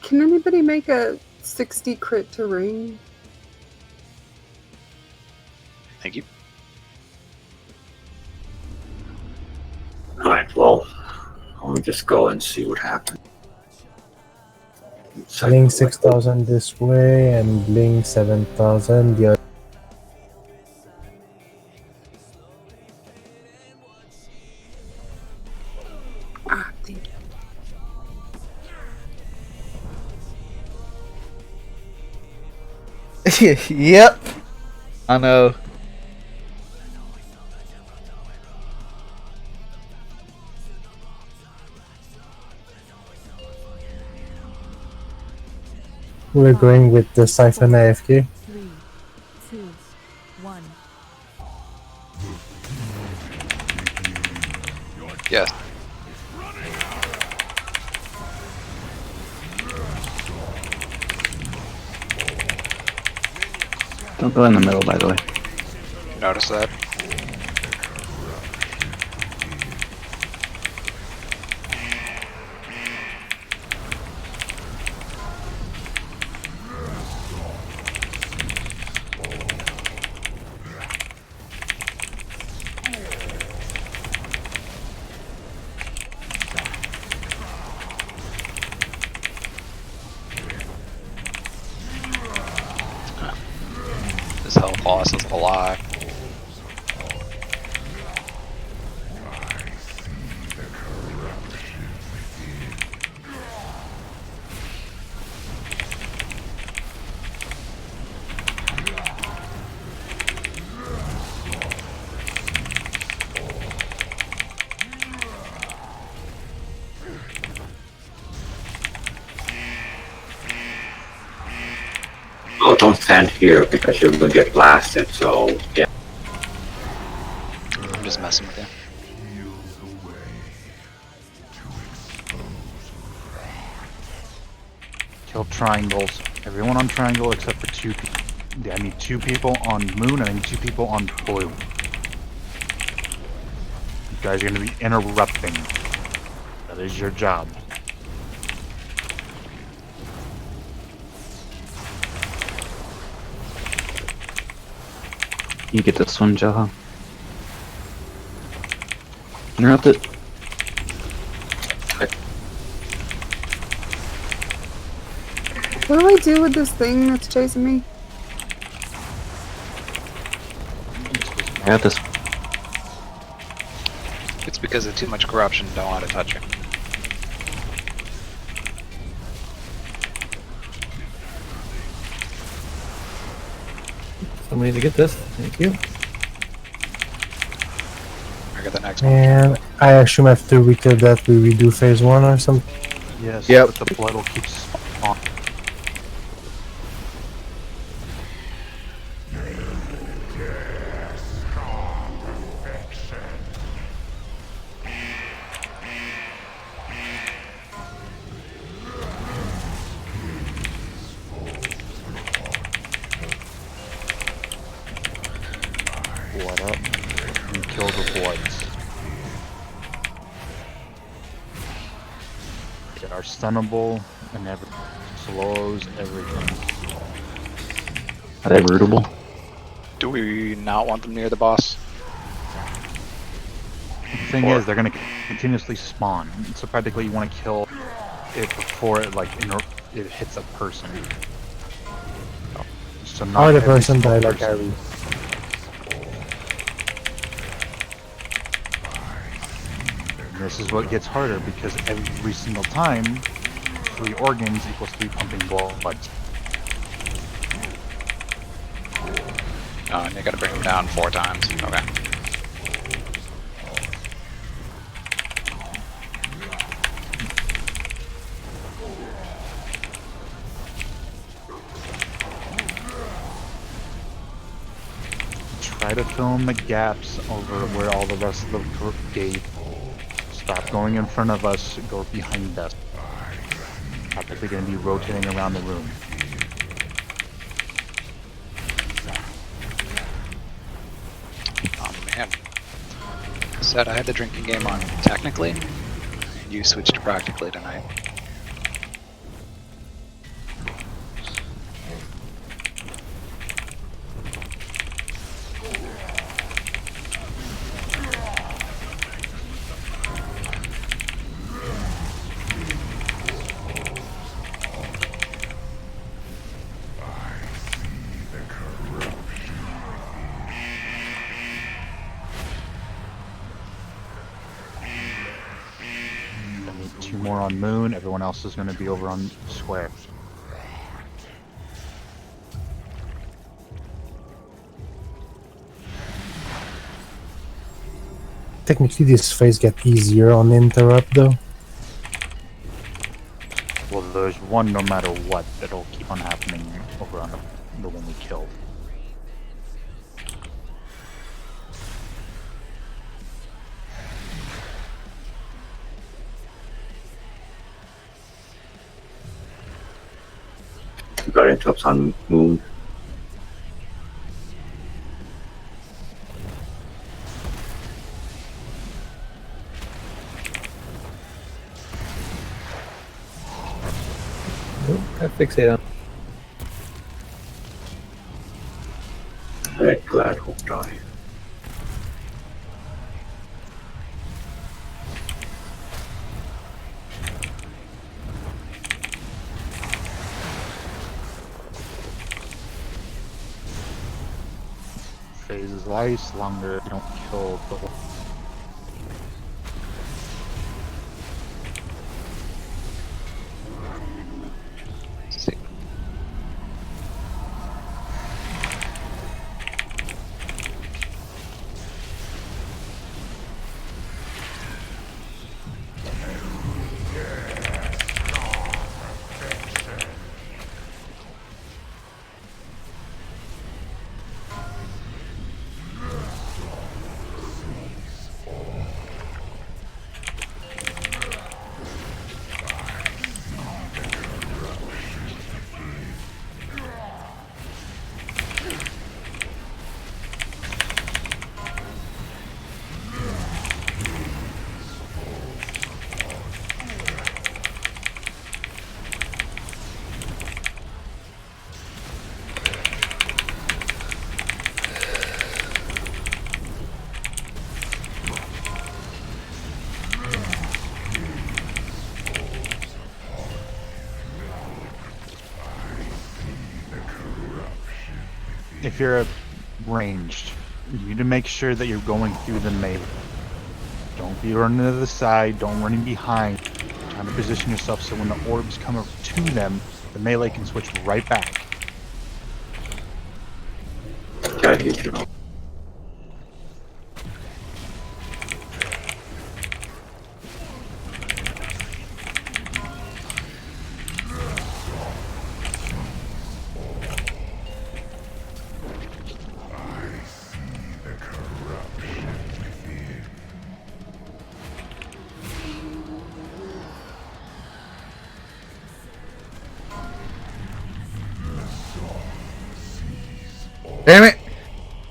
Can anybody make a 60 crit to ring? Thank you. Alright, well, I'll just go and see what happens. Bling 6,000 this way and Bling 7,000 the other. Ah, thank you. Yep. I know. We're going with the Siphon AFK. 3, 2, 1. Yeah. Don't go in the middle, by the way. Notice that. boss is alive. Oh, don't stand here because you're gonna get blasted, so yeah. I'm just messing with you. Kill triangles. Everyone on triangle except for 2 people. Yeah, I need 2 people on moon and I need 2 people on blue. You guys are gonna be interrupting. That is your job. You get this one, Joe. Interrupt it. What do I do with this thing that's chasing me? I got this. It's because of too much corruption, don't want to touch it. Somebody to get this. Thank you. I got the next one. And I assume after we kill that, we redo phase 1 or something. Yes, Yep. but the blood will keep spawning. Blood up and kill the bloods. Get our stunnable and slows everything. Are they rootable? Do we not want them near the boss? The thing is, they're gonna continuously spawn, so practically you want to kill it before it it hits a person. So not Or the every person single died like person. Harry. And this is what gets harder because every single time, 3 organs equals 3 pumping blood. Oh, and you gotta bring them down 4 times. Okay. Try to fill in the gaps over where all the rest of the gate. Stop going in front of us, go behind us. They're going to be rotating around the room. Oh man. Said I had the drinking game on technically. You switched to practically tonight. I need 2 more on moon, everyone else is going to be over on square. Technically, this phase get easier on interrupt though. Well, there's one no matter what that'll keep on happening over on the one we killed. You got interrupts on moon. I fixate on. Red glad won't die. phase lasts longer if you don't kill the orb. If you're ranged, you need to make sure that you're going through the melee. Don't be running to the side, don't run behind. Trying to position yourself so when the orbs come up to them, the melee can switch right back. Damn it!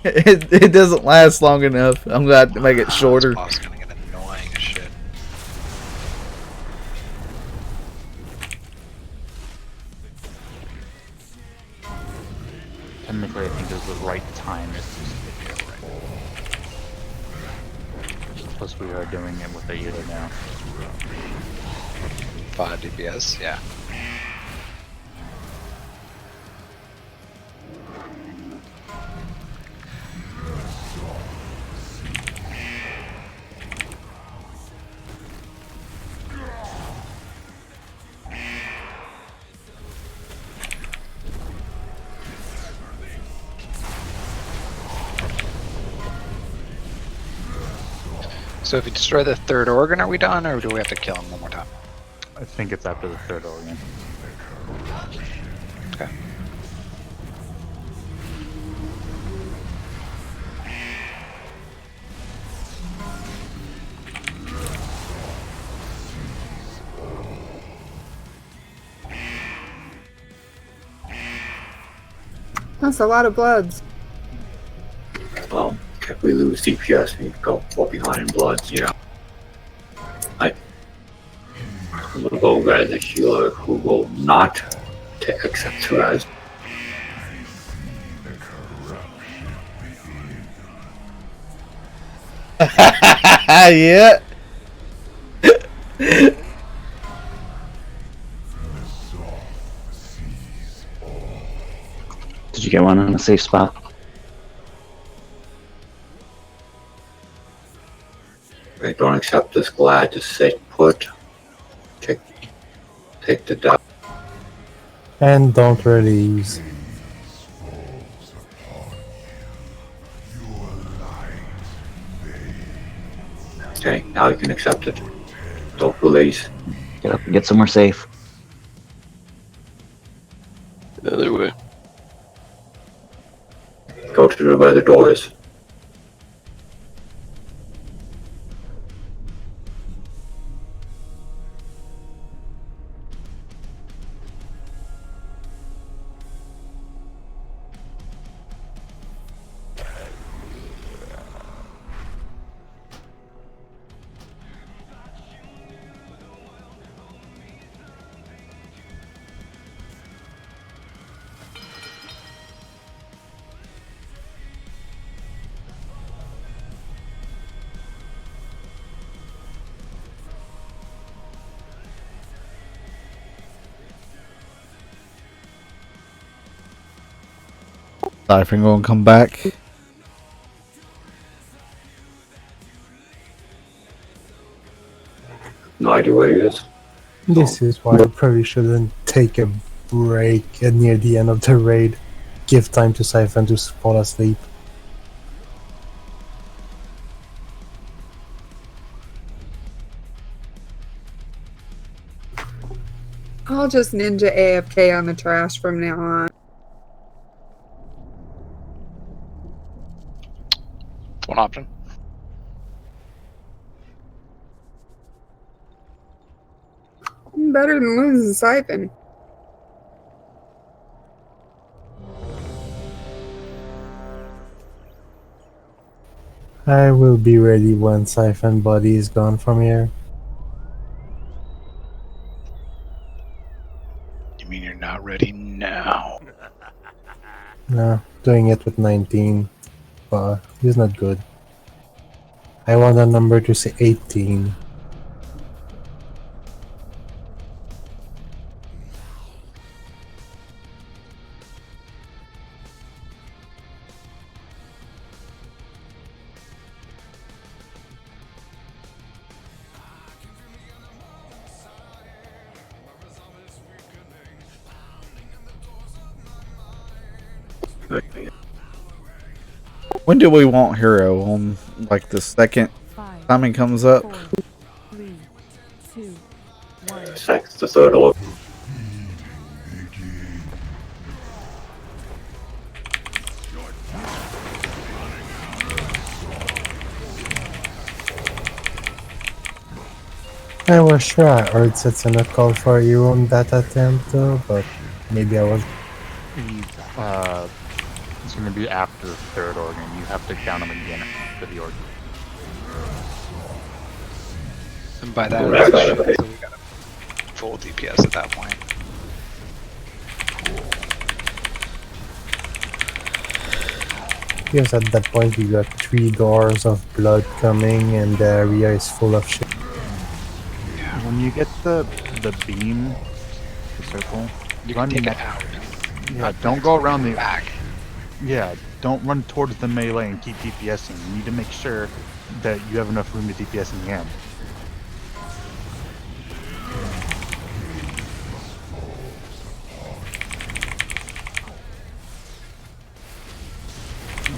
It doesn't last long enough. I'm gonna have to make it shorter. This boss is gonna get annoying as shit. Technically, I think is the right time is to sit here right. Plus, we are doing it with the Ada now. 5 DPS, yeah. So if you destroy the third organ, are we done, or do we have to kill him one more time? I think it's after the third organ. Okay. That's a lot of bloods. Well, if we lose DPS, we go fall behind in bloods, you know. I'm gonna go guys a healer who will not accept Suraz. Yeah. Did you get one in a safe spot? They don't accept this glad to sit put. Take the dot. And don't release. Okay, now you can accept it. Don't release. Get up and get somewhere safe. The other way. Go to where the door is. Siphon gonna come back. idea what it is. This is why I probably shouldn't take a break near the end of the raid. Give time to Siphon to fall asleep. I'll just ninja AFK on the trash from now on. One option. Better than losing Siphon. I will be ready when Siphon body is gone from here. You mean you're not ready now? No, doing it with 19, but he's not good. I want that number to say 18. When do we want hero? On like the second time it comes up? 4, 3, 2, 1. Second to third order. I was sure I heard Setsuna call for you on that attempt though, but maybe I was. It's going to be after the third organ. You have to count them again after the organ. And by that, we got a full DPS at that point. Because at that point you got 3 doors of blood coming and the area is full of shit. When you get the beam, the circle, you can take it out. Yeah, don't go around the back. Yeah, don't run towards the melee and keep DPSing. You need to make sure that you have enough room to DPS in the end.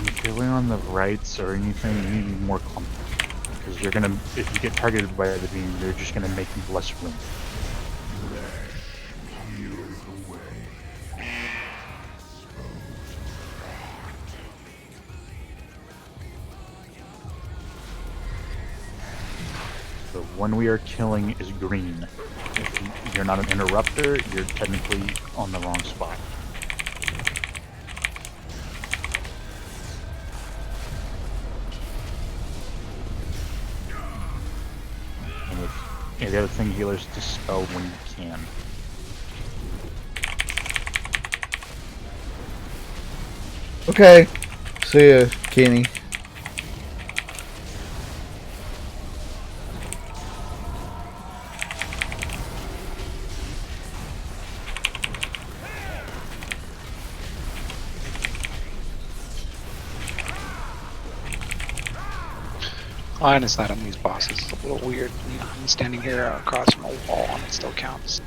If you're on the rights or anything, you need to be more clumsy. Because you're gonna, if you get targeted by the beam, they're just gonna make you less room. The one we are killing is green. If you're not an interrupter, you're technically on the wrong spot. And the other thing, healers dispel when you can. Okay. See ya, Kenny. Line of sight on these bosses is a little weird. You know, I'm standing here across from a wall and it still counts.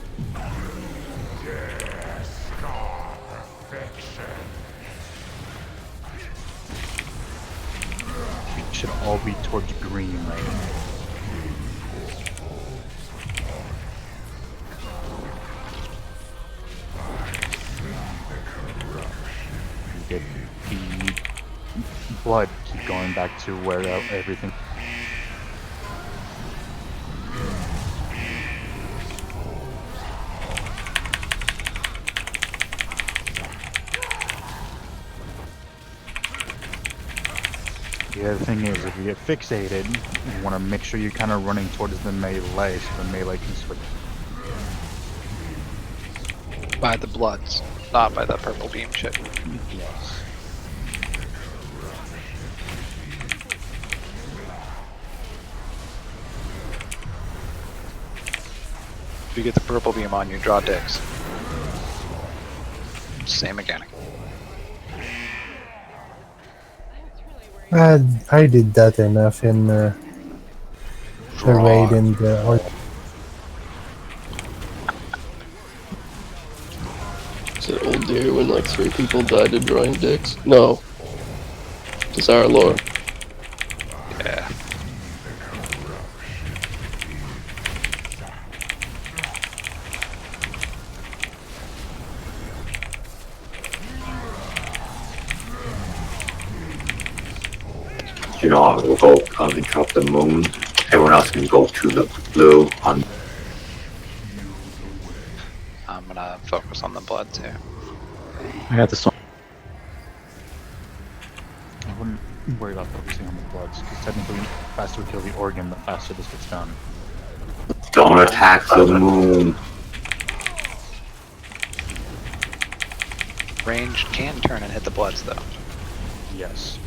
We should all be towards green right now. You get the blood keep going back to where everything. The other thing is, if you get fixated, you want to make sure you're kind of running towards the melee, so the melee can switch. By the bloods, not by the purple beam shit. Yes. If you get the purple beam on you, draw dicks. Same mechanic. I did that enough in the raid in the... Is it Old Deer when like 3 people died to drawing dicks? No. It's our lore. Yeah. You know, we'll go interrupt the moon. Everyone else can go to the blue on. I'm gonna focus on the blood too. I got this one. I wouldn't worry about focusing on the bloods, because technically, the faster we kill the organ, the faster this gets done. Don't attack the moon. Range can turn and hit the bloods though. Yes.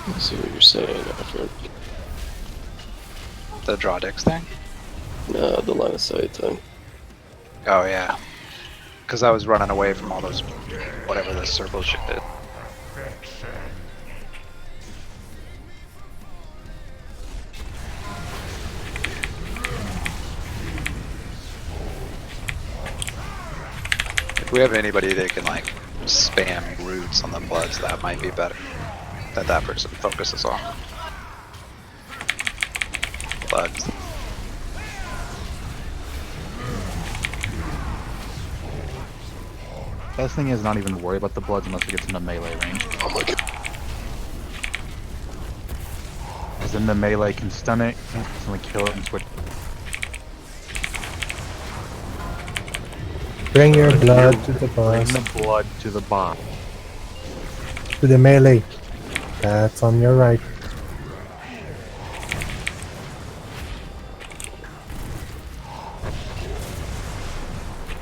I see what you're saying, Alfred. The draw dicks thing? No, the line of sight thing. Oh yeah. Because I was running away from all those, whatever this circle shit did. If we have anybody that can like spam roots on the bloods, that might be better. That person focuses on. Bloods. Best thing is not even worry about the bloods unless it gets into melee range. Oh my god. Because then the melee can stun it, instantly kill it, and switch. Bring your blood to the boss. Bring the blood to the boss. To the melee. That's on your right.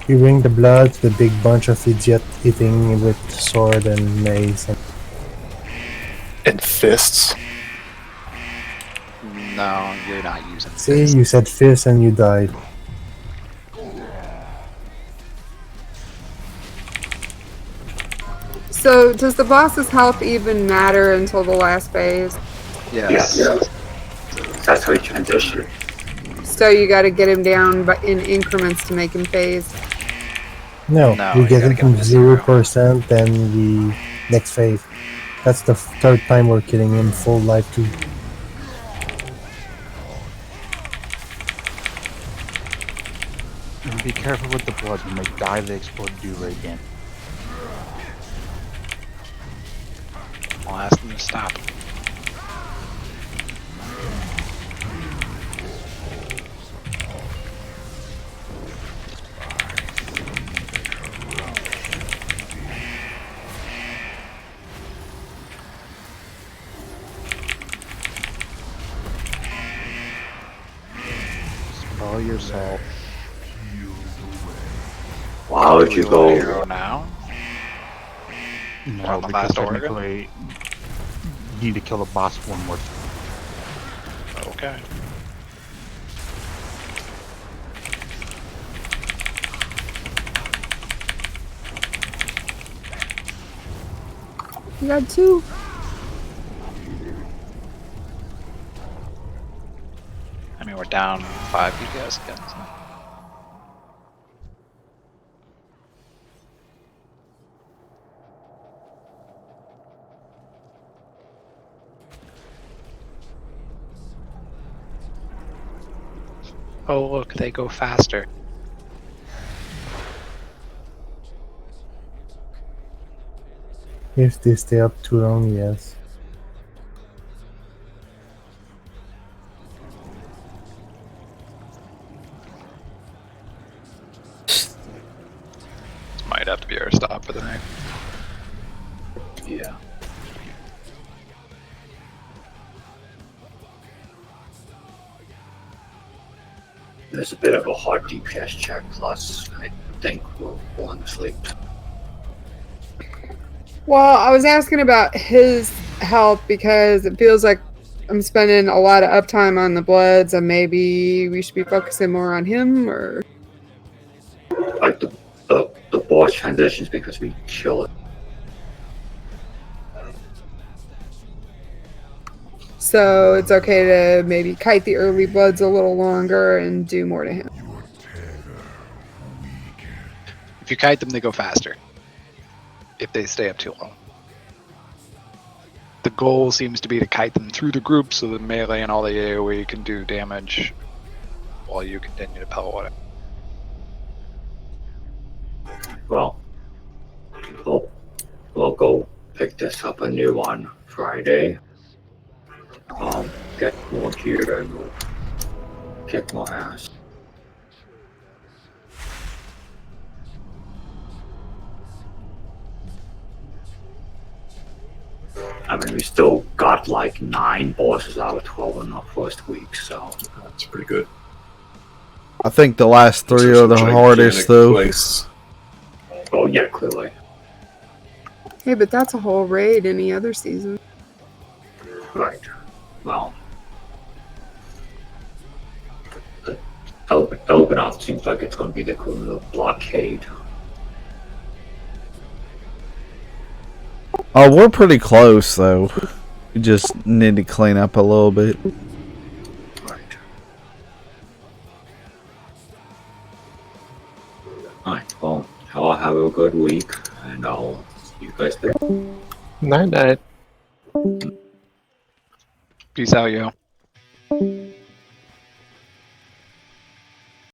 You bring the blood to the big bunch of idiot eating with sword and mace and fists. No, you're not using. See, you said fist and you died. So, does the boss's health even matter until the last phase? Yes. Yes. That's how you transition. So you gotta get him down in increments to make him phase. No, No, you you get gotta it get from him to 0%, then the next phase. That's the 3rd time we're killing him full life too. And be careful with the bloods. When they die, they explode do radiant. I'll ask them to stop. Spell yourself. Wow, would you go? Hero now? No, On the because last organ? technically, you need to kill the boss one more time. Okay. You got 2. I mean, we're down 5 DPS again. So. Oh, look, they go faster. If they stay up too long, yes. This might have to be our stop for the night. Yeah. There's a bit of a hard DPS check, plus I think we'll want to sleep. Well, I was asking about his health because it feels like I'm spending a lot of uptime on the Bloods, and maybe we should be focusing more on him, or Like the boss transitions because we kill it. so it's okay to maybe kite the early Bloods a little longer and do more to him. If you kite them, they go faster. If they stay up too long. The goal seems to be to kite them through the group so the melee and all the AoE can do damage while you continue to pellet it. Well, we'll go pick this up anew on Friday. Get more gear and we'll kick more ass. I mean, we still got like 9 bosses out of 12 in the first week, so that's pretty good. I think the last 3 are the hardest, though. Oh yeah, clearly. Hey, but that's a whole raid any other season. Right. Well, Elganath seems like it's going to be the equivalent of blockade. Oh, we're pretty close, though. We just need to clean up a little bit. Alright, well, y'all have a good week, and I'll see you guys there. Night night. Peace out, yo.